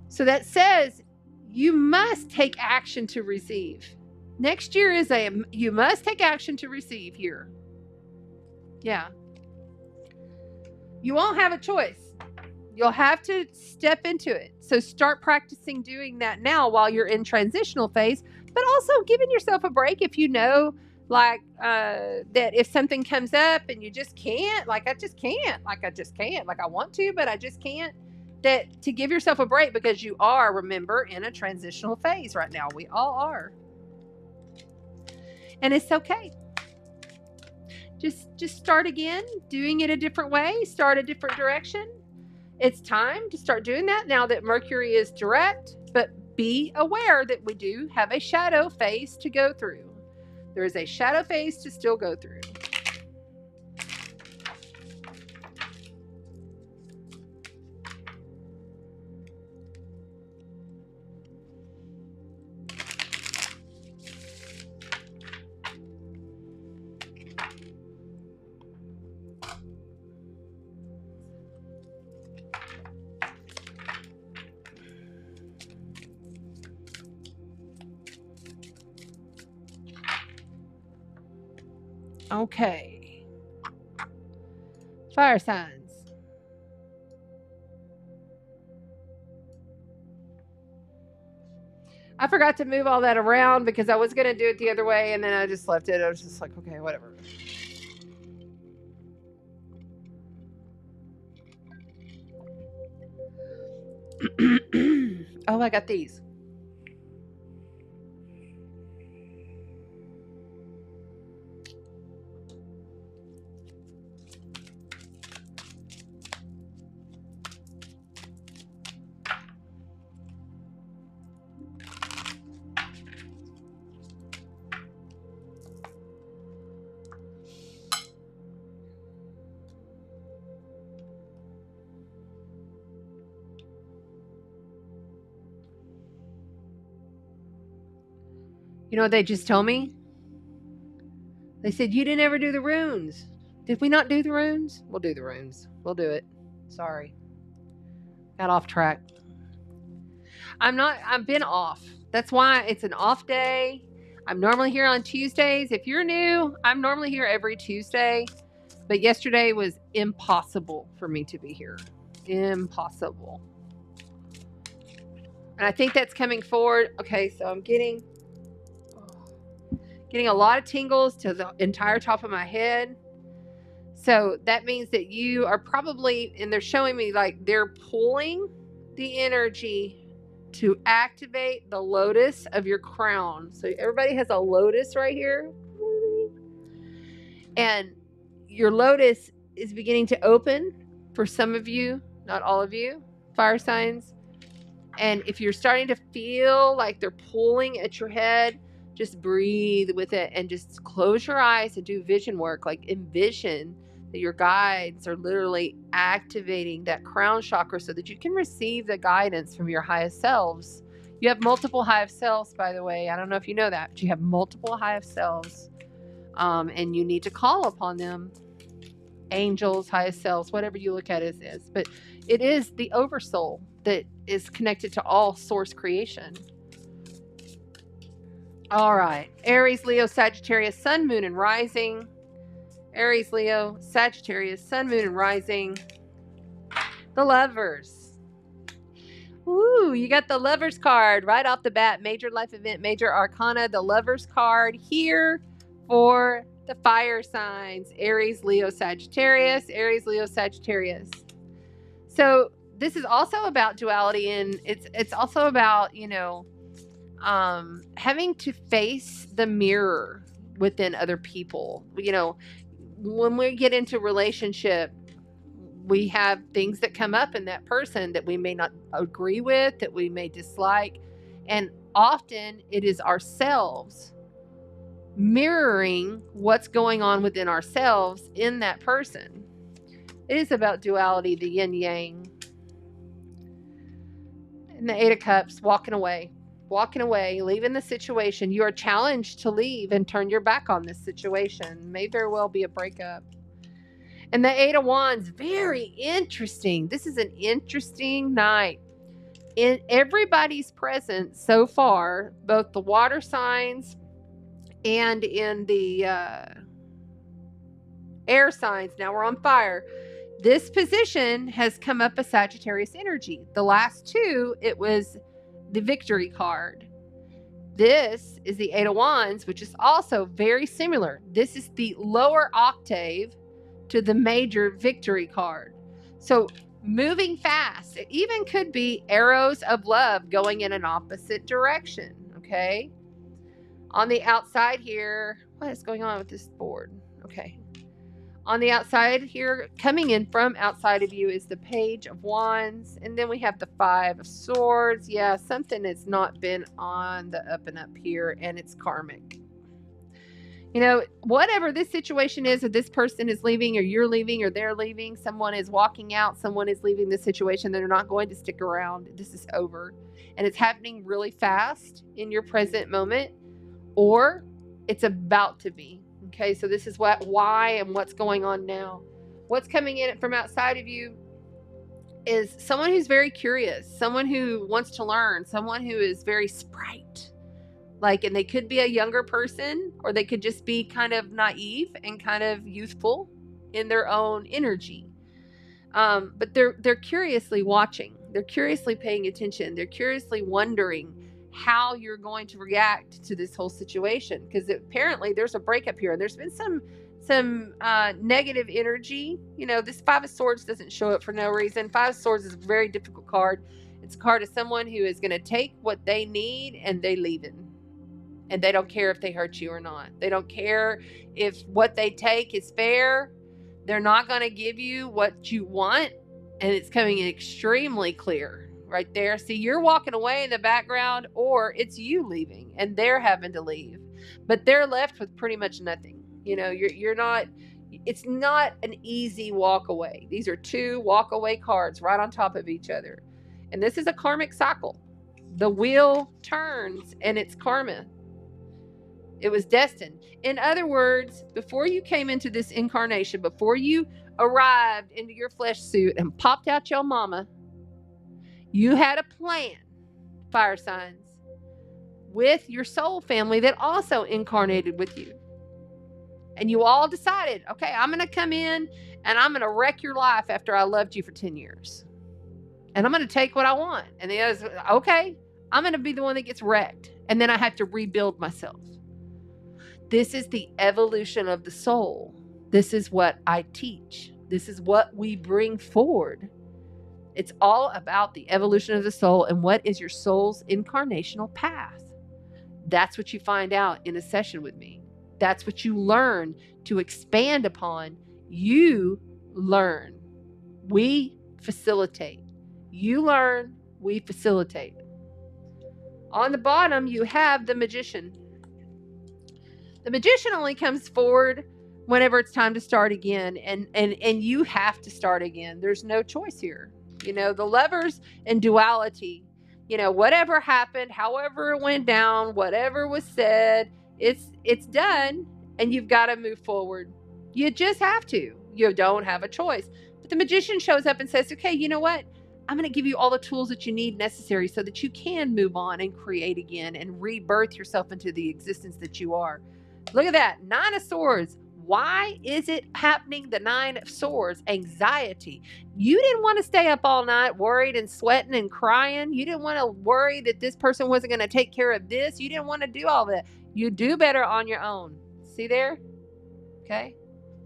So that says you must take action to receive. Next year is a you must take action to receive year. Yeah. You won't have a choice. You'll have to step into it. So start practicing doing that now while you're in transitional phase, but also giving yourself a break if you know, like, that if something comes up and you just can't, like, I just can't, like, I want to, but I just can't, that to give yourself a break because you are, remember, in a transitional phase right now. We all are. And it's okay. Just start again, doing it a different way, start a different direction. It's time to start doing that now that Mercury is direct, but be aware that we do have a shadow phase to go through. There is a shadow phase to still go through. Okay. Fire signs. I forgot to move all that around because I was going to do it the other way, and then I just left it. I was just like, okay, whatever. Oh, I got these. You know what they just told me? They said, you didn't ever do the runes. Did we not do the runes? We'll do the runes. We'll do it. Sorry. Got off track. I've been off. That's why it's an off day. I'm normally here on Tuesdays. If you're new, I'm normally here every Tuesday. But yesterday was impossible for me to be here. Impossible. And I think that's coming forward. Okay, so I'm getting a lot of tingles to the entire top of my head. So that means that you are probably, and they're showing me like they're pulling the energy to activate the lotus of your crown. So everybody has a lotus right here. And your lotus is beginning to open for some of you, not all of you, fire signs. And if you're starting to feel like they're pulling at your head, just breathe with it and just close your eyes and do vision work. Like envision that your guides are literally activating that crown chakra so that you can receive the guidance from your highest selves. You have multiple highest selves, by the way. I don't know if you know that, but you have multiple highest selves. And you need to call upon them. Angels, highest selves, whatever you look at it as. But it is the oversoul that is connected to all source creation. All right. Aries, Leo, Sagittarius, Sun, Moon, and Rising. Aries, Leo, Sagittarius, Sun, Moon, and Rising. The Lovers. Ooh, you got the Lovers card right off the bat. Major life event, major arcana. The Lovers card here for the fire signs. Aries, Leo, Sagittarius. Aries, Leo, Sagittarius. So this is also about duality, and it's also about, you know, having to face the mirror within other people. You know, when we get into relationship, we have things that come up in that person that we may not agree with, that we may dislike. And often it is ourselves mirroring what's going on within ourselves in that person. It is about duality, the yin yang. And the Eight of Cups, walking away, leaving the situation. You are challenged to leave and turn your back on this situation. May very well be a breakup. And the Eight of Wands, very interesting. This is an interesting night. In everybody's presence so far, both the water signs and in the air signs, now we're on fire, this position has come up a Sagittarius energy. The last two, it was the Victory card. This is the Eight of Wands, which is also very similar. This is the lower octave to the major Victory card. So moving fast. It even could be arrows of love going in an opposite direction. Okay. On the outside here, what is going on with this board? Okay. On the outside here, coming in from outside of you is the Page of Wands. And then we have the Five of Swords. Yeah, something has not been on the up and up here, and it's karmic. You know, whatever this situation is, if this person is leaving or you're leaving or they're leaving, someone is walking out, someone is leaving the situation, they're not going to stick around. This is over. And it's happening really fast in your present moment, or it's about to be. Okay, so this is why and what's going on now. What's coming in from outside of you is someone who's very curious, someone who wants to learn, someone who is very sprite. Like, and they could be a younger person, or they could just be kind of naive and kind of youthful in their own energy. But they're curiously watching. They're curiously paying attention. They're curiously wondering how you're going to react to this whole situation, because apparently there's a breakup here, and there's been some negative energy. You know, this Five of Swords doesn't show up for no reason. Five of Swords is a very difficult card. It's a card of someone who is going to take what they need and they leave it. And they don't care if they hurt you or not. They don't care if what they take is fair. They're not going to give you what you want. And it's coming in extremely clear right there. See, you're walking away in the background, or it's you leaving and they're having to leave. But they're left with pretty much nothing. You know, you're not, it's not an easy walk away. These are two walk away cards right on top of each other. And this is a karmic cycle. The wheel turns and it's karma. It was destined. In other words, before you came into this incarnation, before you arrived into your flesh suit and popped out your mama, you had a plan, fire signs, with your soul family that also incarnated with you. And you all decided, okay, I'm going to come in and I'm going to wreck your life after I loved you for 10 years. And I'm going to take what I want. And the others, okay, I'm going to be the one that gets wrecked. And then I have to rebuild myself. This is the evolution of the soul. This is what I teach. This is what we bring forward. It's all about the evolution of the soul and what is your soul's incarnational path. That's what you find out in a session with me. That's what you learn to expand upon. You learn. We facilitate. You learn. We facilitate. On the bottom, you have the magician. The magician only comes forward whenever it's time to start again. And you have to start again. There's no choice here. You know, the lovers and duality, you know, whatever happened, however it went down, whatever was said, it's done, and you've got to move forward. You just have to. You don't have a choice. But the magician shows up and says, okay, you know what? I'm going to give you all the tools that you need necessary so that you can move on and create again and rebirth yourself into the existence that you are. Look at that. 9 of Swords. Why is it happening? The 9 of Swords, anxiety. You didn't want to stay up all night worried and sweating and crying. You didn't want to worry that this person wasn't going to take care of this. You didn't want to do all that. You do better on your own. See there? Okay.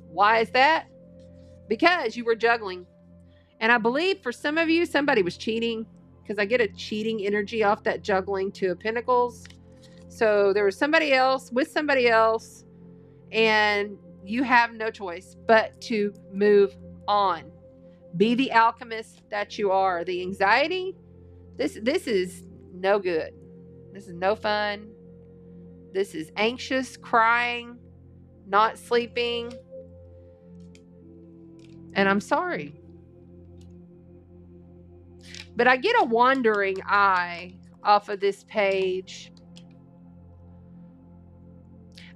Why is that? Because you were juggling. And I believe for some of you, somebody was cheating, because I get a cheating energy off that juggling 2 of Pentacles. So there was somebody else with somebody else, and you have no choice but to move on. Be the alchemist that you are. The anxiety, this is no good. This is no fun. This is anxious, crying, not sleeping. And I'm sorry. But I get a wandering eye off of this page.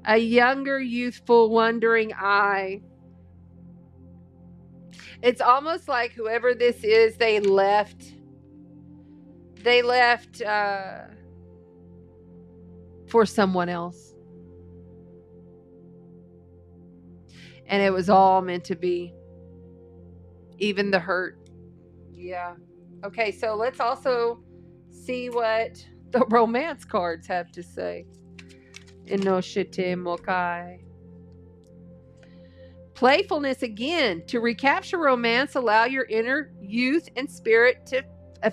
A younger, youthful, wondering eye. It's almost like whoever this is, they left for someone else. And it was all meant to be. Even the hurt. Yeah. Okay, so let's also see what the romance cards have to say. Inoshite Mokai. Playfulness again. To recapture romance, allow your inner youth and spirit to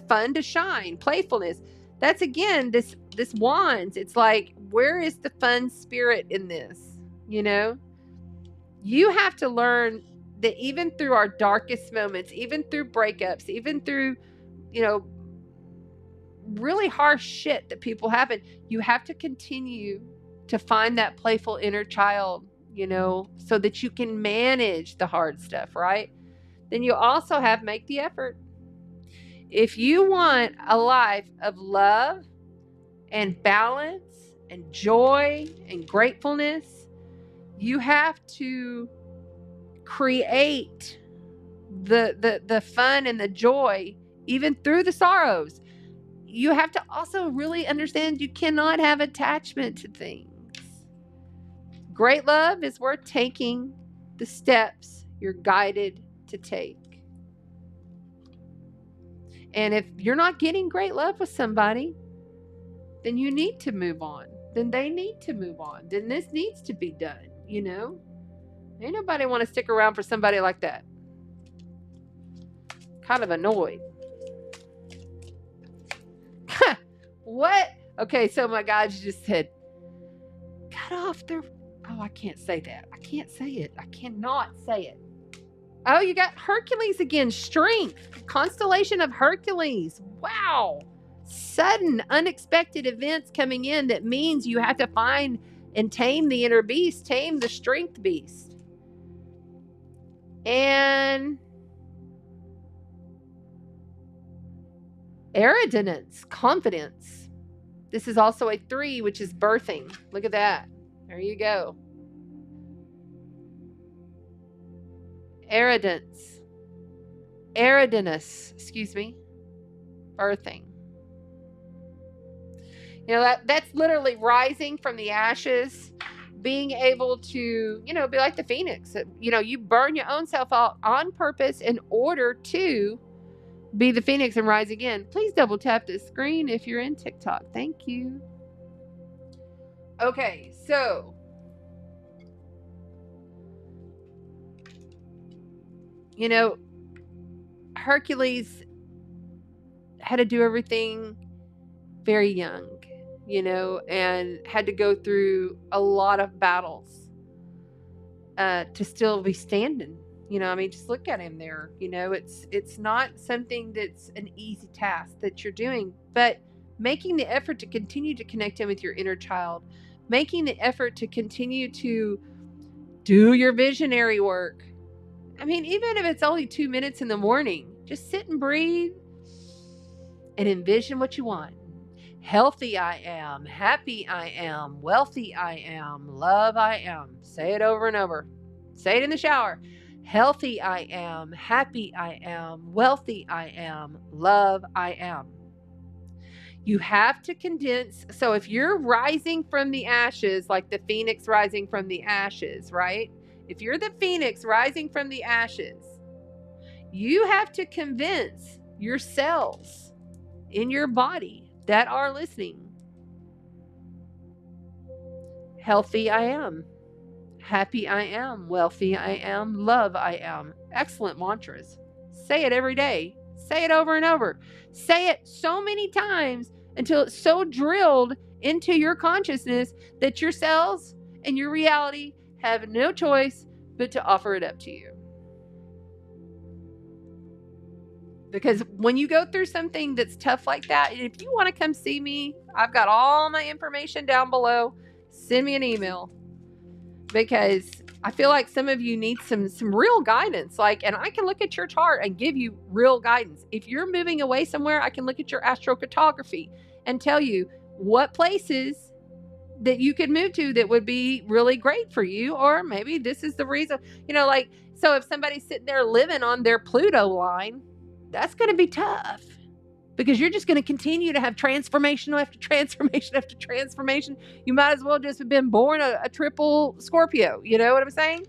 fun to shine. Playfulness. That's again this wands. It's like, where is the fun spirit in this? You know? You have to learn that even through our darkest moments, even through breakups, even through, you know, really harsh shit that people happen, you have to continue to find that playful inner child, you know, so that you can manage the hard stuff, right? Then you also have make the effort. If you want a life of love and balance and joy and gratefulness, you have to create the fun and the joy even through the sorrows. You have to also really understand you cannot have attachment to things. Great love is worth taking the steps you're guided to take. And if you're not getting great love with somebody, then you need to move on. Then they need to move on. Then this needs to be done, you know? Ain't nobody want to stick around for somebody like that. Kind of annoyed. What? Okay, so my guides just said, cut off their... Oh, I can't say that. I can't say it. I cannot say it. Oh, you got Hercules again. Strength. Constellation of Hercules. Wow. Sudden, unexpected events coming in that means you have to find and tame the inner beast. Tame the strength beast. And arrogance, confidence. This is also a 3, which is birthing. Look at that. There you go. Arrogance. Eridanus, excuse me. Birthing. You know, that's literally rising from the ashes, being able to, you know, be like the phoenix. You know, you burn your own self out on purpose in order to be the phoenix and rise again. Please double tap the screen if you're in TikTok. Thank you. Okay, so you know, Hercules had to do everything very young, you know, and had to go through a lot of battles to still be standing. You know, I mean, just look at him there. You know, it's not something that's an easy task that you're doing, but making the effort to continue to connect in with your inner child, making the effort to continue to do your visionary work. I mean, even if it's only 2 minutes in the morning, just sit and breathe and envision what you want. Healthy I am, happy I am, wealthy I am, love I am. Say it over and over. Say it in the shower. Healthy I am, happy I am, wealthy I am, love I am. You have to condense. So if you're rising from the ashes, like the phoenix rising from the ashes, right? If you're the phoenix rising from the ashes, you have to convince your cells in your body that are listening. Healthy I am. Happy I am. Wealthy I am. Love I am. Excellent mantras. Say it every day. Say it over and over. Say it so many times until it's so drilled into your consciousness that your cells and your reality have no choice but to offer it up to you. Because when you go through something that's tough like that, if you want to come see me, I've got all my information down below. Send me an email. Because I feel like some of you need some real guidance. Like, and I can look at your chart and give you real guidance. If you're moving away somewhere, I can look at your astrocartography and tell you what places that you could move to that would be really great for you. Or maybe this is the reason, you know, like, so if somebody's sitting there living on their Pluto line, that's going to be tough. Because you're just going to continue to have transformation after transformation after transformation. You might as well just have been born a triple Scorpio. You know what I'm saying?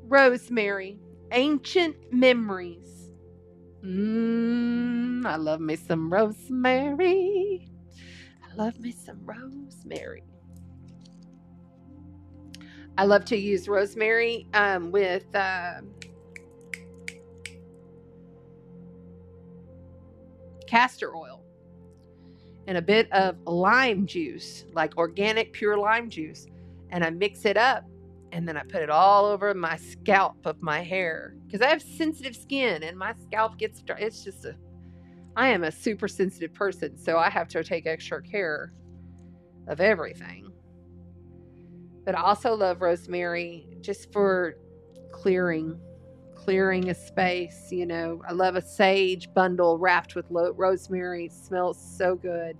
Rosemary. Ancient memories. I love me some rosemary. I love me some rosemary. I love to use rosemary with... castor oil and a bit of lime juice, like organic pure lime juice, and I mix it up and then I put it all over my scalp of my hair because I have sensitive skin and my scalp gets dry. It's just I am a super sensitive person, so I have to take extra care of everything. But I also love rosemary just for clearing a space, you know. I love a sage bundle wrapped with rosemary. It smells so good.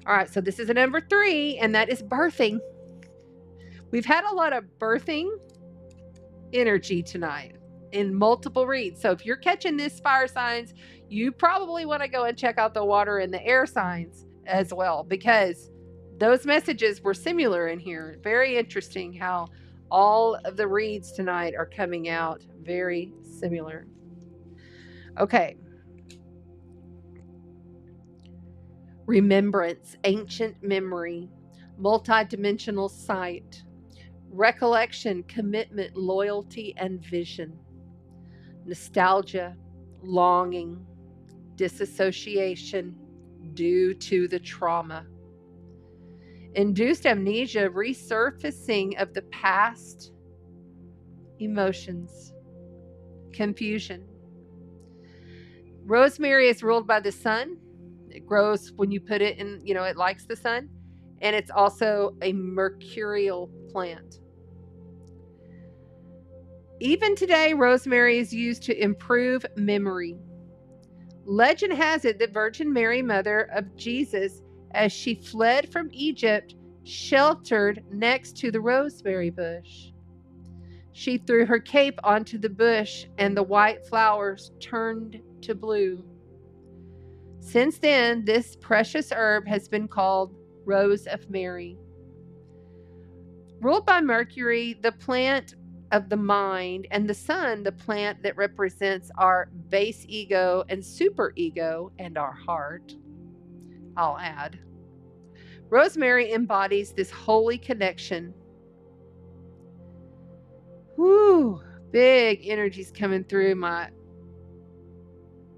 All right, so this is a number 3, and that is birthing. We've had a lot of birthing energy tonight in multiple reads. So if you're catching this, fire signs, you probably want to go and check out the water and the air signs as well, because those messages were similar in here. Very interesting how all of the reads tonight are coming out very similar. Okay. Remembrance, ancient memory, multidimensional sight, recollection, commitment, loyalty, and vision, nostalgia, longing, disassociation due to the trauma, induced amnesia, resurfacing of the past emotions, confusion. Rosemary is ruled by the sun. It grows when you put it in, you know, it likes the sun. And it's also a mercurial plant. Even today, rosemary is used to improve memory. Legend has it that Virgin Mary, mother of Jesus, as she fled from Egypt, sheltered next to the rosemary bush. She threw her cape onto the bush, and the white flowers turned to blue. Since then, this precious herb has been called Rose of Mary. Ruled by Mercury, the plant of the mind, and the sun, the plant that represents our base ego and superego and our heart, I'll add. Rosemary embodies this holy connection. Whoo, big energies coming through my...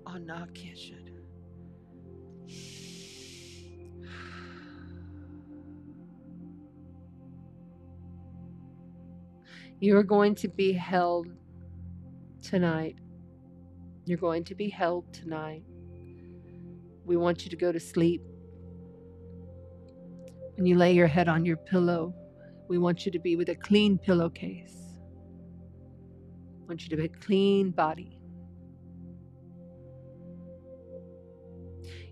Oh, no, I can't shut it. You are going to be held tonight. You're going to be held tonight. We want you to go to sleep. When you lay your head on your pillow, we want you to be with a clean pillowcase. I want you to have a clean body.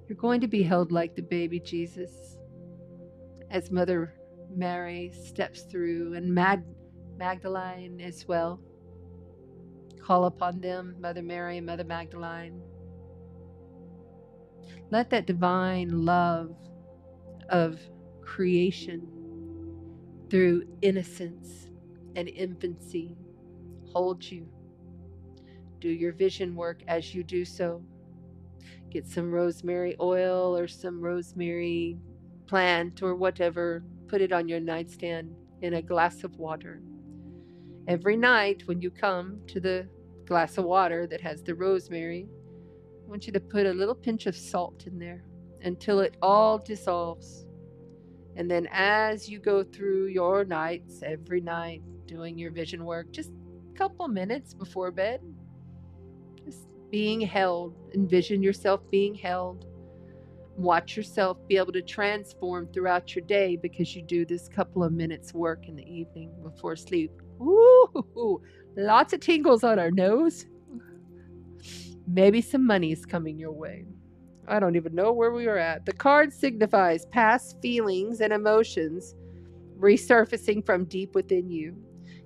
You're going to be held like the baby Jesus as Mother Mary steps through, and Magdalene as well. Call upon them, Mother Mary and Mother Magdalene. Let that divine love of creation through innocence and infancy hold you. Do your vision work as you do so. Get some rosemary oil or some rosemary plant or whatever. Put it on your nightstand in a glass of water. Every night when you come to the glass of water that has the rosemary, I want you to put a little pinch of salt in there until it all dissolves. And then as you go through your nights, every night, doing your vision work, just a couple minutes before bed, just being held. Envision yourself being held. Watch yourself be able to transform throughout your day because you do this couple of minutes work in the evening before sleep. Ooh, lots of tingles on our nose. Maybe some money is coming your way. I don't even know where we are at. The card signifies past feelings and emotions resurfacing from deep within you.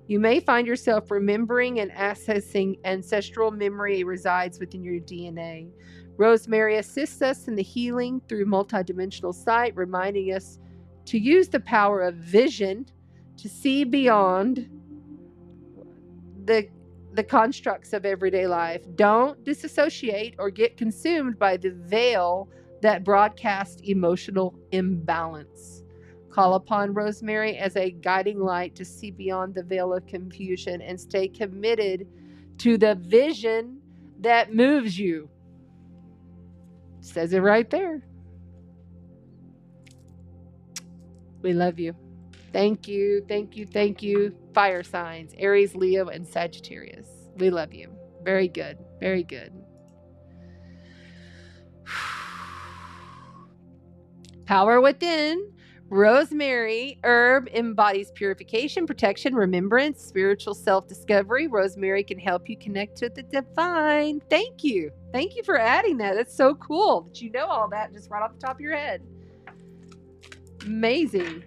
You may find yourself remembering and accessing ancestral memory resides within your DNA. Rosemary assists us in the healing through multidimensional sight, reminding us to use the power of vision to see beyond the constructs of everyday life. Don't disassociate or get consumed by the veil that broadcasts emotional imbalance. Call upon Rosemary as a guiding light to see beyond the veil of confusion and stay committed to the vision that moves you. It says it right there. We love you. Thank you, thank you, thank you. Fire signs, Aries, Leo, and Sagittarius. We love you. Very good, very good. Power within. Rosemary herb embodies purification, protection, remembrance, spiritual self-discovery. Rosemary can help you connect to the divine. Thank you. Thank you for adding that. That's so cool that you know all that just right off the top of your head. Amazing.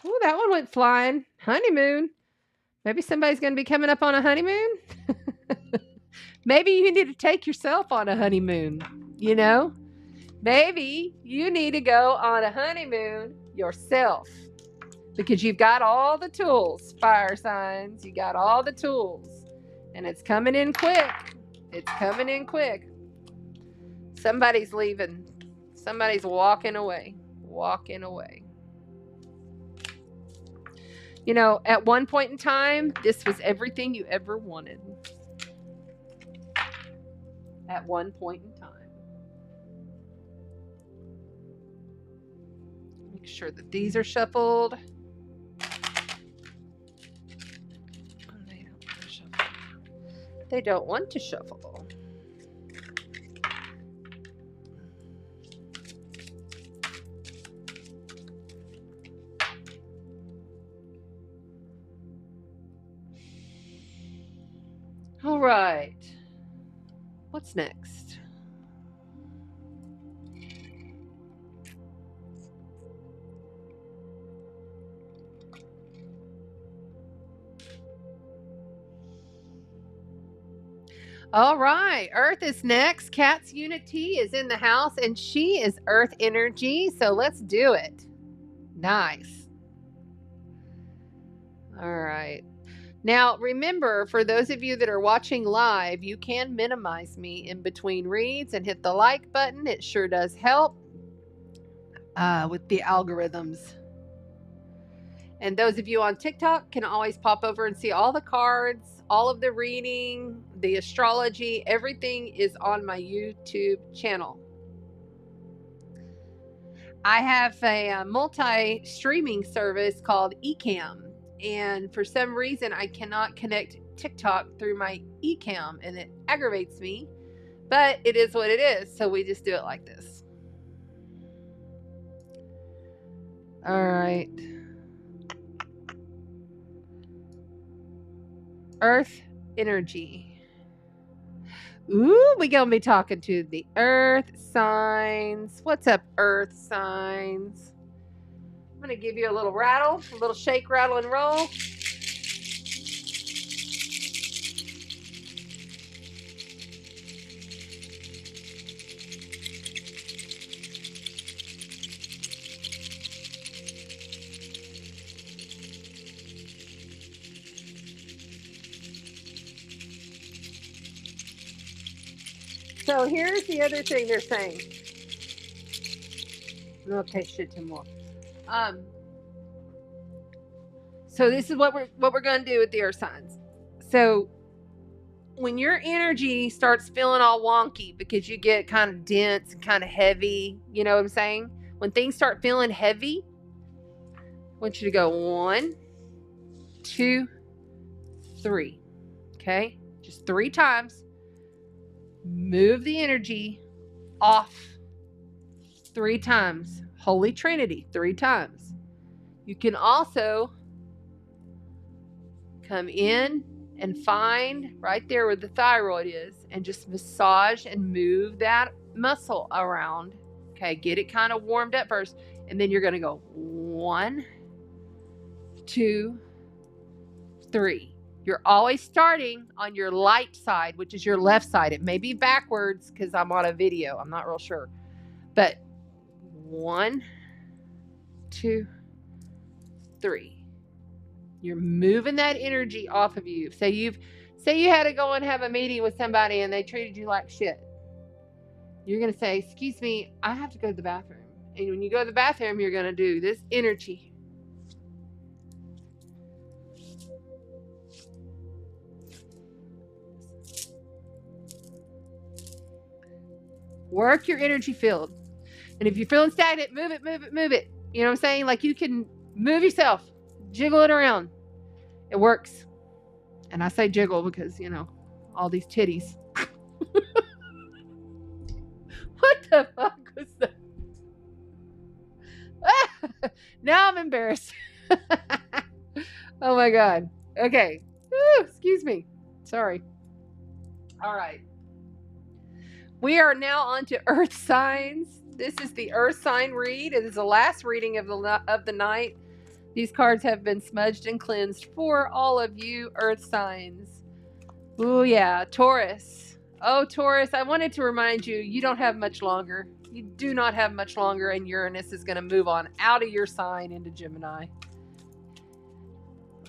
Ooh, that one went flying. Honeymoon. Maybe somebody's going to be coming up on a honeymoon. Maybe you need to take yourself on a honeymoon, you know? Maybe you need to go on a honeymoon yourself because you've got all the tools, fire signs. You got all the tools and it's coming in quick. It's coming in quick. Somebody's leaving. Somebody's walking away. Walking away. You know, at one point in time, this was everything you ever wanted. At one point in time. Make sure that these are shuffled. They don't want to shuffle. right. What's next? All right, Earth is next. Cat's Unity is in the house, and she is Earth energy. So let's do it. Nice. All right. Now, remember, for those of you that are watching live, you can minimize me in between reads and hit the like button. It sure does help with the algorithms. And those of you on TikTok can always pop over and see all the cards, all of the reading, the astrology, everything is on my YouTube channel. I have a multi-streaming service called Ecamm, and for some reason I cannot connect TikTok through my Ecamm, and it aggravates me, but it is what it is, so we just do it like this. All right. Earth energy. Ooh, we gonna be talking to the earth signs. What's up, earth signs? I'm gonna give you a little rattle, a little shake, rattle, and roll. So here's the other thing they're saying. Okay, shit, Tim more. So this is what we're gonna do with the earth signs. So when your energy starts feeling all wonky because you get kind of dense and kind of heavy, you know what I'm saying? When things start feeling heavy, I want you to go 1, 2, 3. Okay, just 3 times. Move the energy off 3 times. Holy Trinity 3 times. You can also come in and find right there where the thyroid is and just massage and move that muscle around. Okay, get it kind of warmed up first, and then you're going to go 1, 2, 3. You're always starting on your light side, which is your left side. It may be backwards because I'm on a video. I'm not real sure. But 1, 2, 3. You're moving that energy off of you. Say you had to go and have a meeting with somebody and they treated you like shit. You're going to say, excuse me, I have to go to the bathroom. And when you go to the bathroom, you're going to do this energy. Work your energy field. And if you're feeling stagnant, move it, move it, move it. You know what I'm saying? Like you can move yourself, jiggle it around. It works. And I say jiggle because, you know, all these titties. What the fuck was that? Now I'm embarrassed. Oh my God. Okay. Ooh, excuse me. Sorry. All right. We are now on to earth signs. This is the earth sign read. It is the last reading of the night. These cards have been smudged and cleansed for all of you earth signs. Oh yeah, Taurus. Oh, Taurus, I wanted to remind you, you don't have much longer. You do not have much longer, and Uranus is going to move on out of your sign into Gemini.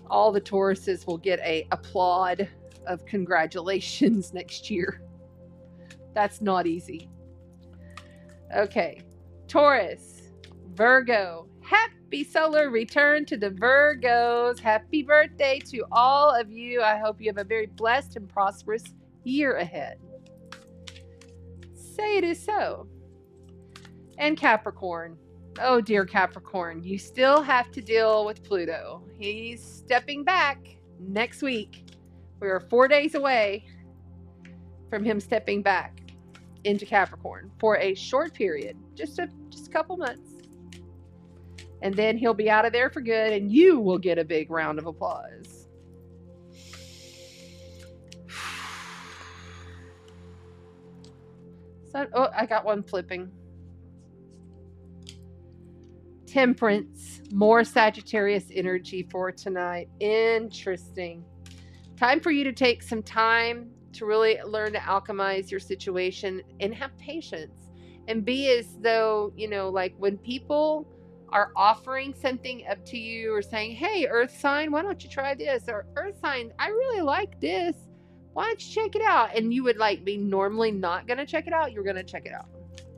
All the Tauruses will get a applaud of congratulations next year. That's not easy. Okay, Taurus, Virgo. Happy solar return to the Virgos. Happy birthday to all of you. I hope you have a very blessed and prosperous year ahead. Say it is so. And Capricorn. Oh dear Capricorn, you still have to deal with Pluto. He's stepping back next week. We are 4 days away from him stepping back into Capricorn for a short period, just a couple months. And then he'll be out of there for good, and you will get a big round of applause. So, oh, I got one flipping. Temperance, more Sagittarius energy for tonight. Interesting. Time for you to take some time to really learn to alchemize your situation and have patience and be as though, you know, like when people are offering something up to you or saying, hey, earth sign, why don't you try this? Or earth sign, I really like this. Why don't you check it out? And you would like be normally not going to check it out. You're going to check it out.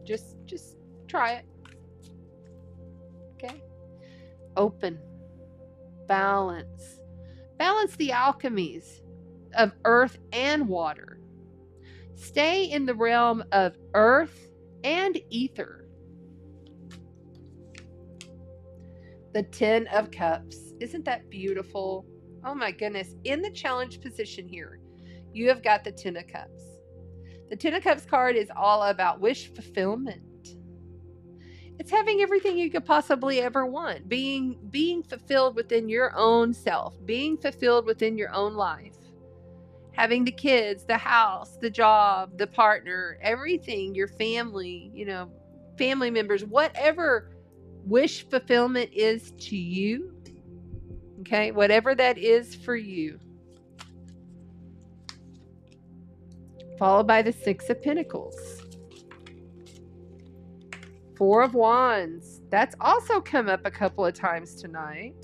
Just try it. Okay. Open. Balance. Balance the alchemies of earth and water. Stay in the realm of earth and ether. The 10 of Cups. Isn't that beautiful? Oh my goodness. In the challenge position here, you have got the 10 of Cups. The 10 of Cups card is all about wish fulfillment. It's having everything you could possibly ever want. Being fulfilled within your own self. Being fulfilled within your own life. Having the kids, the house, the job, the partner, everything, your family, you know, family members, whatever wish fulfillment is to you. Okay, whatever that is for you. Followed by the 6 of Pentacles. 4 of Wands. That's also come up a couple of times tonight.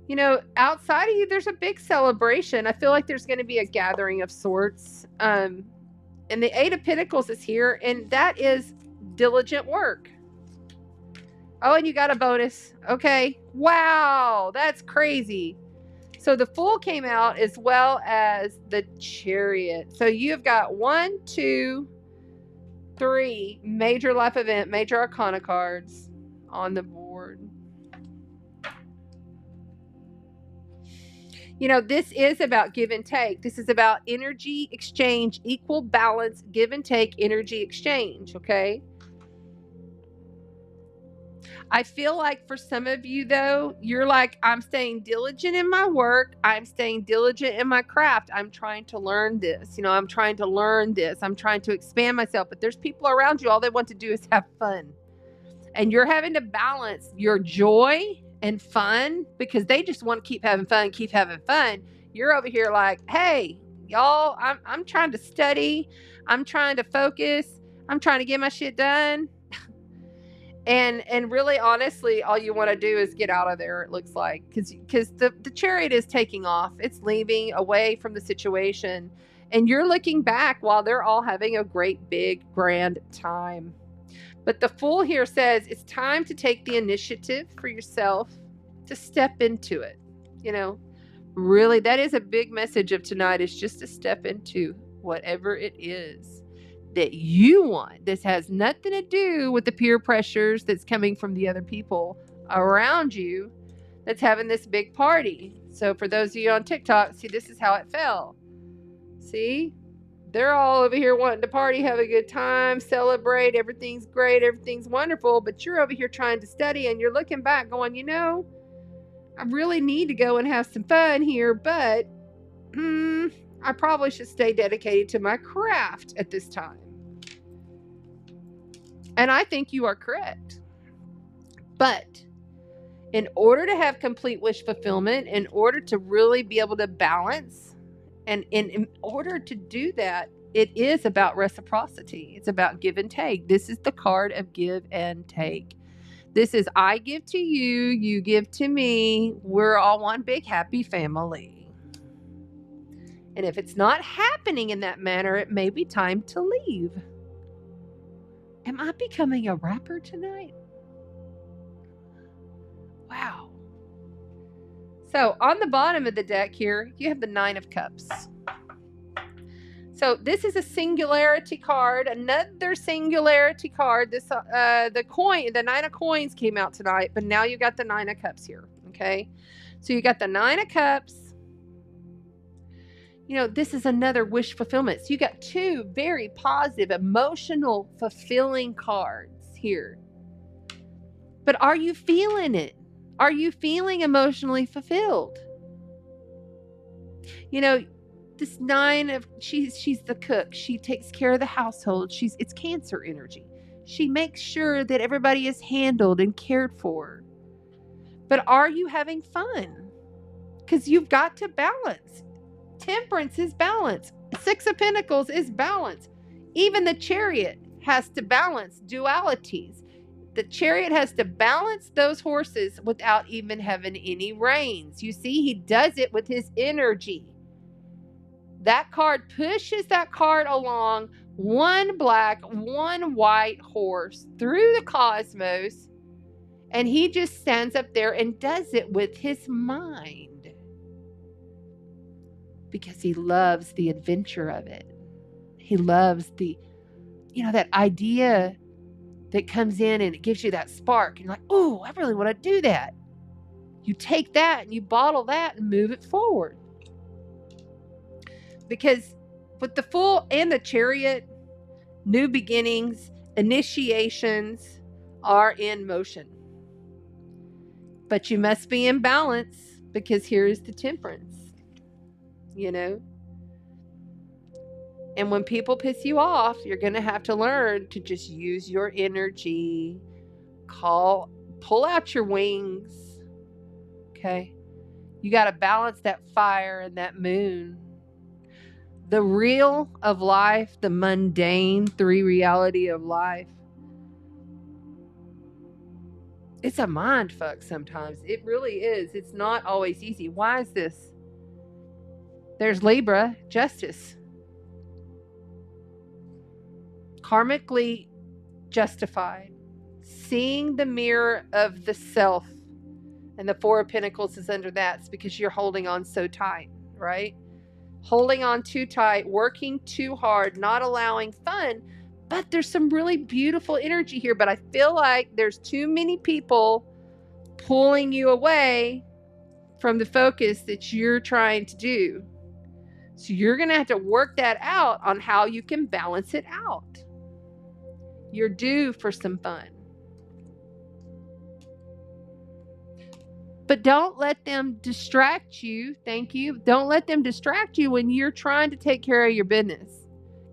You know, outside of you, there's a big celebration. I feel like there's going to be a gathering of sorts. And the 8 of Pentacles is here, and that is diligent work. Oh, and you got a bonus. Okay. Wow, that's crazy. So the Fool came out as well as the Chariot. So you've got 1, 2, 3 major life event, major arcana cards on the board. You know, this is about give and take. This is about energy exchange, equal balance, give and take energy exchange, okay? I feel like for some of you, though, you're like, I'm staying diligent in my work. I'm staying diligent in my craft. I'm trying to learn this. You know, I'm trying to learn this. I'm trying to expand myself. But there's people around you, all they want to do is have fun. And you're having to balance your joy and fun because they just want to keep having fun, keep having fun. You're over here like, hey, y'all, I'm trying to study. I'm trying to focus. I'm trying to get my shit done. And really, honestly, all you want to do is get out of there, it looks like, because the Chariot is taking off. It's leaving away from the situation. And you're looking back while they're all having a great, big, grand time. But the Fool here says it's time to take the initiative for yourself to step into it. You know, really, that is a big message of tonight, is just to step into whatever it is that you want. This has nothing to do with the peer pressures that's coming from the other people around you that's having this big party. So for those of you on TikTok, see, this is how it fell. See? They're all over here wanting to party, have a good time, celebrate, everything's great, everything's wonderful, but you're over here trying to study and you're looking back going, you know, I really need to go and have some fun here, but I probably should stay dedicated to my craft at this time. And I think you are correct. But in order to have complete wish fulfillment, in order to really be able to balance, and in order to do that, it is about reciprocity. It's about give and take. This is the card of give and take. This is I give to you, you give to me. We're all one big happy family. And if it's not happening in that manner, it may be time to leave. Am I becoming a rapper tonight? Wow. So on the bottom of the deck here, you have the 9 of Cups. So this is a singularity card, another singularity card. This the 9 of Coins came out tonight, but now you got the 9 of Cups here, okay? So you got the 9 of Cups. You know, this is another wish fulfillment. So you got 2 very positive, emotional, fulfilling cards here. But are you feeling it? Are you feeling emotionally fulfilled? You know, this 9 of, she's the cook. She takes care of the household. It's Cancer energy. She makes sure that everybody is handled and cared for. But are you having fun? Because you've got to balance. Temperance is balance. 6 of Pentacles is balance. Even the Chariot has to balance dualities. The Chariot has to balance those horses without even having any reins. You see, he does it with his energy. That card pushes that card along, one black, one white horse through the cosmos, and he just stands up there and does it with his mind because he loves the adventure of it. He loves the, that idea that comes in and it gives you that spark. And you're like, oh, I really want to do that. You take that and you bottle that and move it forward. Because with the Fool and the Chariot, new beginnings, initiations are in motion. But you must be in balance because here's the Temperance, And when people piss you off, you're going to have to learn to just use your energy, pull out your wings, okay? You got to balance that fire and that moon. The real of life, the mundane 3 reality of life, it's a mind fuck sometimes. It really is. It's not always easy. Why is this? There's Libra, justice. Karmically justified. Seeing the mirror of the self. And the 4 of Pentacles is under that. It's because you're holding on so tight, right? Holding on too tight, working too hard, not allowing fun. But there's some really beautiful energy here. But I feel like there's too many people pulling you away from the focus that you're trying to do. So you're going to have to work that out on how you can balance it out. You're due for some fun. But don't let them distract you. Thank you. Don't let them distract you when you're trying to take care of your business.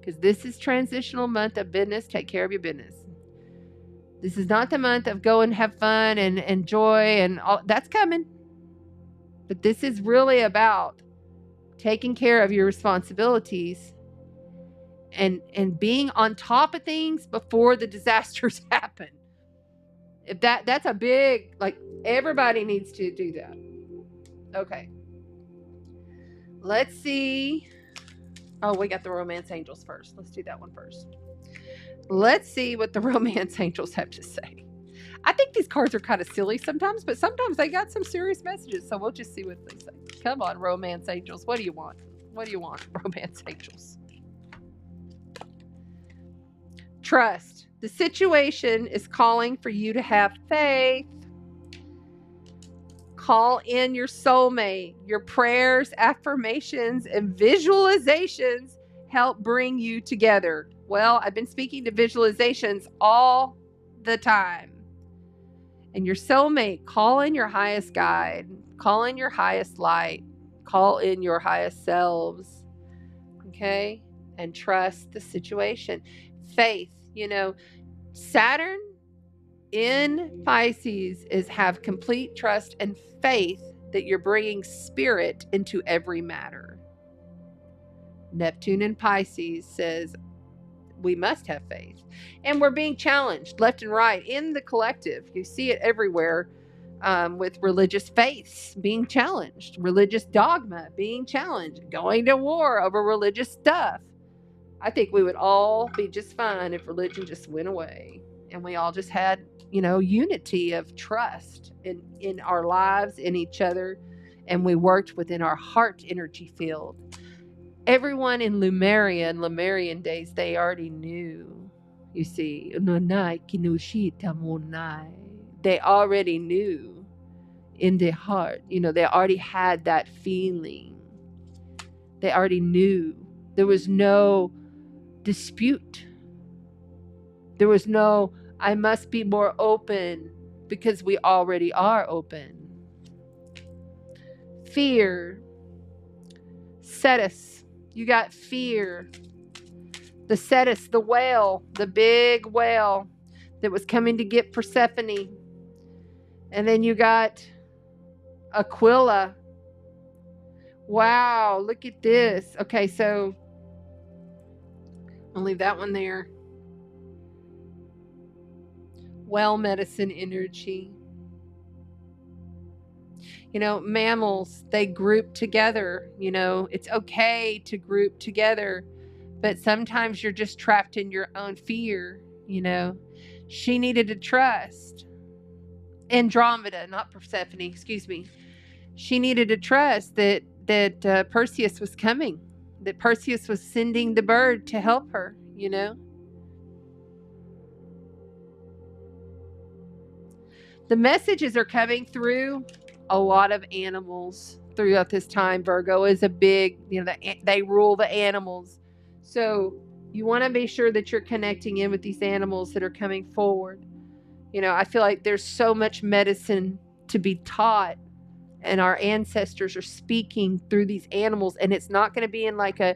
Because this is transitional month of business. Take care of your business. This is not the month of go and have fun and enjoy and all. That's coming. But this is really about taking care of your responsibilities and being on top of things before the disasters happen. If that's a big, everybody needs to do that. Okay. Let's see. Oh, we got the romance angels first. Let's do that one first. Let's see what the romance angels have to say. I think these cards are kind of silly sometimes, but sometimes they got some serious messages. So we'll just see what they say. Come on, romance angels. What do you want? What do you want, romance angels? Trust. The situation is calling for you to have faith. Call in your soulmate. Your prayers, affirmations, and visualizations help bring you together. Well, I've been speaking to visualizations all the time. And your soulmate, call in your highest guide. Call in your highest light. Call in your highest selves. Okay? And trust the situation. Faith. Saturn in Pisces is have complete trust and faith that you're bringing spirit into every matter. Neptune in Pisces says we must have faith. And we're being challenged left and right in the collective. You see it everywhere with religious faiths being challenged, religious dogma being challenged, going to war over religious stuff. I think we would all be just fine if religion just went away and we all just had, unity of trust in our lives, in each other, and we worked within our heart energy field. Everyone in Lemurian days, they already knew. You see, they already knew in their heart. They already had that feeling. They already knew. There was no dispute. There was no, I must be more open, because we already are open. Fear, Cetus, You got fear. The Cetus, the whale, the big whale that was coming to get Persephone. And then you got Aquila. Wow, look at this. Okay, so I'll leave that one there. Well medicine energy. You know, mammals, they group together. You know, it's okay to group together, but sometimes you're just trapped in your own fear. You know, she needed to trust. Andromeda, not Persephone, excuse me. She needed to trust that Perseus was coming, that Perseus was sending the bird to help her, you know. The messages are coming through a lot of animals throughout this time. Virgo is a big, you know, they rule the animals. So you want to be sure that you're connecting in with these animals that are coming forward. You know, I feel like there's so much medicine to be taught, and our ancestors are speaking through these animals, and it's not going to be in like a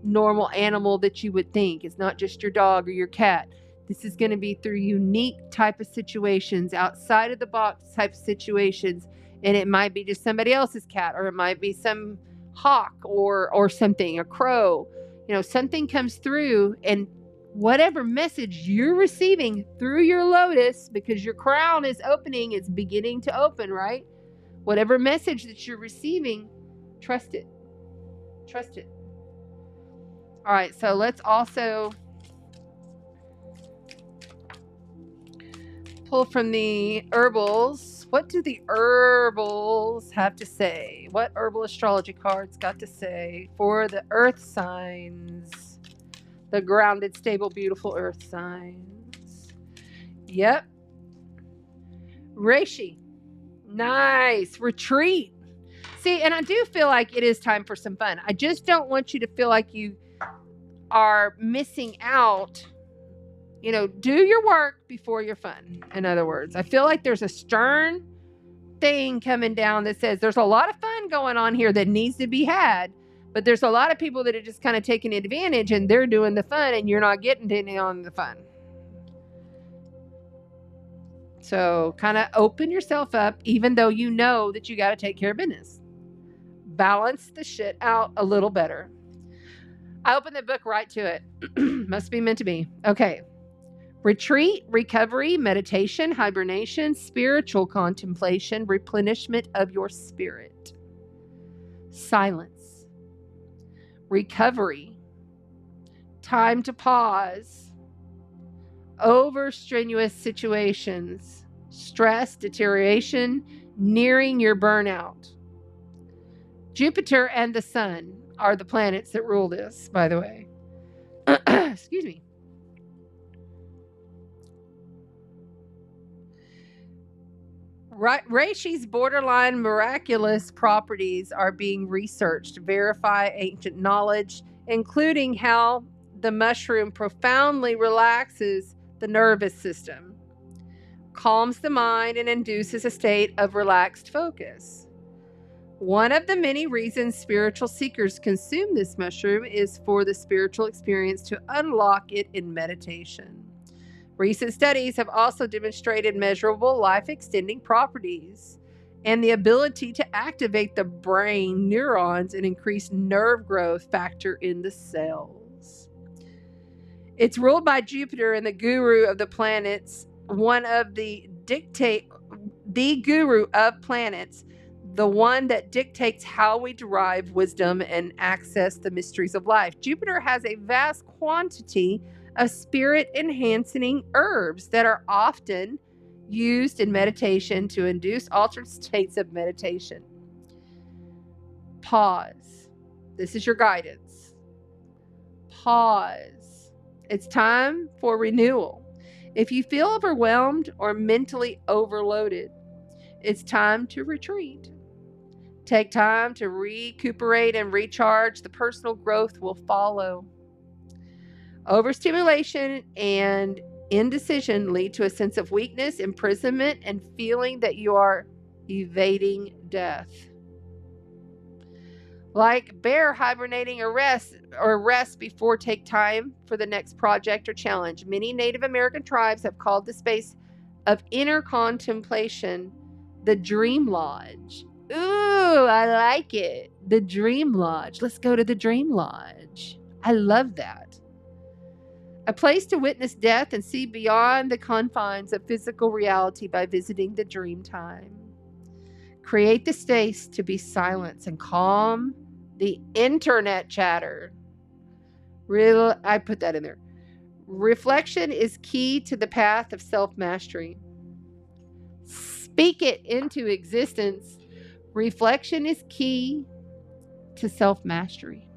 normal animal that you would think. It's not just your dog or your cat. This is going to be through unique type of situations, outside of the box type of situations, and it might be just somebody else's cat, or it might be some hawk or something, a crow. You know, something comes through, and whatever message you're receiving through your lotus, because your crown is opening, it's beginning to open, right? Whatever message that you're receiving, trust it. Trust it. All right, so let's also pull from the herbals. What do the herbals have to say? What herbal astrology cards got to say for the earth signs? The grounded, stable, beautiful earth signs. Yep. Reishi. Nice. Retreat. See, and I do feel like it is time for some fun. I just don't want you to feel like you are missing out. You know, do your work before your fun. In other words, I feel like there's a stern thing coming down that says there's a lot of fun going on here that needs to be had, but there's a lot of people that are just kind of taking advantage, and they're doing the fun, and you're not getting any on the fun. So kind of open yourself up, even though you know that you got to take care of business. Balance the shit out a little better. I opened the book right to it. Must be meant to be. Okay. Retreat, recovery, meditation, hibernation, spiritual contemplation, replenishment of your spirit. Silence. Recovery. Time to pause. Over strenuous situations. Stress, deterioration, nearing your burnout. Jupiter and the Sun are the planets that rule this, by the way. Excuse me. Reishi's borderline miraculous properties are being researched to verify ancient knowledge, including how the mushroom profoundly relaxes the nervous system, calms the mind, and induces a state of relaxed focus. One of the many reasons spiritual seekers consume this mushroom is for the spiritual experience to unlock it in meditation. Recent studies have also demonstrated measurable life-extending properties and the ability to activate the brain neurons and increase nerve growth factor in the cells. It's ruled by Jupiter and the guru of the planets, one of the guru of planets, the one that dictates how we derive wisdom and access the mysteries of life. Jupiter has a vast quantity of spirit-enhancing herbs that are often used in meditation to induce altered states of meditation. Pause. This is your guidance. Pause. It's time for renewal. If you feel overwhelmed or mentally overloaded, it's time to retreat. Take time to recuperate and recharge. The personal growth will follow. Overstimulation and indecision lead to a sense of weakness, imprisonment, and feeling that you are evading death. Like bear hibernating or rest before take time for the next project or challenge. Many Native American tribes have called the space of inner contemplation the Dream Lodge. Ooh, I like it. The Dream Lodge. Let's go to the Dream Lodge. I love that. A place to witness death and see beyond the confines of physical reality by visiting the dream time. Create the space to be silence and calm the internet chatter. I put that in there. Reflection is key to the path of self-mastery. Speak it into existence. Reflection is key to self-mastery.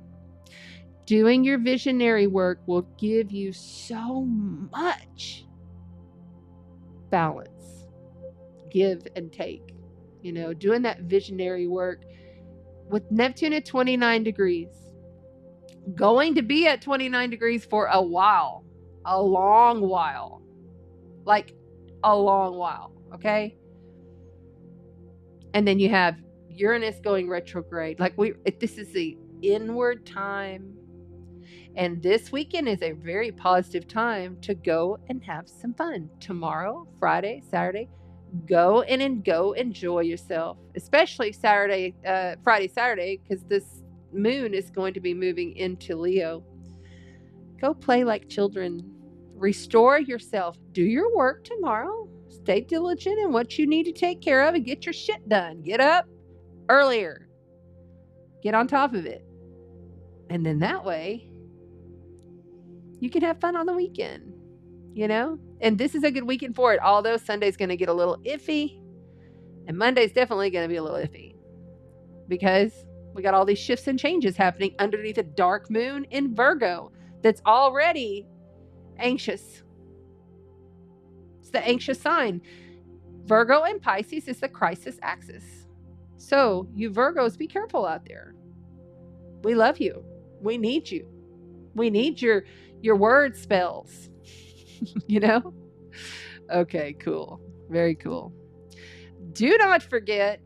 Doing your visionary work will give you so much balance, give and take. You know, doing that visionary work with Neptune at 29 degrees, going to be at 29 degrees for a while, a long while, like a long while, okay? And then you have Uranus going retrograde. Like this is the inward time. And this weekend is a very positive time to go and have some fun. Tomorrow, Friday, Saturday, go enjoy yourself, especially Friday, Saturday, because this moon is going to be moving into Leo. Go play like children. Restore yourself. Do your work tomorrow. Stay diligent in what you need to take care of and get your shit done. Get up earlier. Get on top of it. And then that way, you can have fun on the weekend, you know? And this is a good weekend for it, although Sunday's going to get a little iffy. And Monday's definitely going to be a little iffy because we got all these shifts and changes happening underneath a dark moon in Virgo that's already anxious. It's the anxious sign. Virgo and Pisces is the crisis axis. So you Virgos, be careful out there. We love you. We need you. We need your word spells, you know? Okay, cool. Very cool. Do not forget,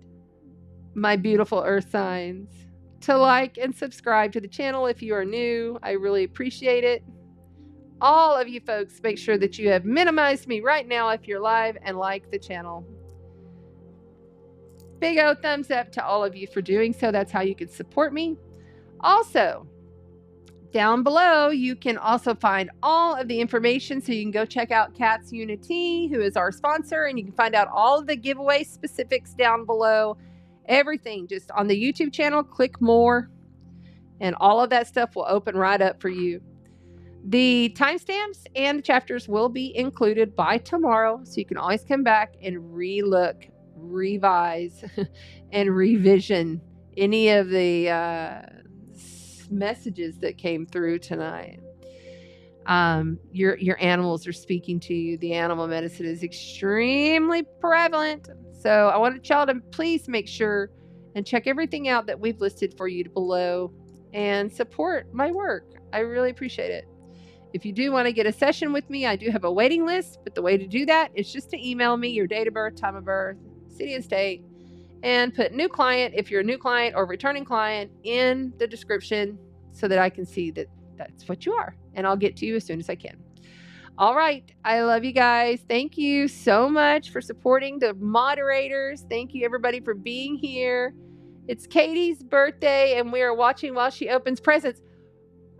my beautiful earth signs, to like and subscribe to the channel if you are new. I really appreciate it. All of you folks, make sure that you have minimized me right now if you're live and like the channel. Big O thumbs up to all of you for doing so. That's how you can support me. Also, down below, you can also find all of the information, so you can go check out Kat's Unity, who is our sponsor, and you can find out all of the giveaway specifics down below. Everything just on the YouTube channel, click more, and all of that stuff will open right up for you. The timestamps and the chapters will be included by tomorrow, so you can always come back and relook, revise, and revision any of the messages that came through tonight. Your animals are speaking to you. The animal medicine is extremely prevalent. So I wanted y'all to please make sure and check everything out that we've listed for you below and support my work. I really appreciate it. If you do want to get a session with me, I do have a waiting list, but the way to do that is just to email me your date of birth, time of birth, city and state, and put new client if you're a new client or returning client in the description so that I can see that that's what you are, and I'll get to you as soon as I can. All right. I love you guys. Thank you so much for supporting the moderators. Thank you, everybody, for being here. It's Katie's birthday, and we are watching while she opens presents.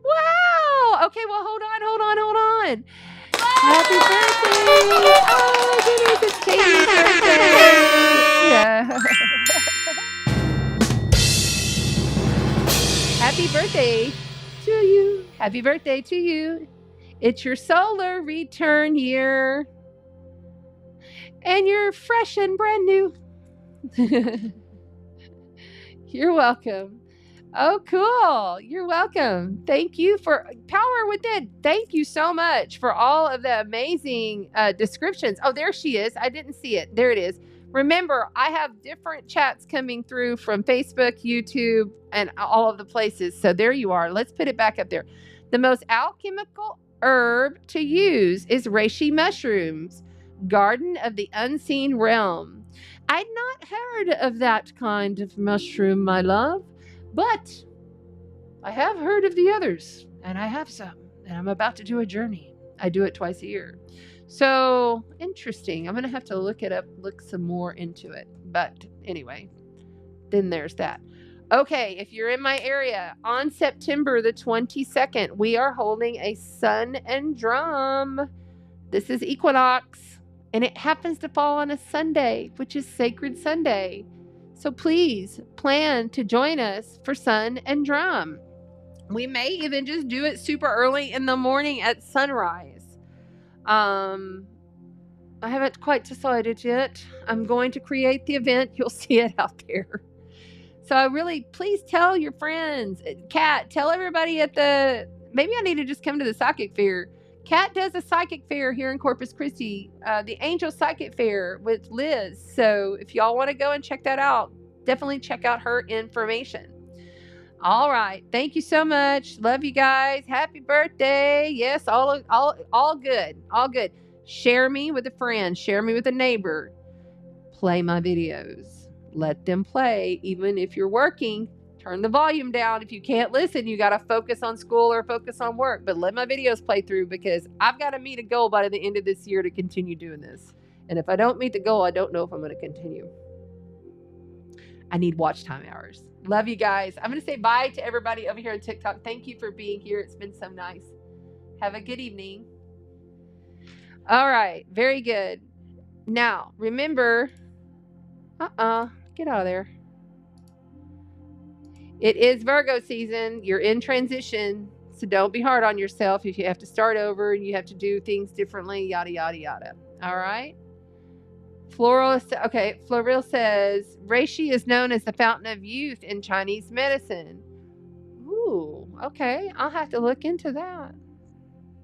Wow. Okay, well, hold on. Happy birthday. Oh, goodness, it's Katie's birthday. Yeah. Happy birthday to you. Happy birthday to you. It's your solar return year. And you're fresh and brand new. You're welcome. Oh, cool. You're welcome. Thank you for Power Within. Thank you so much for all of the amazing descriptions. Oh, there she is. I didn't see it. There it is. Remember, I have different chats coming through from Facebook, YouTube, and all of the places. So there you are. Let's put it back up there. The most alchemical herb to use is reishi mushrooms, garden of the unseen realm. I'd not heard of that kind of mushroom, my love, But I have heard of the others, and I have some, and I'm about to do a journey. I do it twice a year. So interesting. I'm going to have to look it up, look some more into it. But anyway, then there's that. Okay, if you're in my area, on September the 22nd, we are holding a Sun and Drum. This is equinox, and it happens to fall on a Sunday, which is Sacred Sunday. So please plan to join us for Sun and Drum. We may even just do it super early in the morning at sunrise. I haven't quite decided yet. I'm going to create the event. You'll see it out there. So I really, please tell your friends. Kat, tell everybody at the, maybe I need to just come to the psychic fair. Kat does a psychic fair here in Corpus Christi, the Angel Psychic Fair with Liz. So if y'all want to go and check that out, definitely check out her information. All right. Thank you so much. Love you guys. Happy birthday. Yes, all good. All good. Share me with a friend. Share me with a neighbor. Play my videos. Let them play. Even if you're working, turn the volume down. If you can't listen, you got to focus on school or focus on work. But let my videos play through, because I've got to meet a goal by the end of this year to continue doing this. And if I don't meet the goal, I don't know if I'm going to continue. I need watch time hours. Love you guys. I'm going to say bye to everybody over here on TikTok. Thank you for being here. It's been so nice. Have a good evening. All right. Very good. Now, remember, get out of there. It is Virgo season. You're in transition. So don't be hard on yourself if you have to start over and you have to do things differently, yada, yada, yada. All right. Floril says, reishi is known as the fountain of youth in Chinese medicine. Ooh, okay. I'll have to look into that.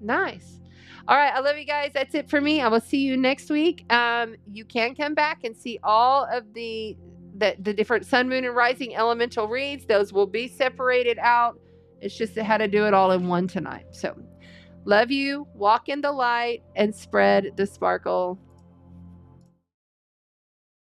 Nice. All right. I love you guys. That's it for me. I will see you next week. You can come back and see all of the different sun, moon, and rising elemental reads. Those will be separated out. It's just how to do it all in one tonight. So love you. Walk in the light and spread the sparkle.